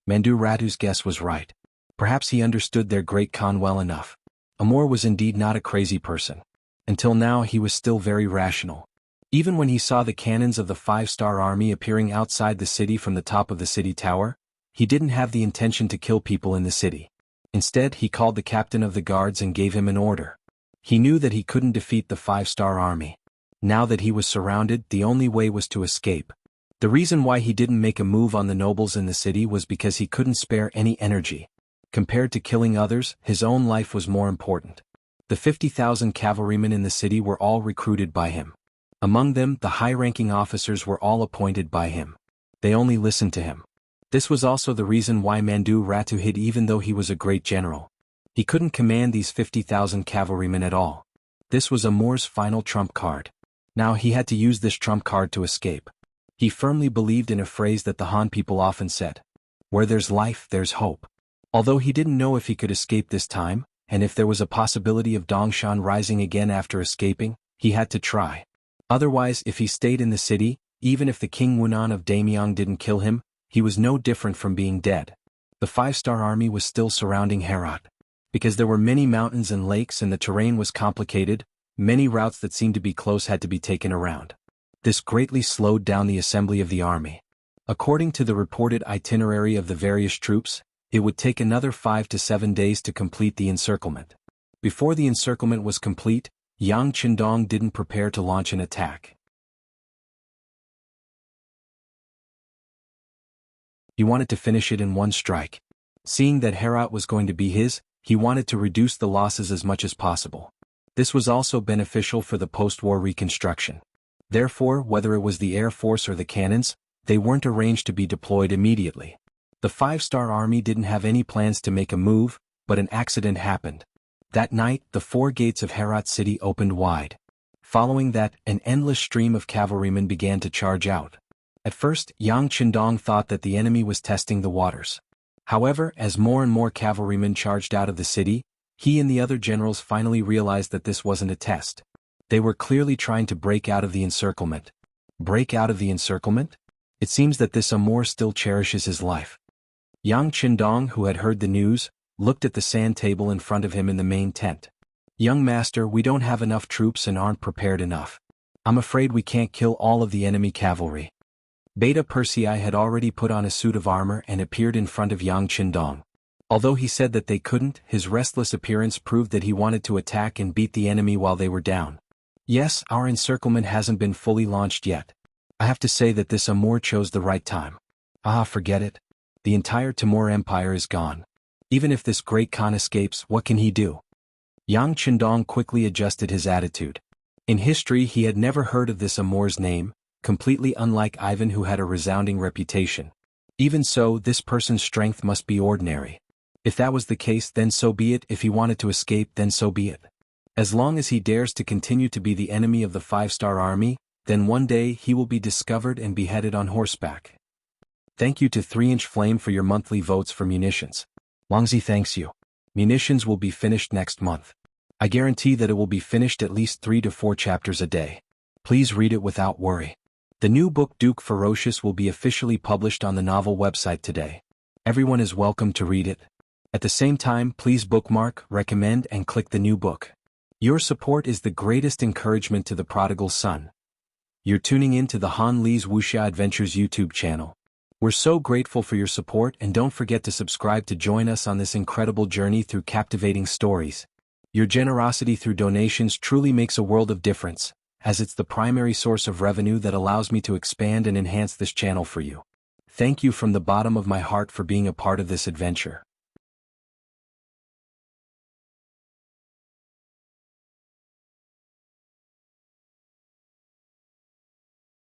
Mandu Ratu's guess was right. Perhaps he understood their great Khan well enough. Amor was indeed not a crazy person. Until now he was still very rational. Even when he saw the cannons of the 5-star army appearing outside the city from the top of the city tower, he didn't have the intention to kill people in the city. Instead, he called the captain of the guards and gave him an order. He knew that he couldn't defeat the 5-star army. Now that he was surrounded, the only way was to escape. The reason why he didn't make a move on the nobles in the city was because he couldn't spare any energy. Compared to killing others, his own life was more important. The 50,000 cavalrymen in the city were all recruited by him. Among them, the high-ranking officers were all appointed by him. They only listened to him. This was also the reason why Mandu Ratu hid even though he was a great general. He couldn't command these 50,000 cavalrymen at all. This was Amor's final trump card. Now he had to use this trump card to escape. He firmly believed in a phrase that the Han people often said, "Where there's life, there's hope." Although he didn't know if he could escape this time, and if there was a possibility of Dongshan rising again after escaping, he had to try. Otherwise, if he stayed in the city, even if the King Wunan of Damyang didn't kill him, he was no different from being dead. The 5-star army was still surrounding Herat. Because there were many mountains and lakes and the terrain was complicated, many routes that seemed to be close had to be taken around. This greatly slowed down the assembly of the army. According to the reported itinerary of the various troops, it would take another 5 to 7 days to complete the encirclement. Before the encirclement was complete, Yang Qindong didn't prepare to launch an attack. He wanted to finish it in one strike. Seeing that Herat was going to be his, he wanted to reduce the losses as much as possible. This was also beneficial for the post-war reconstruction. Therefore, whether it was the Air Force or the cannons, they weren't arranged to be deployed immediately. The 5-star army didn't have any plans to make a move, but an accident happened. That night, the 4 gates of Herat city opened wide. Following that, an endless stream of cavalrymen began to charge out. At first, Yang Qindong thought that the enemy was testing the waters. However, as more and more cavalrymen charged out of the city, he and the other generals finally realized that this wasn't a test. They were clearly trying to break out of the encirclement. Break out of the encirclement? It seems that this Amor still cherishes his life. Yang Qindong, who had heard the news, looked at the sand table in front of him in the main tent. "Young master, we don't have enough troops and aren't prepared enough. I'm afraid we can't kill all of the enemy cavalry." Beta Persei had already put on a suit of armor and appeared in front of Yang Qindong. Although he said that they couldn't, his restless appearance proved that he wanted to attack and beat the enemy while they were down. "Yes, our encirclement hasn't been fully launched yet. I have to say that this Amor chose the right time." Forget it. The entire Timur Empire is gone. Even if this great Khan escapes, what can he do? Yang Qindong quickly adjusted his attitude. In history he had never heard of this Amor's name, completely unlike Ivan who had a resounding reputation. Even so, this person's strength must be ordinary. If that was the case, then so be it. If he wanted to escape, then so be it. As long as he dares to continue to be the enemy of the 5-star army, then one day he will be discovered and beheaded on horseback. Thank you to 3-inch Flame for your monthly votes for munitions. Longzi thanks you. Munitions will be finished next month. I guarantee that it will be finished at least 3 to 4 chapters a day. Please read it without worry. The new book Duke Ferocious will be officially published on the novel website today. Everyone is welcome to read it. At the same time, please bookmark, recommend, and click the new book. Your support is the greatest encouragement to the prodigal son. You're tuning in to the Han Li's Wuxia Adventures YouTube channel. We're so grateful for your support, and don't forget to subscribe to join us on this incredible journey through captivating stories. Your generosity through donations truly makes a world of difference, as it's the primary source of revenue that allows me to expand and enhance this channel for you. Thank you from the bottom of my heart for being a part of this adventure.